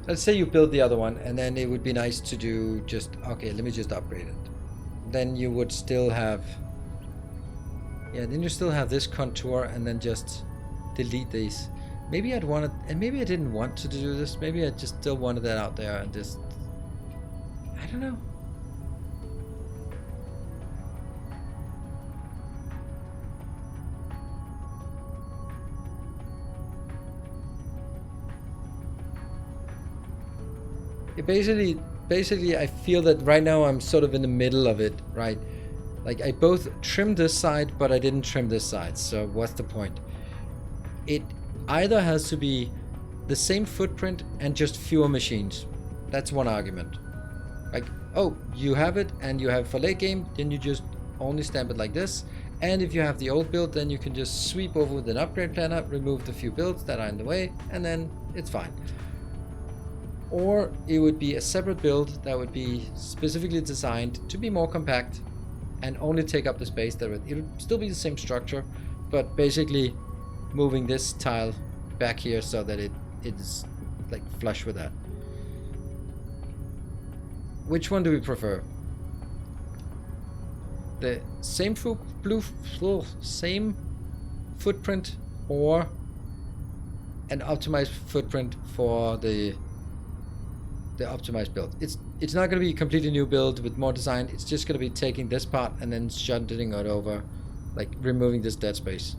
Let's say you build the other one, and then it would be nice to do just... Okay, let me just upgrade it. Then you would still have... Yeah, then you still have this contour, and then just delete these. Maybe I'd want it... And maybe I didn't want to do this. Maybe I just still wanted that out there and just... I don't know. It basically I feel that right now I'm sort of in the middle of it, right? Like I both trimmed this side, but I didn't trim this side. So what's the point? It either has to be the same footprint and just fewer machines. That's one argument. Like, oh, you have it and you have for late game, then you just only stamp it like this. And if you have the old build, then you can just sweep over with an upgrade planner, remove the few builds that are in the way, and then it's fine. Or it would be a separate build that would be specifically designed to be more compact and only take up the space. That it would still be the same structure, but basically moving this tile back here so that it is like flush with that. Which one do we prefer? The same same footprint or an optimized footprint for the optimized build. It's not going to be a completely new build with more design. It's just going to be taking this part and then shunting it over, like removing this dead space.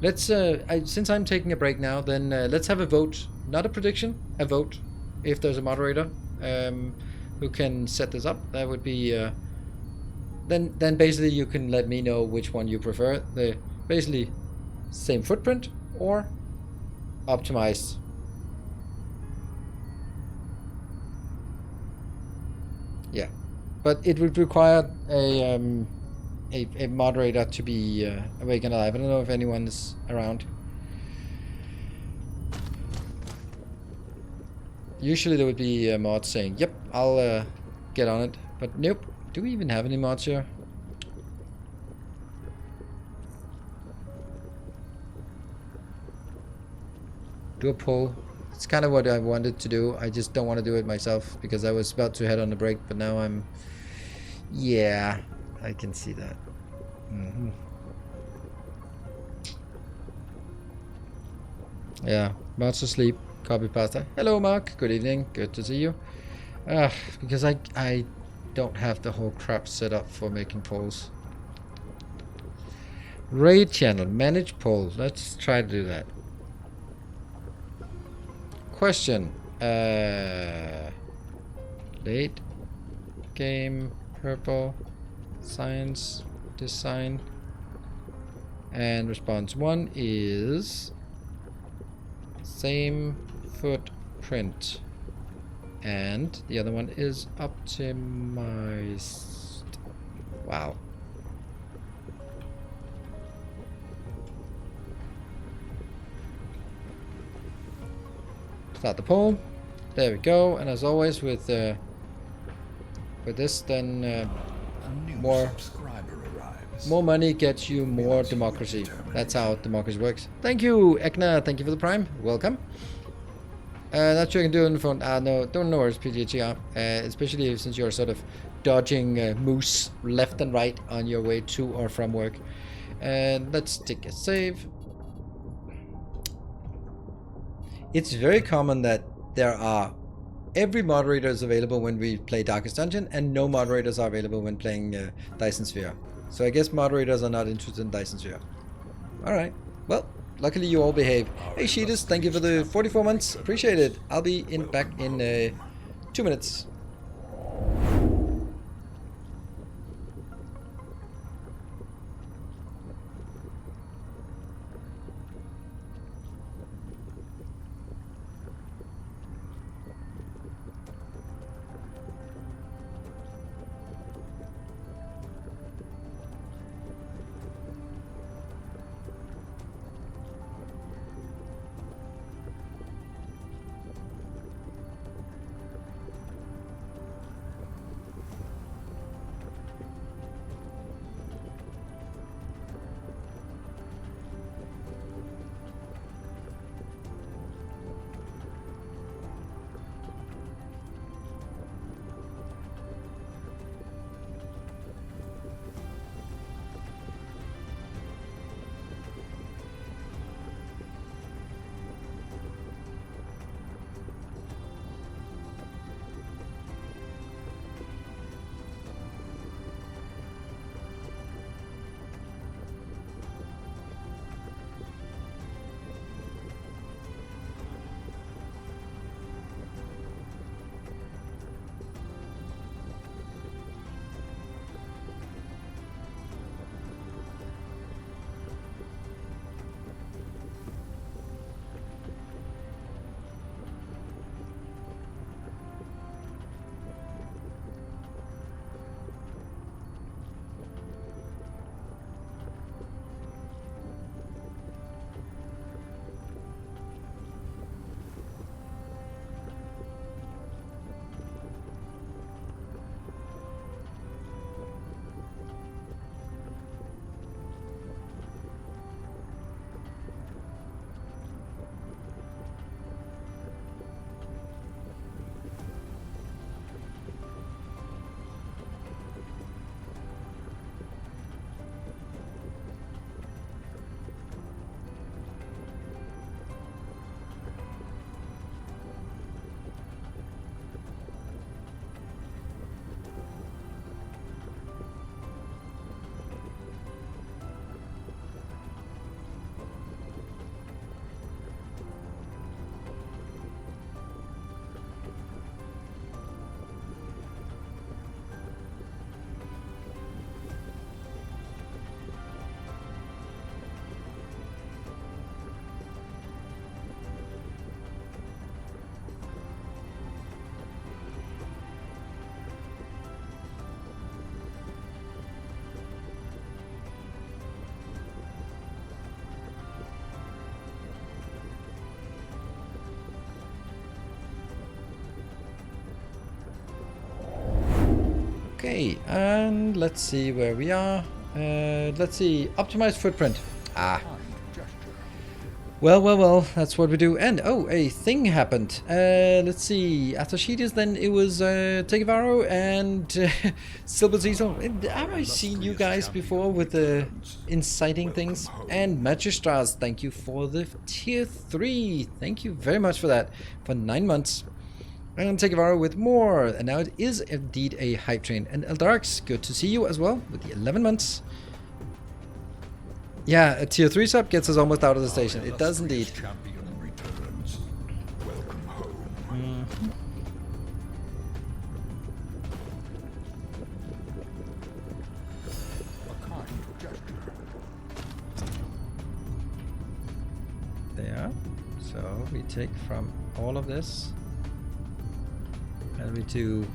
Let's since I'm taking a break now, then let's have a vote, not a prediction, a vote. If there's a moderator who can set this up, that would be then basically you can let me know which one you prefer. The basically same footprint or optimized. Yeah, but it would require a moderator to be awake and alive. I don't know if anyone is around. Usually there would be a mod saying, "Yep, I'll get on it," but nope. Do we even have any mods here? Do a poll. It's kind of what I wanted to do. I just don't want to do it myself because I was about to head on a break, but now I'm... Yeah, I can see that. Yeah, mods asleep. Copy pasta. Hello, Mark. Good evening. Good to see you. Because I don't have the whole crap set up for making polls. Raid channel. Manage poll. Let's try to do that. Question. Late game, purple, science, design. And response 1 is same footprint. And the other one is optimized. Wow. Start the poll. There we go. And as always with this, then more money gets you more democracy. That's how democracy works. Thank you, Ekna. Thank you for the prime. Welcome. Not sure you can do it on the phone. No, don't know where it's PGHR. Especially since you're sort of dodging moose left and right on your way to or from work. And let's take a save. It's very common that there are every moderator is available when we play Darkest Dungeon, and no moderators are available when playing Dyson Sphere. So I guess moderators are not interested in Dyson Sphere. Alright, well, luckily you all behave. Hey Sheetus, thank you for the 44 months, appreciate it. I'll be back in 2 minutes. Okay, and let's see where we are. Let's see, optimize footprint. Ah. Well, that's what we do. And, oh, a thing happened. Let's see, after Sheetis, then it was Tegavaro and Silver Cecil. Have I seen you guys before with the inciting things? And Magistras, thank you for the tier 3. Thank you very much for that, for 9 months. And Tegavaro with more. And now it is indeed a hype train. And Eldarx, good to see you as well with the 11 months. Yeah, a tier 3 sub gets us almost out of the station. It does indeed. Welcome home. A kind gesture. There. So we take from all of this. And we do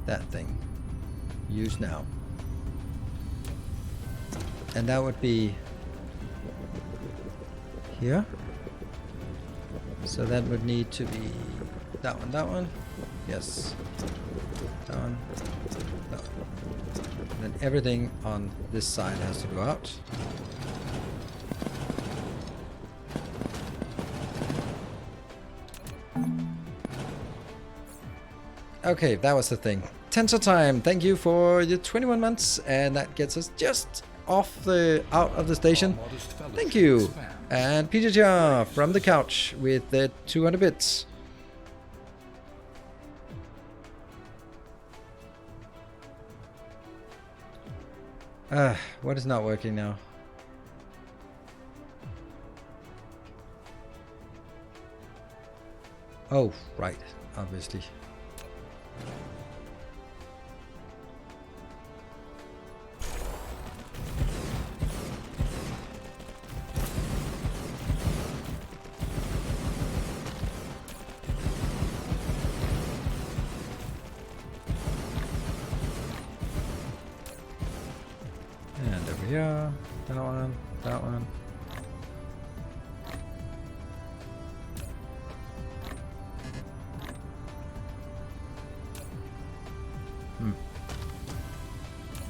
that thing. Use now. And that would be here. So that would need to be that one. Yes. That one. That one. And then everything on this side has to go out. Okay, that was the thing. Tensor time, thank you for your 21 months, and that gets us just out of the station. Thank you. And PJR from the couch with the 200 bits. What is not working now? Oh, right, obviously. And over here, that one, that one.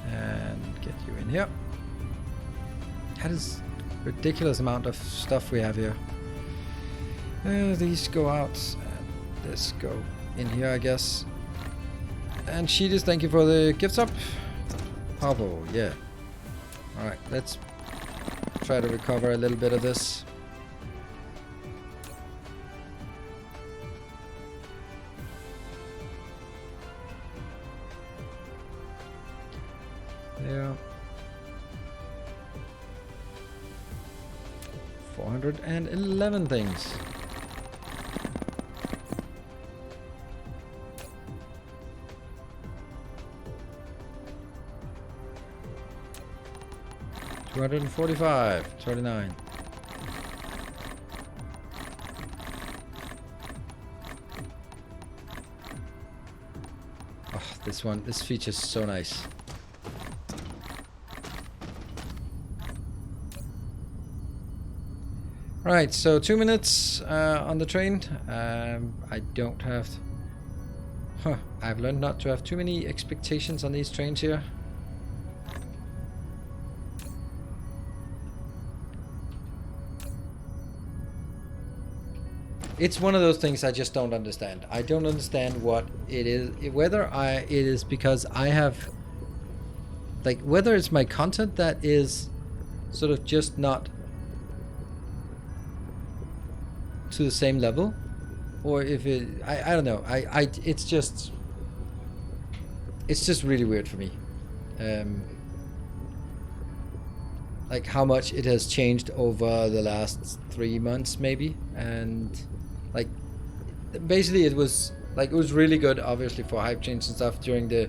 And get you in here. That is ridiculous amount of stuff we have here. These go out, and this go in here, I guess. And Sheetis, thank you for the gift up. Pavo, yeah. Alright, let's try to recover a little bit of this. There. 411 things. $245, 29. Oh, this feature's so nice. Right, so 2 minutes on the train. I don't have... I've learned not to have too many expectations on these trains here. It's one of those things I just don't understand. I don't understand what it is. Whether it is because I have... Like, whether it's my content that is sort of just not to the same level, or if it... I don't know. It's just really weird for me. Like how much it has changed over the last 3 months maybe, and like basically it was really good obviously for hype change and stuff during the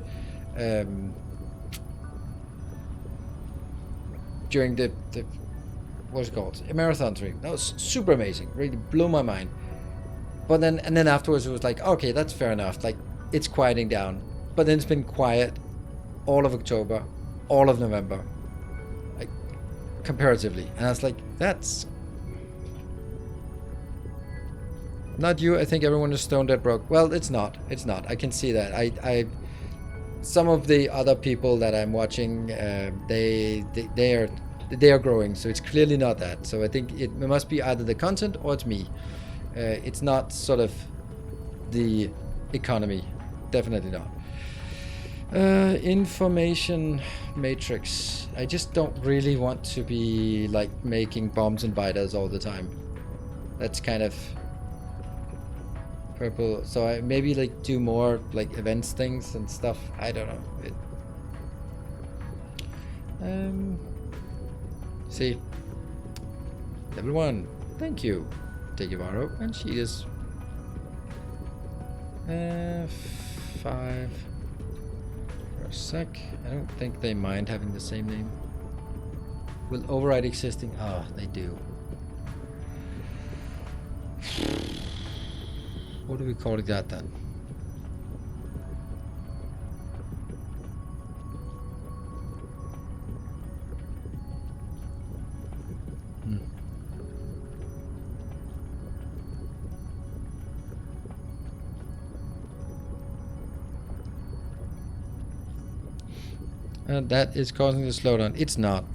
what's it called, a marathon stream. That was super amazing, really blew my mind. But then afterwards it was like, okay, that's fair enough, like it's quieting down. But then it's been quiet all of October, all of November, like comparatively, and I was like, that's Not you. I think everyone is stone dead broke. Well, it's not. It's not. I can see that. Some of the other people that I'm watching, they are growing. So it's clearly not that. So I think it must be either the content or it's me. It's not sort of the economy. Definitely not. Information matrix. I just don't really want to be like making bombs and biters all the time. That's kind of purple. So I maybe like do more like events things and stuff. I don't know. See. Level 1. Thank you. Take your borrow. And she is 5 for a sec. I don't think they mind having the same name. Will override existing. Oh, they do. What do we call it that then? That is causing the slowdown. It's not.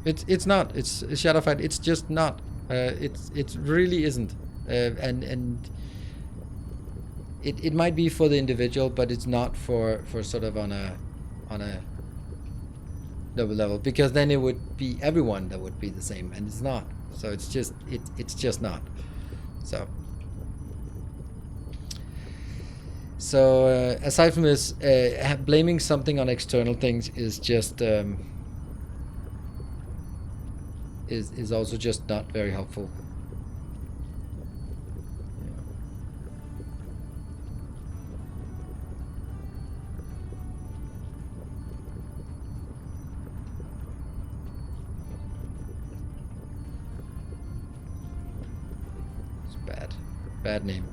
It's not. It's Shadowfight. It's just not. It really isn't. And it might be for the individual, but it's not for sort of on a double level, because then it would be everyone that would be the same, and it's not. So it's just not. So aside from this, blaming something on external things is just is also just not very helpful. It's bad name.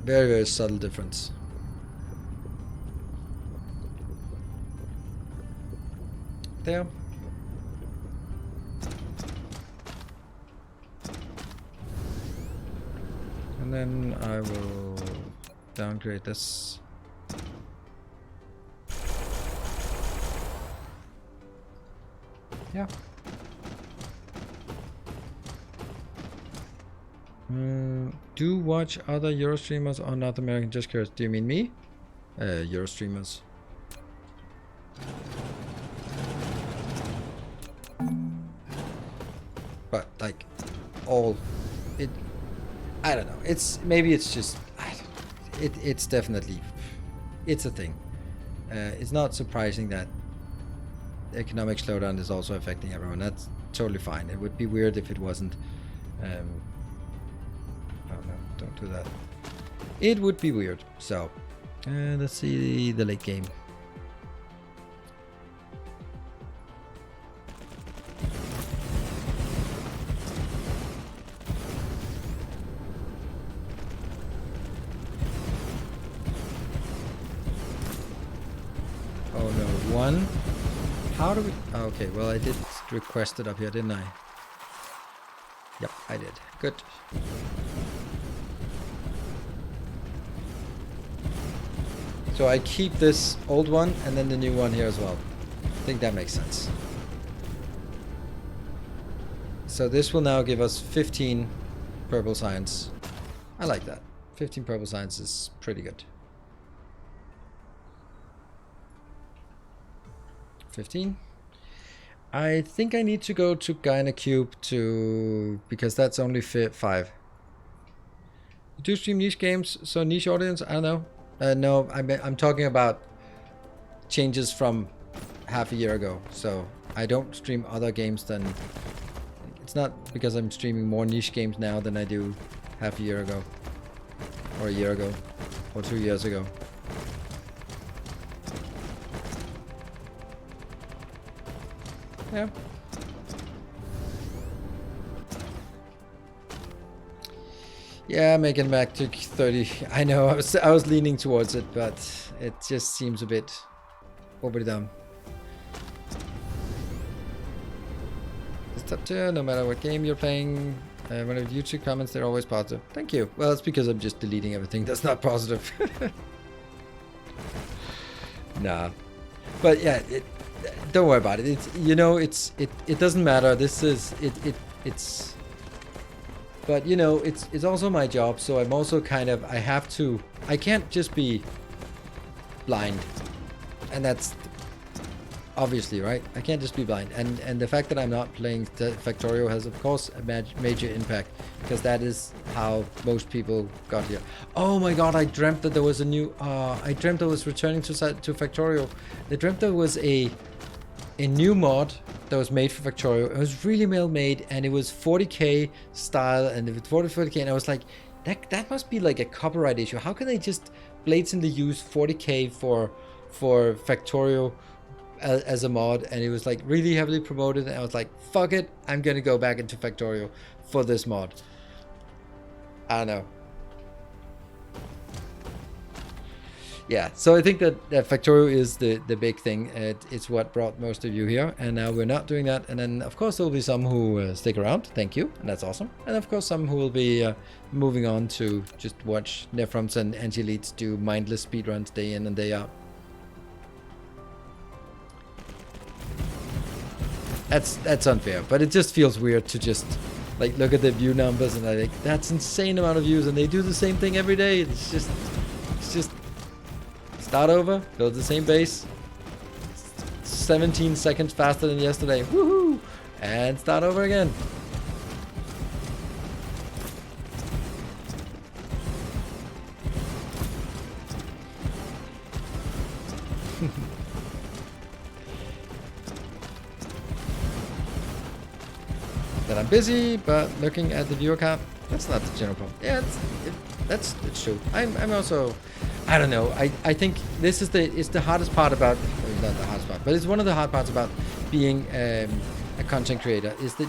Very, very subtle difference. There. And then I will downgrade this. Yeah. Do watch other Euro streamers or North American? Just curious. Do you mean me? Euro streamers. But like all it, I don't know. Maybe it's just it's definitely it's a thing. It's not surprising that economic slowdown is also affecting everyone. That's totally fine. It would be weird if it wasn't. Oh no, don't do that. It would be weird. So, let's see the late game. Oh no, 1. How do we... Oh, okay, well I did request it up here, didn't I? Yep, I did. Good. So I keep this old one and then the new one here as well. I think that makes sense. So this will now give us 15 purple science. I like that. 15 purple science is pretty good. 15. I think I need to go to Gyna Cube because that's only 5. You do stream niche games, so niche audience? I don't know. No, I'm talking about changes from half a year ago. So I don't stream other games than... It's not because I'm streaming more niche games now than I do half a year ago. Or a year ago. Or 2 years ago. Yeah. Yeah, making back to 30. I know, I was leaning towards it, but it just seems a bit over the dumb. It's top tier, no matter what game you're playing. One of YouTube comments, they're always positive. Thank you. Well, it's because I'm just deleting everything that's not positive. Nah. But yeah, don't worry about it. It's, you know, it doesn't matter. This is it's. But you know, it's also my job, so I'm also kind of, I can't just be blind, and that's obviously right. I can't just be blind, and the fact that I'm not playing Factorio has of course a major impact, because that is how most people got here. Oh my god, I dreamt that there was a new. I dreamt I was returning to Factorio. I dreamt there was a new mod that was made for Factorio. It was really well made, and it was 40k style, and it was 40k, and I was like, that must be like a copyright issue. How can they just blatantly use 40k for Factorio as a mod? And it was like really heavily promoted, and I was like, fuck it, I'm gonna go back into Factorio for this mod. I don't know. Yeah, so I think that Factorio is the big thing. It's what brought most of you here, and now we're not doing that. And then of course there will be some who stick around, thank you, and that's awesome. And of course some who will be moving on to just watch Nefroms and Angelites do mindless speedruns day in and day out. That's unfair, but it just feels weird to just like look at the view numbers and I think that's insane amount of views, and they do the same thing every day. It's just start over, build the same base, 17 seconds faster than yesterday, woohoo, and start over again. That I'm busy, but looking at the viewer count, that's not the general problem. Yeah, it's true. I'm also, I don't know. I think this is the hardest part about, well, not the hardest part, but it's one of the hard parts about being a content creator. Is that,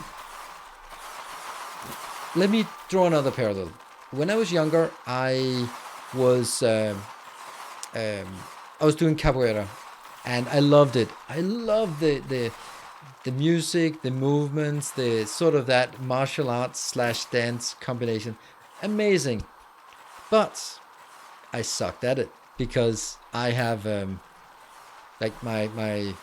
let me draw another parallel. When I was younger, I was doing capoeira, and I loved it. I loved the music, the movements, the sort of that martial arts / dance combination. Amazing. But I sucked at it because I have like my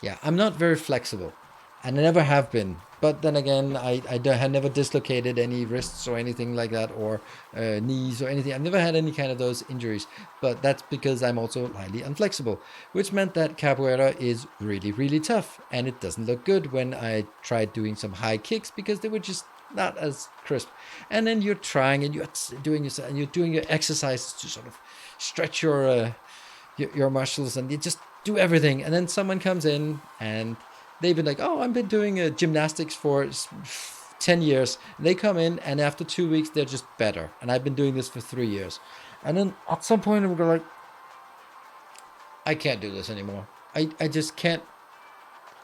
yeah, I'm not very flexible, and I never have been. But then again, I had never dislocated any wrists or anything like that, or knees or anything. I've never had any kind of those injuries, but that's because I'm also highly inflexible, which meant that capoeira is really, really tough, and it doesn't look good when I tried doing some high kicks because they were just not as crisp. And then you're trying and you're doing your exercises to sort of stretch your muscles, and you just do everything. And then someone comes in and they've been like, oh, I've been doing gymnastics for 10 years. And they come in, and after 2 weeks, they're just better. And I've been doing this for 3 years. And then at some point, I'm like, I can't do this anymore. I just can't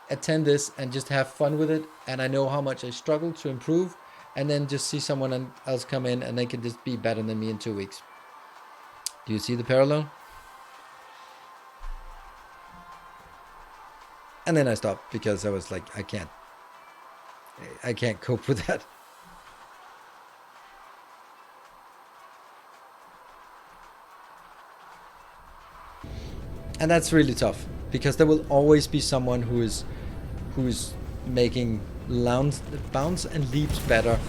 attend this and just have fun with it. And I know how much I struggle to improve. And then just see someone else come in, and they can just be better than me in 2 weeks. Do you see the parallel? And then I stopped because I was like, I can't cope with that. And that's really tough, because there will always be someone who is making bounce and leaps better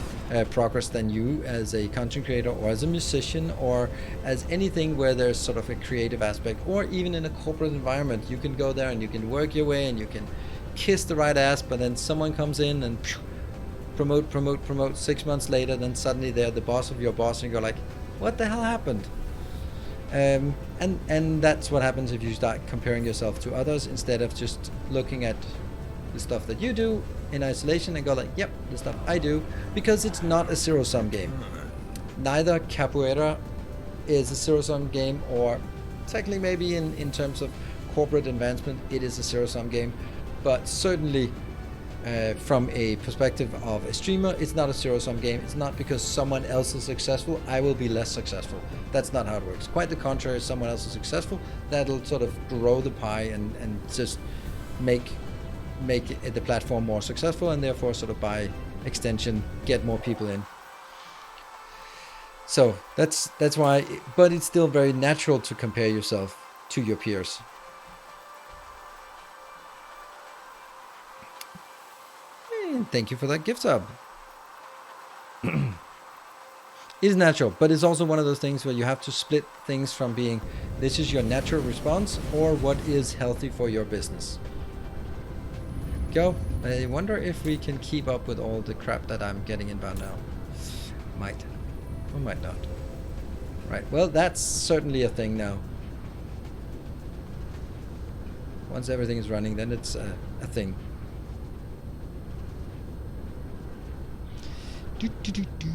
progress than you as a content creator, or as a musician, or as anything where there's sort of a creative aspect, or even in a corporate environment. You can go there and you can work your way and you can kiss the right ass, but then someone comes in and promote 6 months later, then suddenly they're the boss of your boss, and you're like, what the hell happened? And that's what happens if you start comparing yourself to others instead of just looking at the stuff that you do in isolation and go like, yep, the stuff I do, because it's not a zero-sum game. Neither capoeira is a zero-sum game, or technically maybe in terms of corporate advancement it is a zero-sum game, but certainly from a perspective of a streamer, it's not a zero-sum game. It's not because someone else is successful, I will be less successful. That's not how it works. Quite the contrary, if someone else is successful, that'll sort of grow the pie and just make the platform more successful, and therefore sort of by extension get more people in. So that's why, but it's still very natural to compare yourself to your peers. And thank you for that gift sub. It's natural, but it's also one of those things where you have to split things from being this is your natural response or what is healthy for your business. Go. I wonder if we can keep up with all the crap that I'm getting inbound now. Might. Or might not. Right, well, that's certainly a thing now. Once everything is running, then it's a thing. Do, do, do, do.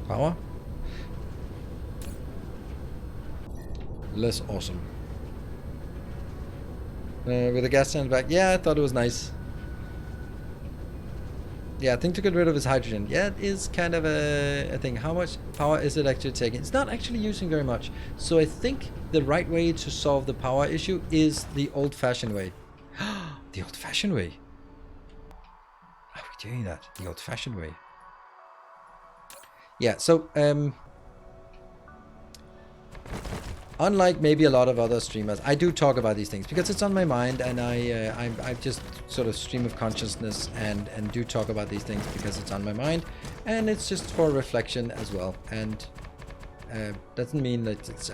Power? Less awesome. With the gas tank back, yeah, I thought it was nice. Yeah, I think to get rid of his hydrogen. Yeah, it is kind of a thing. How much power is it actually taking? It's not actually using very much. So I think the right way to solve the power issue is the old-fashioned way. The old-fashioned way? Are we doing that? The old-fashioned way? Yeah, so unlike maybe a lot of other streamers, I do talk about these things because it's on my mind, and I just sort of stream of consciousness and do talk about these things because it's on my mind, and it's just for reflection as well. And doesn't mean that it's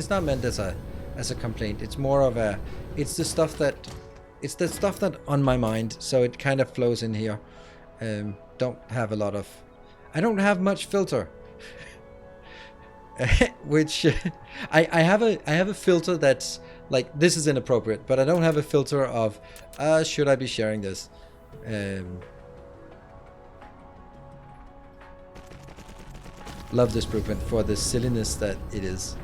not meant as a complaint. It's more of a it's the stuff that on my mind, so it kind of flows in here. I don't have much filter. Which I have a filter that's like, this is inappropriate, but I don't have a filter of should I be sharing this. Love this blueprint for the silliness that it is.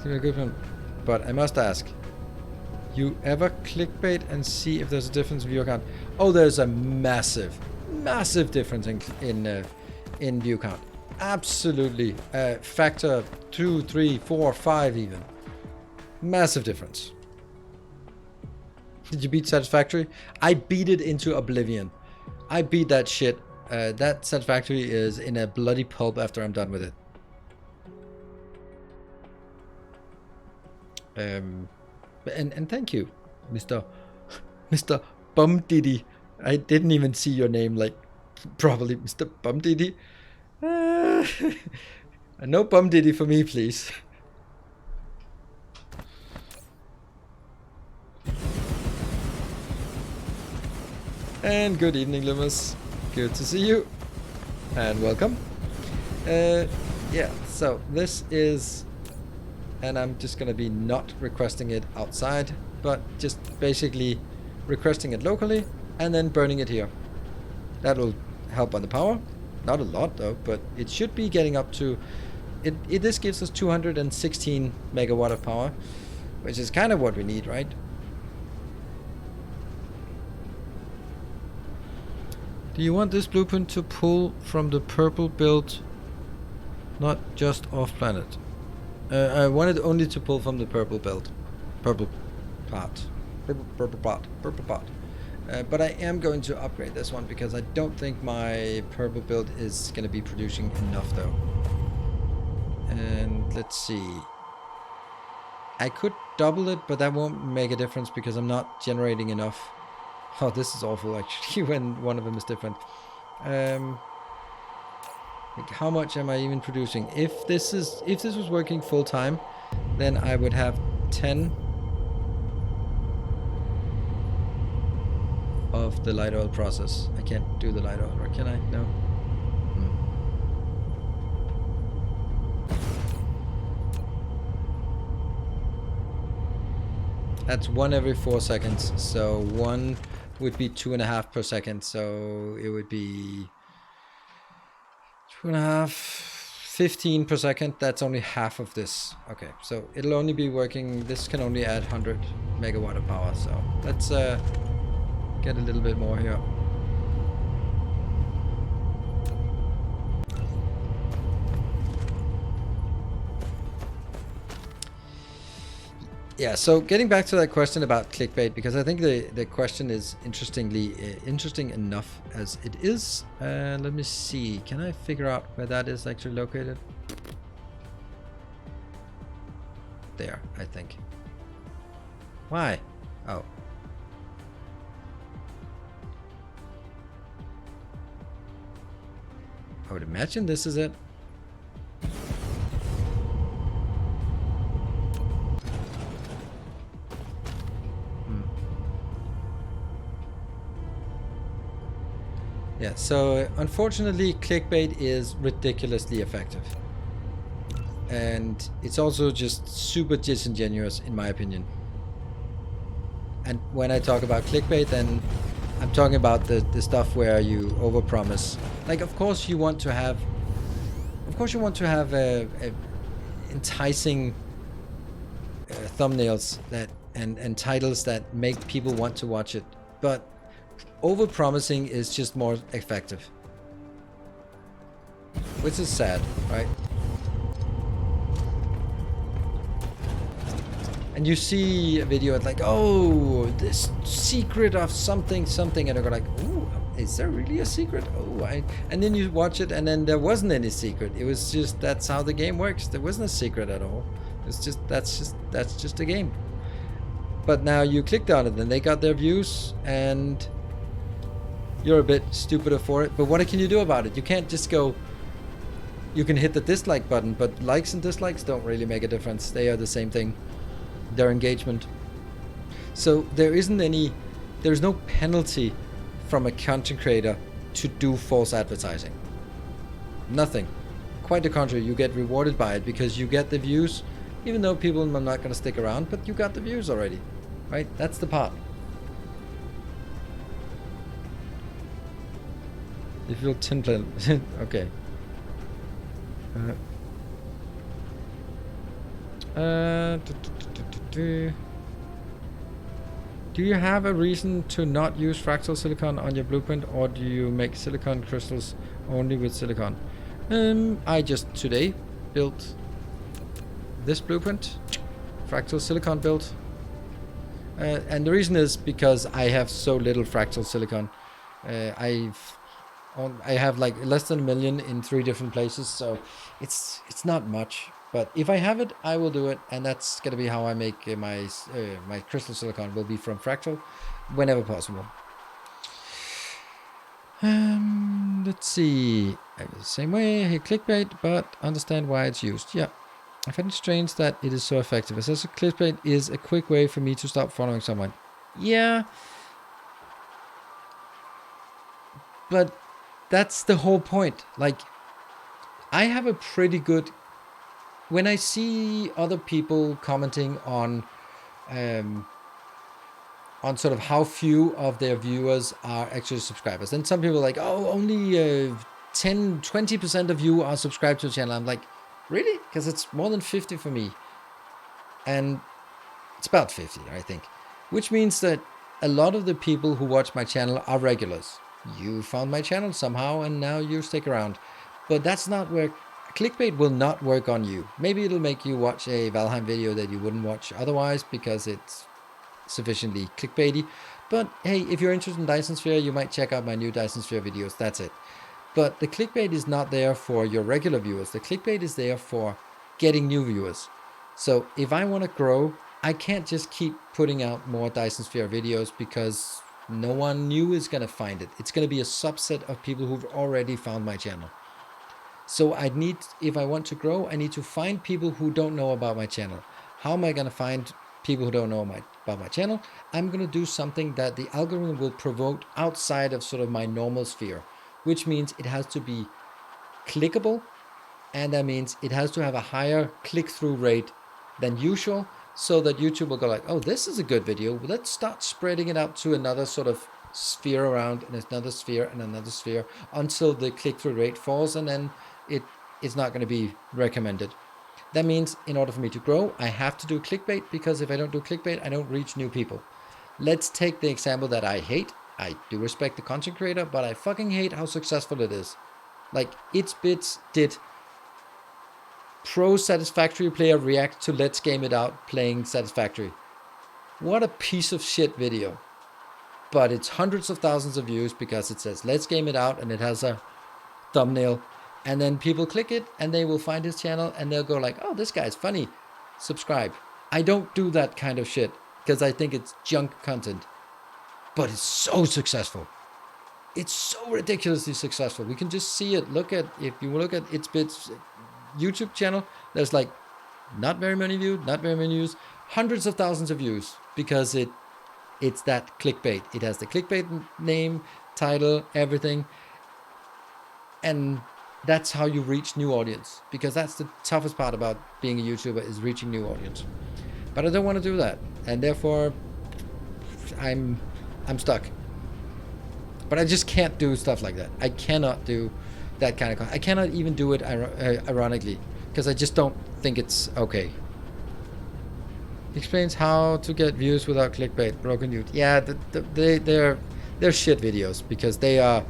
A good one, but I must ask, you ever clickbait and see if there's a difference in view count? Oh, there's a massive difference in view count. Absolutely, factor 2, 3, 4, 5 even. Massive difference. Did you beat Satisfactory? I beat it into oblivion. I beat that shit. That Satisfactory is in a bloody pulp after I'm done with it. And thank you, Mr. Bum Diddy. I didn't even see your name like properly, Mr. Bum Diddy. No Bum Diddy for me, please. And good evening, Lumus. Good to see you. And welcome. Yeah, so this is... And I'm just going to be not requesting it outside, but just basically requesting it locally and then burning it here. That will help on the power. Not a lot though, but it should be getting up to... This gives us 216 megawatt of power, which is kind of what we need, right? Do you want this blueprint to pull from the purple build, not just off-planet? I wanted only to pull from the purple belt. Purple pot. But I am going to upgrade this one because I don't think my purple build is going to be producing enough though. And let's see. I could double it, but that won't make a difference because I'm not generating enough. Oh, this is awful actually when one of them is different. Like, how much am I even producing? If this was working full time, then I would have 10 of the light oil process. I can't do the light oil, or can I? No. That's 1 every 4 seconds, so 1 would be 2.5 per second, so it would be 2.5, 15 per second. That's only half of this. Okay, so it'll only be working, this can only add 100 megawatt of power, so let's get a little bit more here. Yeah, so getting back to that question about clickbait, because I think the question is interesting enough as it is. Let me see, can I figure out where that is actually located? There, I think. Why? Oh. I would imagine this is it. Yeah, so unfortunately clickbait is ridiculously effective. And it's also just super disingenuous in my opinion. And when I talk about clickbait, then I'm talking about the stuff where you overpromise. Like, of course you want to have enticing thumbnails that and titles that make people want to watch it, but overpromising is just more effective, which is sad, right? And you see a video like, oh, this secret of something, and I go like, ooh, is there really a secret? Oh, and then you watch it, and then there wasn't any secret. It was just, that's how the game works. There wasn't a secret at all. It's just, that's just a game. But now you clicked on it, and they got their views, and you're a bit stupider for it. But what can you do about it? You can't just go, you can hit the dislike button, but likes and dislikes don't really make a difference. They are the same thing. Their engagement. So there's no penalty from a content creator to do false advertising. Nothing. Quite the contrary, you get rewarded by it because you get the views, even though people are not going to stick around, but you got the views already, right? That's the part. If you'll tin plan, okay. Do you have a reason to not use fractal silicon on your blueprint, or do you make silicon crystals only with silicon? I just today built this blueprint, fractal silicon build, and the reason is because I have so little fractal silicon. I have like less than 1 million in 3 different places, so it's not much. But if I have it, I will do it, and that's gonna be how I make my crystal silicon. Will be from fractal, whenever possible. Let's see. The same way, I hate clickbait, but understand why it's used. Yeah, I find it strange that it is so effective. It says clickbait is a quick way for me to stop following someone. Yeah, but that's the whole point. Like, I have a pretty good, when I see other people commenting on sort of how few of their viewers are actually subscribers, and some people are like, oh, only 10-20% of you are subscribed to the channel. I'm like, really? Because it's more than 50 for me, and it's about 50, I think, which means that a lot of the people who watch my channel are regulars. You found my channel somehow, and now you stick around. But that's not where clickbait will not work on you. Maybe it'll make you watch a Valheim video that you wouldn't watch otherwise because it's sufficiently clickbaity. But hey, if you're interested in Dyson Sphere, you might check out my new Dyson Sphere videos. That's it. But the clickbait is not there for your regular viewers. The clickbait is there for getting new viewers. So if I want to grow, I can't just keep putting out more Dyson Sphere videos because no one new is going to find it. It's going to be a subset of people who've already found my channel. So I need, if I want to grow, I need to find people who don't know about my channel. How am I going to find people who don't know about my channel? I'm going to do something that the algorithm will promote outside of sort of my normal sphere, which means it has to be clickable, and that means it has to have a higher click-through rate than usual, so that YouTube will go like, oh, this is a good video, let's start spreading it out to another sort of sphere around, and another sphere and another sphere, until the click-through rate falls, and then it is not going to be recommended. That means in order for me to grow, I have to do clickbait, because if I don't do clickbait, I don't reach new people. Let's take the example that I hate. I do respect the content creator, but I fucking hate how successful it is. Like, It's Bits did Pro Satisfactory player react to Let's Game It Out playing Satisfactory. What a piece of shit video. But it's hundreds of thousands of views because it says Let's Game It Out and it has a thumbnail. And then people click it and they will find his channel and they'll go like, oh, this guy's funny. Subscribe. I don't do that kind of shit because I think it's junk content. But it's so successful. It's so ridiculously successful. We can just see it. If you look at It's Bits YouTube channel, there's like not very many views, not very many views, hundreds of thousands of views, because it's that clickbait. It has the clickbait name, title, everything, and that's how you reach new audience, because that's the toughest part about being a YouTuber, is reaching new audience. But I don't want to do that, and therefore I'm stuck. But I just can't do stuff like that. I cannot do that kind of content. I cannot even do it ironically, because I just don't think it's okay. Explains how to get views without clickbait. Broken youth. Yeah, they're shit videos, because that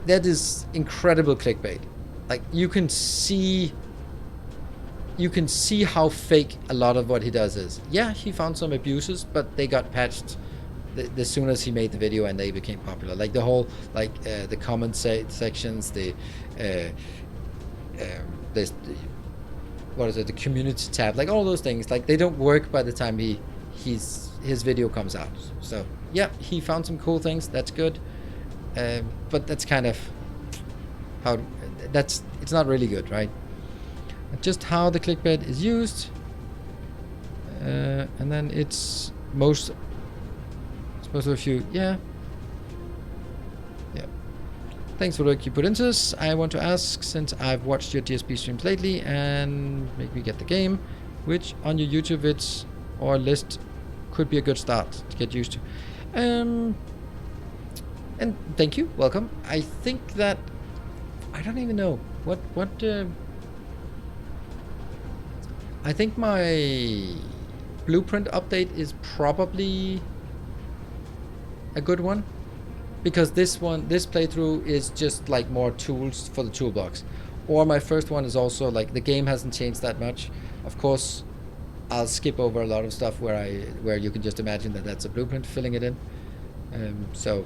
is incredible clickbait. Like, you can see how fake a lot of what he does is. Yeah, he found some abuses, but they got patched as soon as he made the video and they became popular. Like the whole, the comment sections, the community tab, like all those things, like they don't work by the time his video comes out. So yeah, he found some cool things. That's good, but that's kind of how it's not really good, right? Just how the clickbait is used, and then it's most of a few. Yeah. Thanks for the work you put into this. I want to ask, since I've watched your DSP streams lately and make me get the game, which on your YouTube vids or list could be a good start to get used to. And thank you, welcome. I think that I don't even know what I think my blueprint update is probably a good one, because this playthrough is just like more tools for the toolbox. Or my first one is also like, the game hasn't changed that much. Of course, I'll skip over a lot of stuff where you can just imagine that that's a blueprint filling it in. So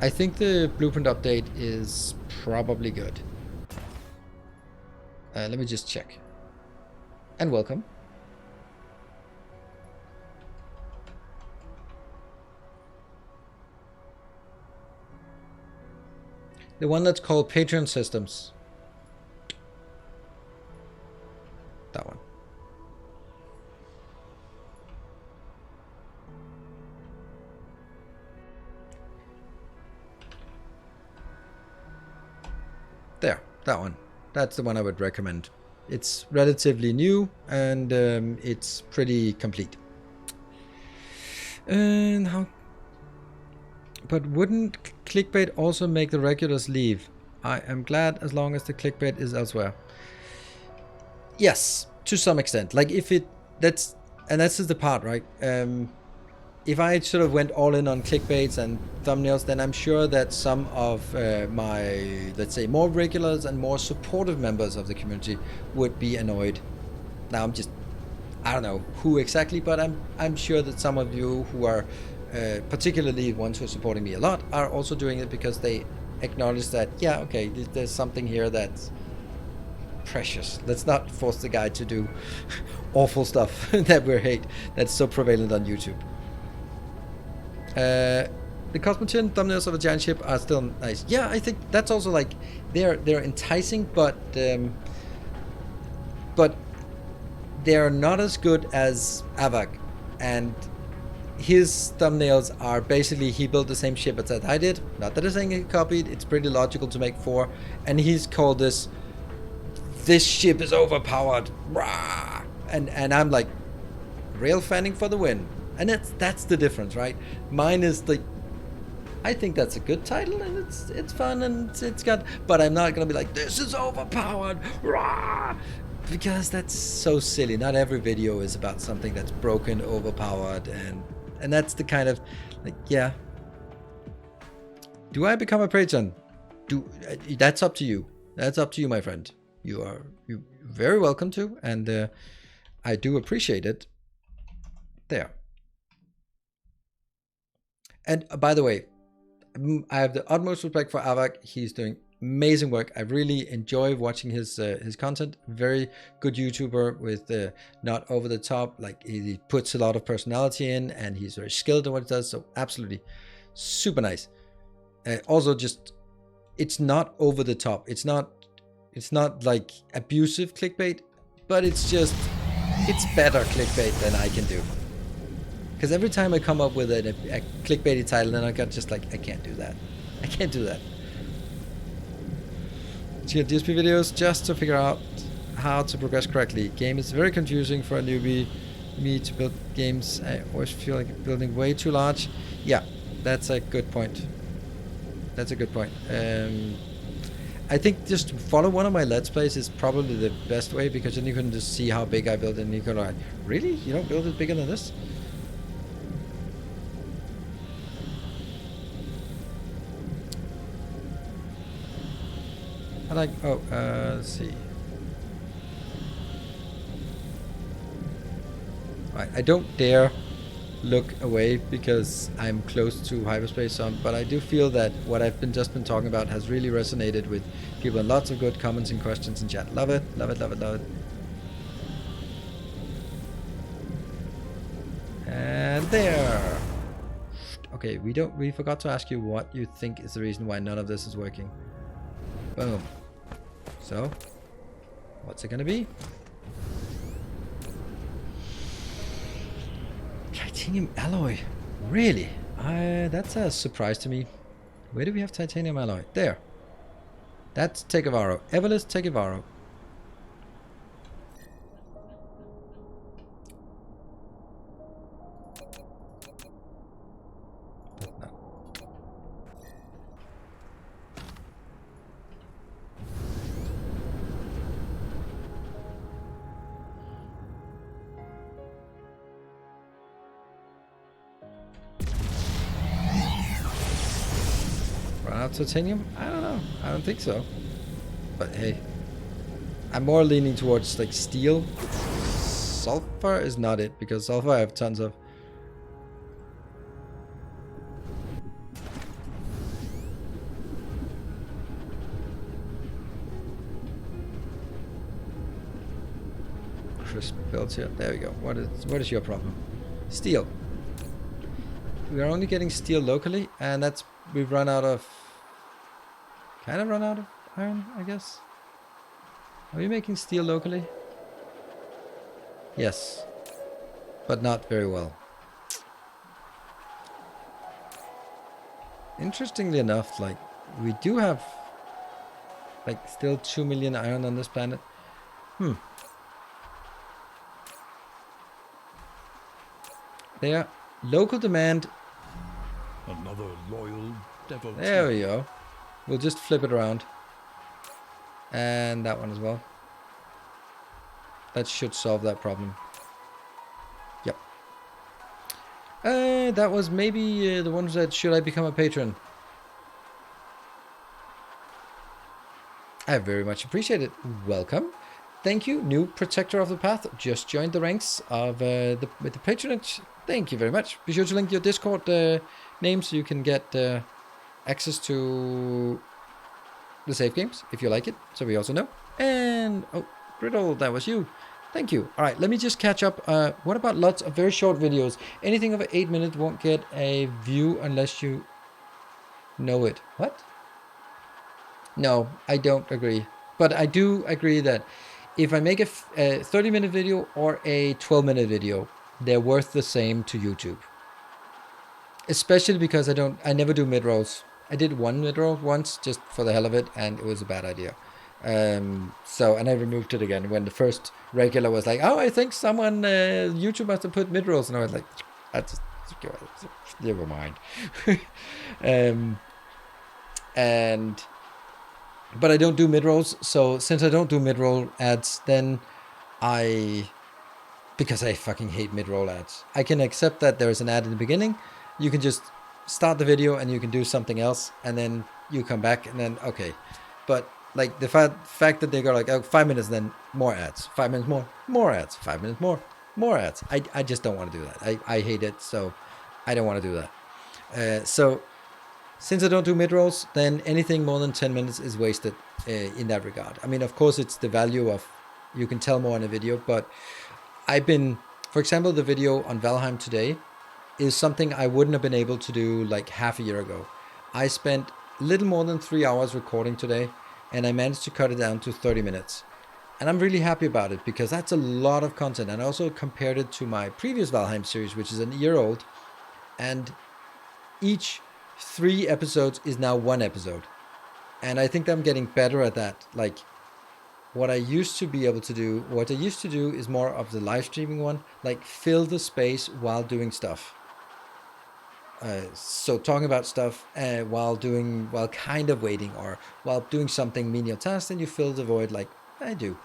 I think the blueprint update is probably good. Let me just check. And welcome. The one that's called Patreon Systems. That one. There, that one. That's the one I would recommend. It's relatively new and it's pretty complete. And how? But wouldn't clickbait also make the regulars leave? I am glad as long as the clickbait is elsewhere. Yes, to some extent. Like that's just the part, right? If I sort of went all in on clickbaits and thumbnails, then I'm sure that some of my, let's say, more regulars and more supportive members of the community would be annoyed. Now I don't know who exactly, but I'm sure that some of you who are particularly ones who are supporting me a lot are also doing it because they acknowledge that, yeah, okay, there's something here that's precious. Let's not force the guy to do awful stuff that we hate, that's so prevalent on YouTube. the Cosmotin thumbnails of a giant ship are still nice. Yeah, I think that's also like they're enticing, but they're not as good as Avak, and his thumbnails are basically he built the same ship as that I did. Not that it's saying he copied. It's pretty logical to make 4, and he's called this ship is overpowered, rah! And I'm like, rail fanning for the win, and that's the difference, right? Mine is like, I think that's a good title, and it's fun, and it's got, but I'm not gonna be like, this is overpowered, rah! Because that's so silly. Not every video is about something that's broken, overpowered, and that's the kind of, like, yeah. Do I become a patron? That's up to you. That's up to you, my friend. You're very welcome to, and I do appreciate it. There. And by the way, I have the utmost respect for Avak. He's doing amazing work. I really enjoy watching his content. Very good YouTuber with not over the top. Like, he puts a lot of personality in, and he's very skilled at what he does. So absolutely super nice. Also, just, it's not over the top. It's not like abusive clickbait, but it's better clickbait than I can do. Because every time I come up with a clickbaity title, then I got just like, I can't do that. I can't do that. So you get DSP videos just to figure out how to progress correctly. Game is very confusing for a newbie. Me to build games, I always feel like building way too large. Yeah, that's a good point. That's a good point. I think just follow one of my Let's Plays is probably the best way, because then you can just see how big I build it, and you can like, really? You don't build it bigger than this? I like, let's see. I don't dare look away because I'm close to hyperspace, but I do feel that what I've just been talking about has really resonated with people, and lots of good comments and questions in chat. Love it, love it, love it, love it. And there. Okay, we forgot to ask you what you think is the reason why none of this is working. Boom. So, what's it gonna be? Titanium alloy. Really? That's a surprise to me. Where do we have titanium alloy? There. That's Tegavaro. Everless Tegavaro. Titanium? I don't know. I don't think so. But hey, I'm more leaning towards like steel. Sulfur is not it, because sulfur I have tons of. Crisp builds here. There we go. What is your problem? Steel. We are only getting steel locally, and that's, we've run out of. Kind of run out of iron, I guess. Are we making steel locally? Yes. But not very well. Interestingly enough, like, we do have like still 2 million iron on this planet. There. Local demand. Another loyal devotee. There we go. We'll just flip it around. And that one as well. That should solve that problem. Yep. That was maybe the one who said, should I become a patron? I very much appreciate it. Welcome. Thank you, new protector of the path. Just joined the ranks of with the patronage. Thank you very much. Be sure to link your Discord name so you can get access to the save games if you like it, so we also know. And oh, Brittle, that was you. Thank you. All right, let me just catch up. What about lots of very short videos? Anything over 8 minutes won't get a view unless you know it. What? No, I don't agree. But I do agree that if I make a 30-minute video or a 12-minute video, they're worth the same to YouTube. Especially because I never do mid-rolls. I did one mid-roll once just for the hell of it, and it was a bad idea. And I removed it again when the first regular was like, oh, I think someone, YouTube must have put mid-rolls, and I was like, I just, never mind. But I don't do mid-rolls, so since I don't do mid-roll ads, then because I fucking hate mid-roll ads. I can accept that there's an ad in the beginning. You can just start the video and you can do something else, and then you come back, and then, okay. But like the fact that they go like, oh, 5 minutes, then more ads, 5 minutes more ads, 5 minutes more ads. I just don't want to do that. I hate it, so I don't want to do that. So since I don't do mid-rolls, then anything more than 10 minutes is wasted in that regard. I mean, of course, it's the value of, you can tell more in a video, but for example, the video on Valheim today is something I wouldn't have been able to do like half a year ago. I spent little more than 3 hours recording today, and I managed to cut it down to 30 minutes. And I'm really happy about it because that's a lot of content. And I also compared it to my previous Valheim series, which is a year old, and each 3 episodes is now 1 episode. And I think I'm getting better at that. Like, what I used to do is more of the live streaming one, like fill the space while doing stuff. So talking about stuff while kind of waiting, or while doing something menial task, then you fill the void like I do.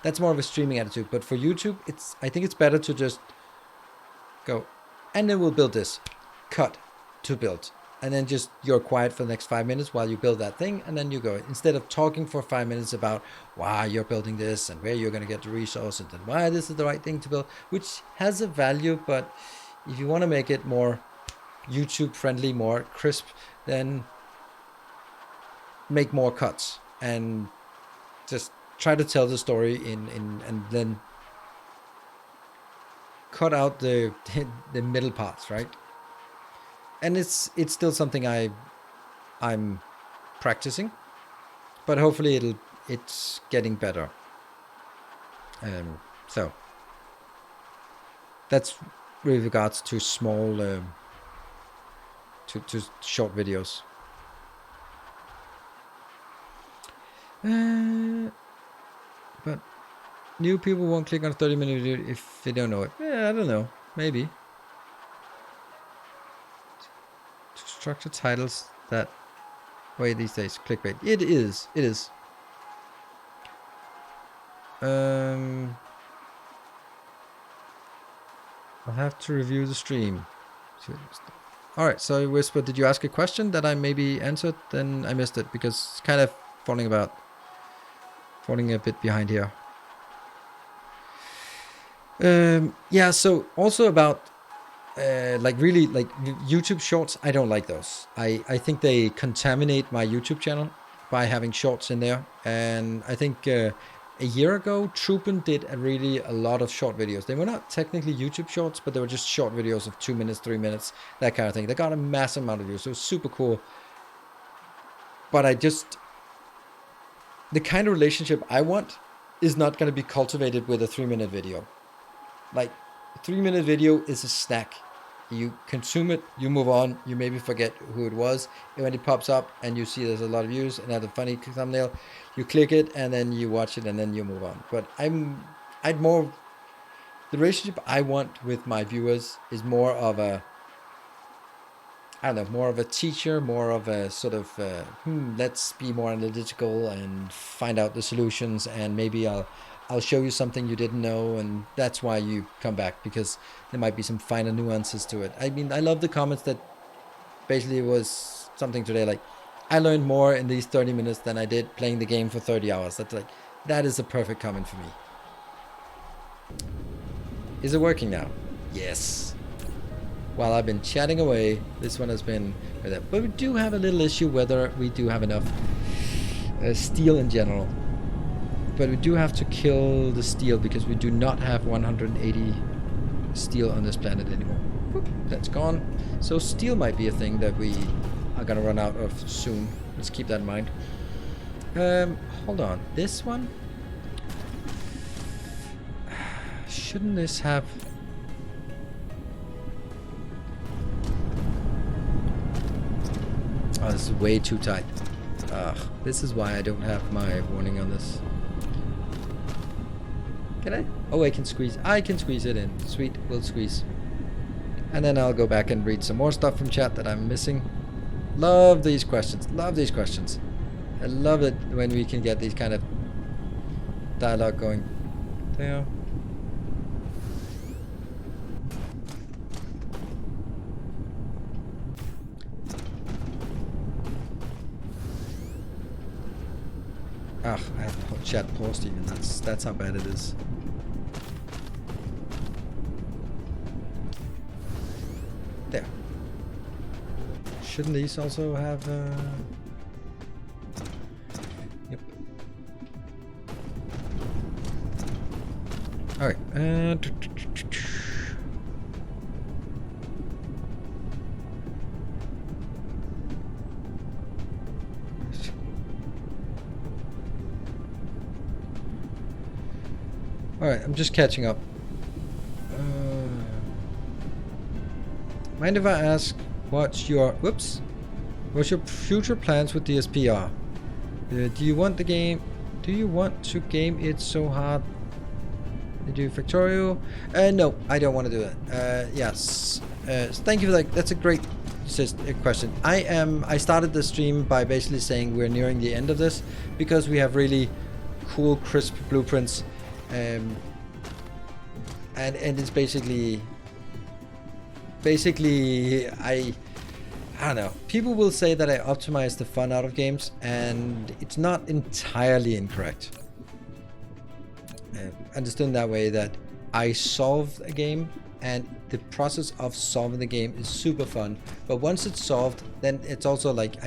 That's more of a streaming attitude. But for YouTube, I think it's better to just go, and then we'll build this, cut to build. And then just you're quiet for the next 5 minutes while you build that thing, and then you go. Instead of talking for 5 minutes about why you're building this and where you're going to get the resources and why this is the right thing to build, which has a value, but if you want to make it more YouTube friendly, more crisp, then make more cuts and just try to tell the story and then cut out the middle parts, right? And it's still something I'm practicing, but hopefully it's getting better. So that's with regards to small to short videos. But new people won't click on a 30-minute video if they don't know it. Yeah, I don't know. Maybe. To structure titles that way these days. Clickbait. It is. I'll have to review the stream. Alright, so Whisper, did you ask a question that I maybe answered? Then I missed it because it's kind of falling a bit behind here. Yeah, so also about really YouTube shorts, I don't like those. I think they contaminate my YouTube channel by having shorts in there. And I think a year ago, Troopen did a lot of short videos. They were not technically YouTube shorts, but they were just short videos of 2 minutes, 3 minutes, that kind of thing. They got a massive amount of views, so it was super cool. But the kind of relationship I want is not going to be cultivated with a 3-minute video. Like, a 3-minute video is a snack. You consume it, you move on, you maybe forget who it was, and when it pops up and you see there's a lot of views and has a funny thumbnail, you click it and then you watch it and then you move on. But the relationship I want with my viewers is more of a, more of a teacher, more of a sort of, let's be more analytical and find out the solutions, and maybe I'll show you something you didn't know, and that's why you come back, because there might be some finer nuances to it. I mean, I love the comments that basically was something today like, I learned more in these 30 minutes than I did playing the game for 30 hours. That's like, that is a perfect comment for me. Is it working now? Yes. While I've been chatting away, this one has been with it. But we do have a little issue whether we do have enough steel in general. But we do have to kill the steel because we do not have 180 steel on this planet anymore. Whoop, that's gone. So steel might be a thing that are gonna run out of soon. Let's keep that in mind. Hold on. This one? Shouldn't this have... Oh, this is way too tight. Ugh, this is why I don't have my warning on this. Can I? Oh, I can squeeze. I can squeeze it in. Sweet, we'll squeeze. And then I'll go back and read some more stuff from chat that I'm missing. Love these questions. Love these questions. I love it when we can get these kind of dialogue going. There. Ugh, I have chat paused even. That's how bad it is. There. Shouldn't these also have? Yep. All right. Alright, I'm just catching up. Mind if I ask what's your future plans with DSPR? Do you want the game? Do you want to game it so hard? You do Factorio? No, I don't want to do that. Yes. Thank you for that. That's a great question. I started the stream by basically saying we're nearing the end of this because we have really cool, crisp blueprints. And it's basically I don't know. People will say that I optimize the fun out of games, and it's not entirely incorrect. Understood in that way that I solve a game, and the process of solving the game is super fun. But once it's solved, then it's also like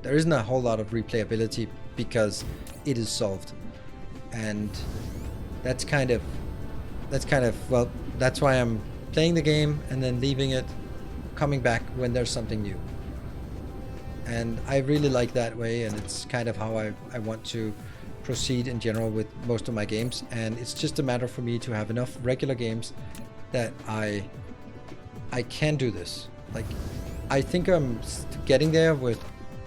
there isn't a whole lot of replayability because it is solved, and that's kind of well, that's why I'm playing the game and then leaving it, coming back when there's something new. And I really like that way, and it's kind of how I want to proceed in general with most of my games. And it's just a matter for me to have enough regular games that I can do this. Like, I think I'm getting there with,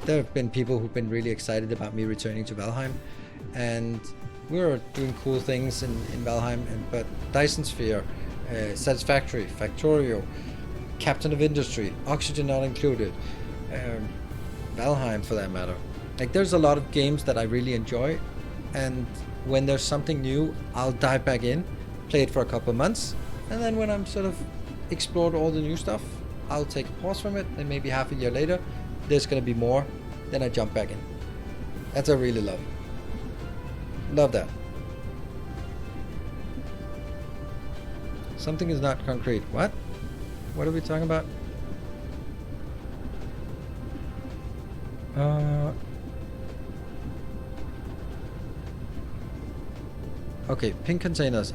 there have been people who've been really excited about me returning to Valheim, and we're doing cool things in Valheim, but Dyson Sphere, Satisfactory, Factorio, Captain of Industry, Oxygen not included, Valheim for that matter. Like, there's a lot of games that I really enjoy, and when there's something new, I'll dive back in, play it for a couple of months, and then when I'm sort of explored all the new stuff, I'll take a pause from it, and maybe half a year later, there's gonna be more, then I jump back in. That's what I really love. Love that. Something is not concrete. What? What are we talking about? Okay, pink containers.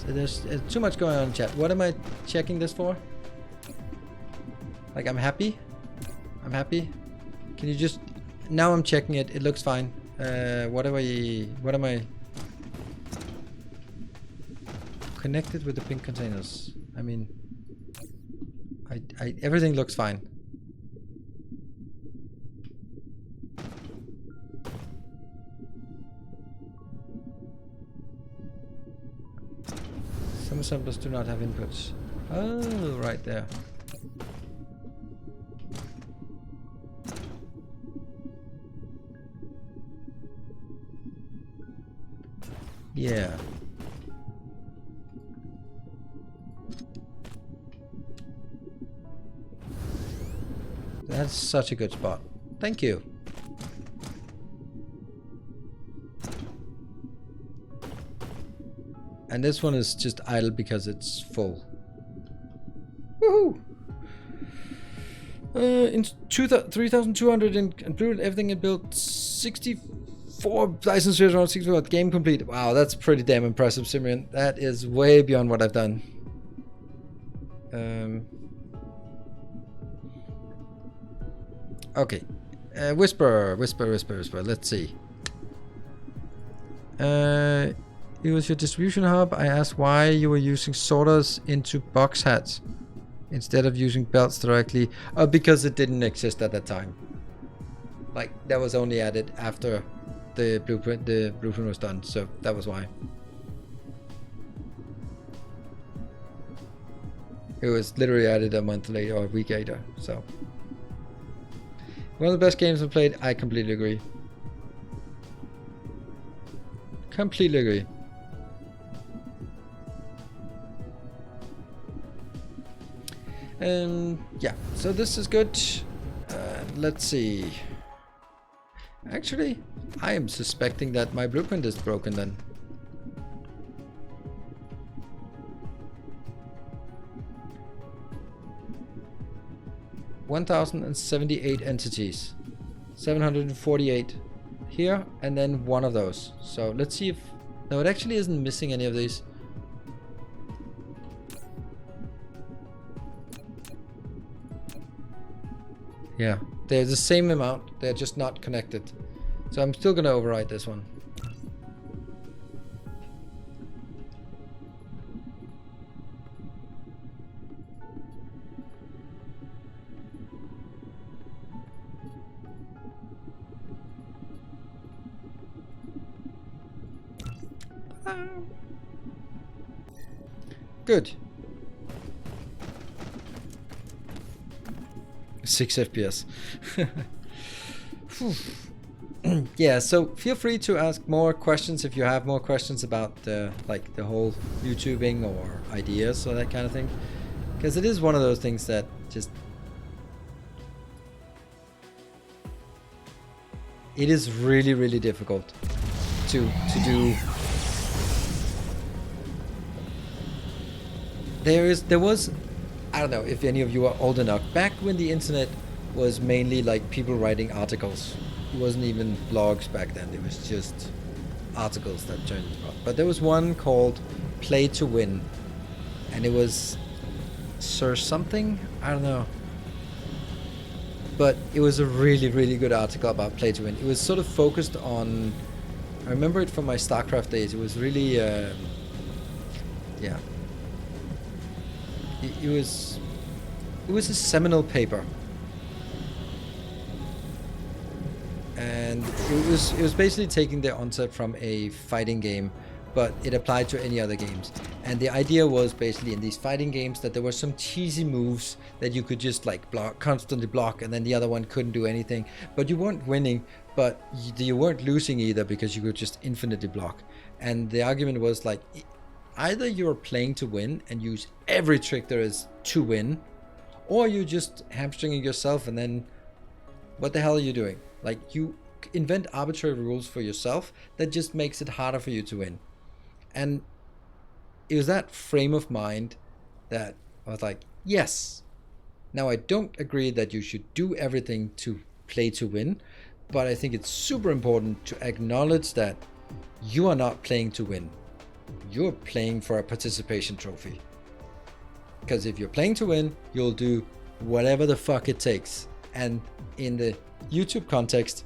There's too much going on in chat. What am I checking this for? Like, I'm happy. I'm happy. Can you just... Now I'm checking it. It looks fine. What am I connected with the pink containers? I mean, everything looks fine. Some assemblers do not have inputs. Oh, right there. Yeah. That's such a good spot. Thank you. And this one is just idle because it's full. Woohoo! In 3,200 included everything it built 64 Dyson spheres around 64 game complete. Wow, that's pretty damn impressive, Simeon. That is way beyond what I've done. Okay. Whisper. Let's see. It was your distribution hub. I asked why you were using sorters into box hats instead of using belts directly. Because it didn't exist at that time. Like, that was only added after the blueprint was done, so that was why. It was literally added a month later or a week later, so. One of the best games I've played, I completely agree. Completely agree. Yeah, so this is good. Let's see. Actually, I am suspecting that my blueprint is broken then. (1,078 entities, 748 here, and then one of those. So let's see if... No, it actually isn't missing any of these. Yeah, they're the same amount, they're just not connected. So I'm still gonna override this one. Good. 6 FPS. Yeah, so feel free to ask more questions if you have more questions about like the whole YouTubing or ideas or that kind of thing, because it is one of those things that just, it is really difficult to do. There was, I don't know if any of you are old enough, back when the internet was mainly like people writing articles. It wasn't even blogs back then, it was just articles that turned about. But there was one called Play to Win, and it was Sir something, I don't know. But it was a really good article about Play to Win. It was sort of focused on, I remember it from my StarCraft days, it was really, yeah. It was a seminal paper, and it was basically taking the concept from a fighting game, but it applied to any other games. And the idea was basically in these fighting games that there were some cheesy moves that you could just like constantly block, and then the other one couldn't do anything, but you weren't winning, but you weren't losing either, because you could just infinitely block. And the argument was like, either you're playing to win and use every trick there is to win, or you're just hamstringing yourself, and then what the hell are you doing? Like, you invent arbitrary rules for yourself that just makes it harder for you to win. And it was that frame of mind that I was like, yes. Now, I don't agree that you should do everything to play to win, but I think it's super important to acknowledge that you are not playing to win. You're playing for a participation trophy. Because if you're playing to win, you'll do whatever the fuck it takes. And in the YouTube context,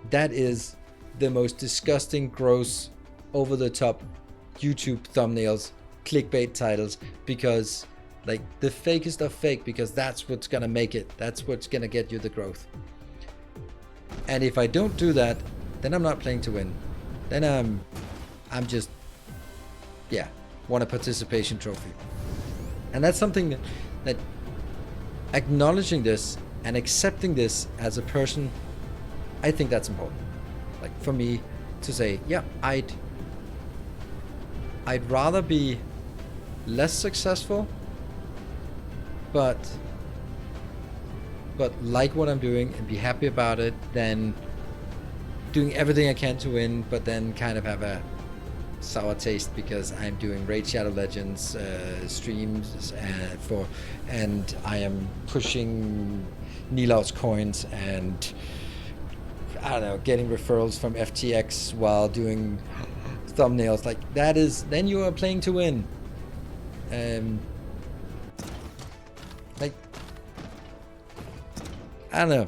that is the most disgusting, gross, over the top YouTube thumbnails, clickbait titles, because like the fakest of fake, because that's what's gonna make it. That's what's gonna get you the growth. And if I don't do that, then I'm not playing to win. Then I'm just, yeah, won a participation trophy. And that's something that acknowledging this and accepting this as a person, I think that's important. Like for me to say, yeah, I'd rather be less successful, but like what I'm doing and be happy about it, than doing everything I can to win, but then kind of have a sour taste because I'm doing Raid Shadow Legends streams and I am pushing Nilaus coins and I don't know, getting referrals from FTX while doing thumbnails. Like that is, then you are playing to win. Like, I don't know.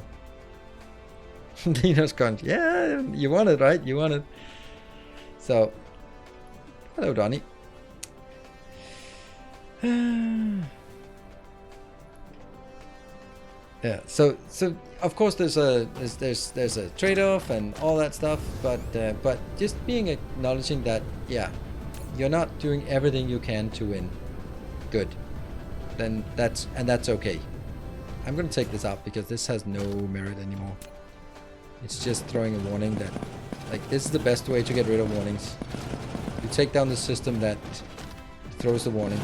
Dino's gone. Yeah, you want it, right? You want it. So, hello, Donnie. Yeah. So of course there's a trade-off and all that stuff, but just being acknowledging that, yeah, you're not doing everything you can to win. Good. Then that's okay. I'm gonna take this out because this has no merit anymore. It's just throwing a warning that, like, this is the best way to get rid of warnings. You take down the system that throws the warning.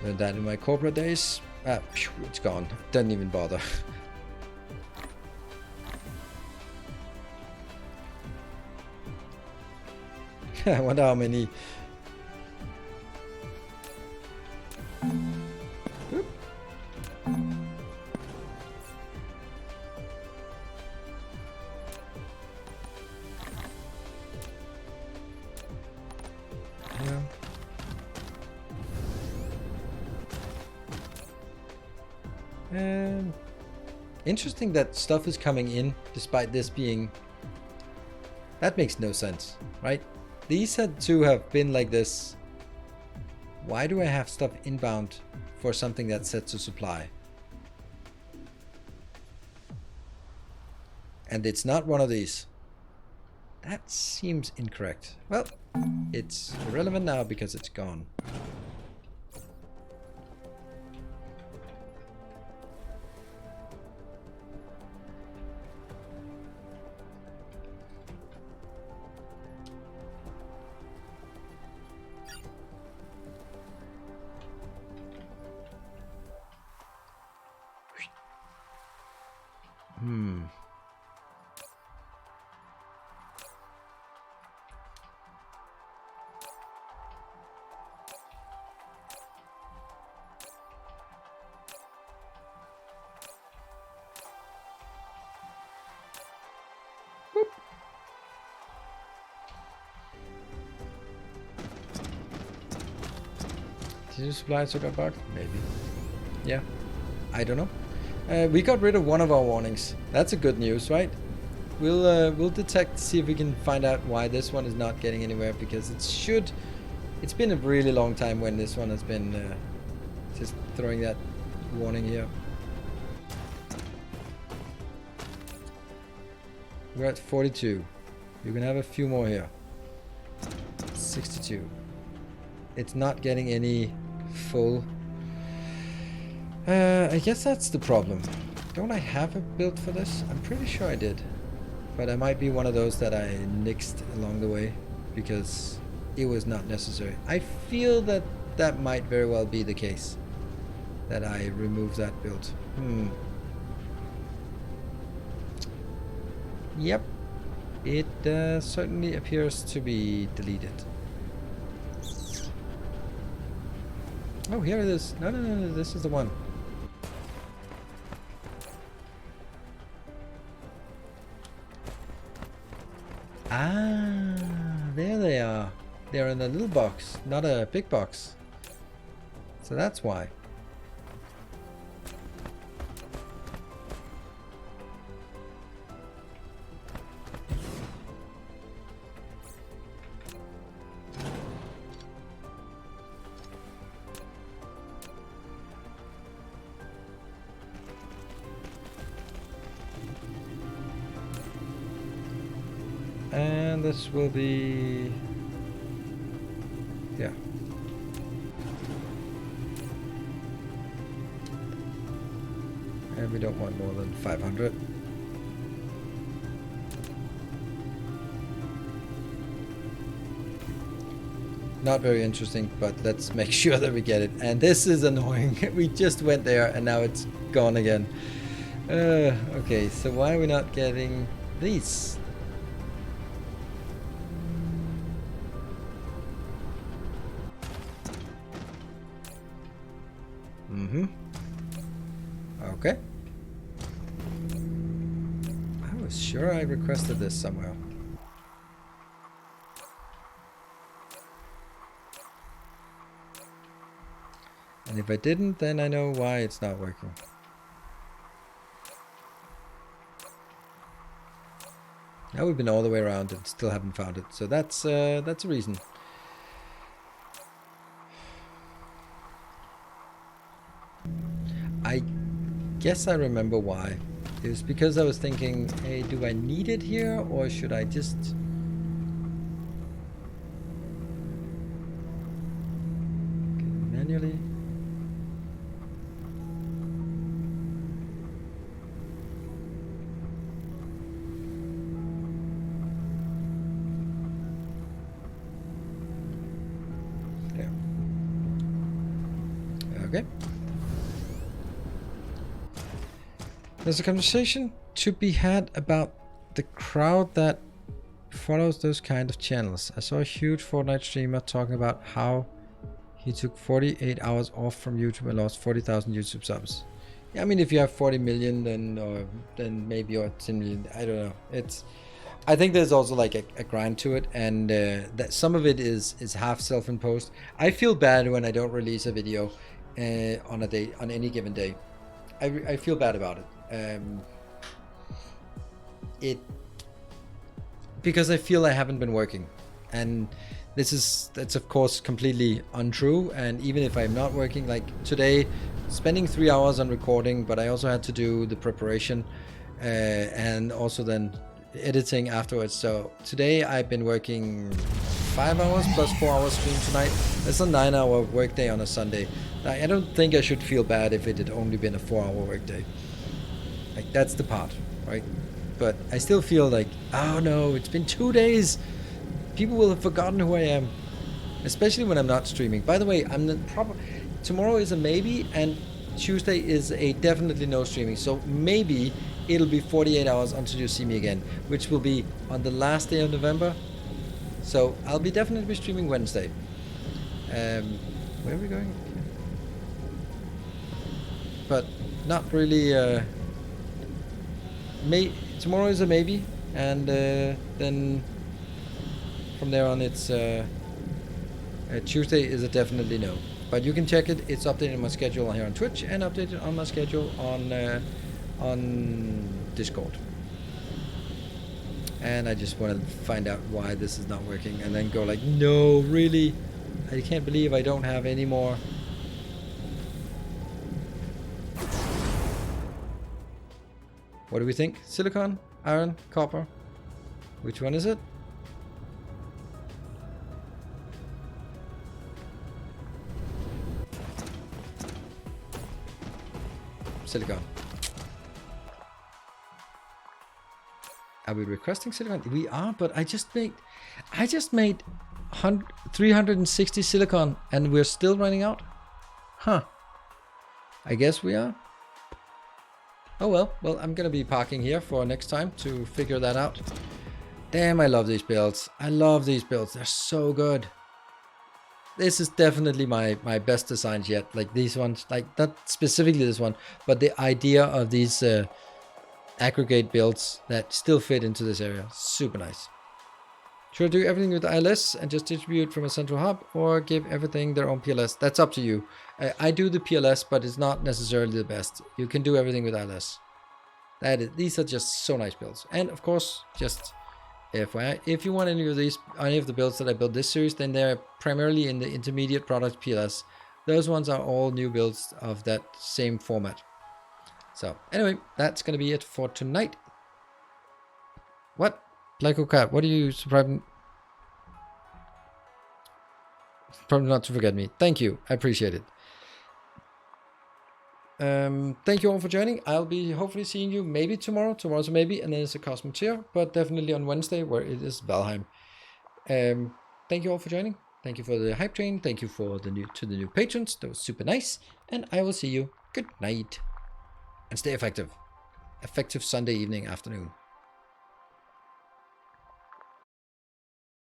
Learned that in my corporate days. It's gone. Doesn't even bother. I wonder how many. Oop. Yeah. Interesting that stuff is coming in despite this being. That makes no sense, right? These had to have been like this. Why do I have stuff inbound for something that's set to supply? And it's not one of these. That seems incorrect. Well, it's irrelevant now because it's gone. Did you supply sugar bug? Maybe. Yeah. I don't know. We got rid of one of our warnings. That's a good news, right? We'll detect, see if we can find out why this one is not getting anywhere, because it should. It's been a really long time when this one has been just throwing that warning here. We're at 42. You can have a few more here. 62. It's not getting any full. I guess that's the problem. Don't I have a build for this? I'm pretty sure I did. But I might be one of those that I nixed along the way because it was not necessary. I feel that that might very well be the case. That I removed that build. Yep. It certainly appears to be deleted. Oh, here it is. No, this is the one. Ah, there they are. They're in a little box, not a big box. So that's why. And this will be, yeah. And we don't want more than 500. Not very interesting, but let's make sure that we get it. And this is annoying. We just went there and now it's gone again. Okay, so why are we not getting these? Okay. I was sure I requested this somewhere. And if I didn't, then I know why it's not working. Now we've been all the way around and still haven't found it. So that's a reason. I guess I remember why. It was because I was thinking, hey, do I need it here or should I just... manually? There. Okay. There's a conversation to be had about the crowd that follows those kind of channels. I saw a huge Fortnite streamer talking about how he took 48 hours off from YouTube and lost 40,000 YouTube subs. Yeah, I mean, if you have 40 million, then maybe, or 10 million, I don't know. I think there's also like a grind to it, and that some of it is half self-imposed. I feel bad when I don't release a video on any given day. I feel bad about it. Because I feel I haven't been working, and that's of course completely untrue. And even if I'm not working, like today, spending 3 hours on recording, but I also had to do the preparation and also then editing afterwards. So today I've been working 5 hours plus 4 hours stream tonight. That's a 9-hour workday on a Sunday. I don't think I should feel bad if it had only been a 4-hour workday. Like, that's the part, right? But I still feel like, oh no, it's been 2 days. People will have forgotten who I am, especially when I'm not streaming. By the way, tomorrow is a maybe, and Tuesday is a definitely no streaming. So maybe it'll be 48 hours until you see me again, which will be on the last day of November. So I'll be definitely streaming Wednesday. Where are we going? But not really. Tomorrow is a maybe, and then from there on it's Tuesday is a definitely no. But you can check it. It's updated on my schedule here on Twitch and updated on my schedule on Discord. And I just want to find out why this is not working, and then go like, no, really, I can't believe I don't have any more. What do we think? Silicon, iron, copper? Which one is it? Silicon. Are we requesting silicon? We are, but I just made 360 silicon and we're still running out? Huh. I guess we are. Oh well, I'm gonna be parking here for next time to figure that out. Damn, I love these builds. I love these builds. They're so good. This is definitely my best designs yet. Like these ones, like not specifically this one, but the idea of these aggregate builds that still fit into this area. Super nice. Should I do everything with ILS and just distribute from a central hub, or give everything their own PLS? That's up to you. I do the PLS, but it's not necessarily the best. You can do everything with ILS. These are just so nice builds. And of course, just FYI, if you want any of the builds that I built this series, then they're primarily in the intermediate product PLS. Those ones are all new builds of that same format. So anyway, that's gonna be it for tonight. What? Lyco Cat, what are you surprised? Probably not to forget me. Thank you. I appreciate it. Thank you all for joining. I'll be hopefully seeing you maybe tomorrow. Tomorrow's a maybe, and then it's a Cosmoteer, but definitely on Wednesday where it is Valheim. Thank you all for joining. Thank you for the hype train. Thank you for the new patrons. That was super nice. And I will see you. Good night. And stay effective. Effective Sunday evening, afternoon.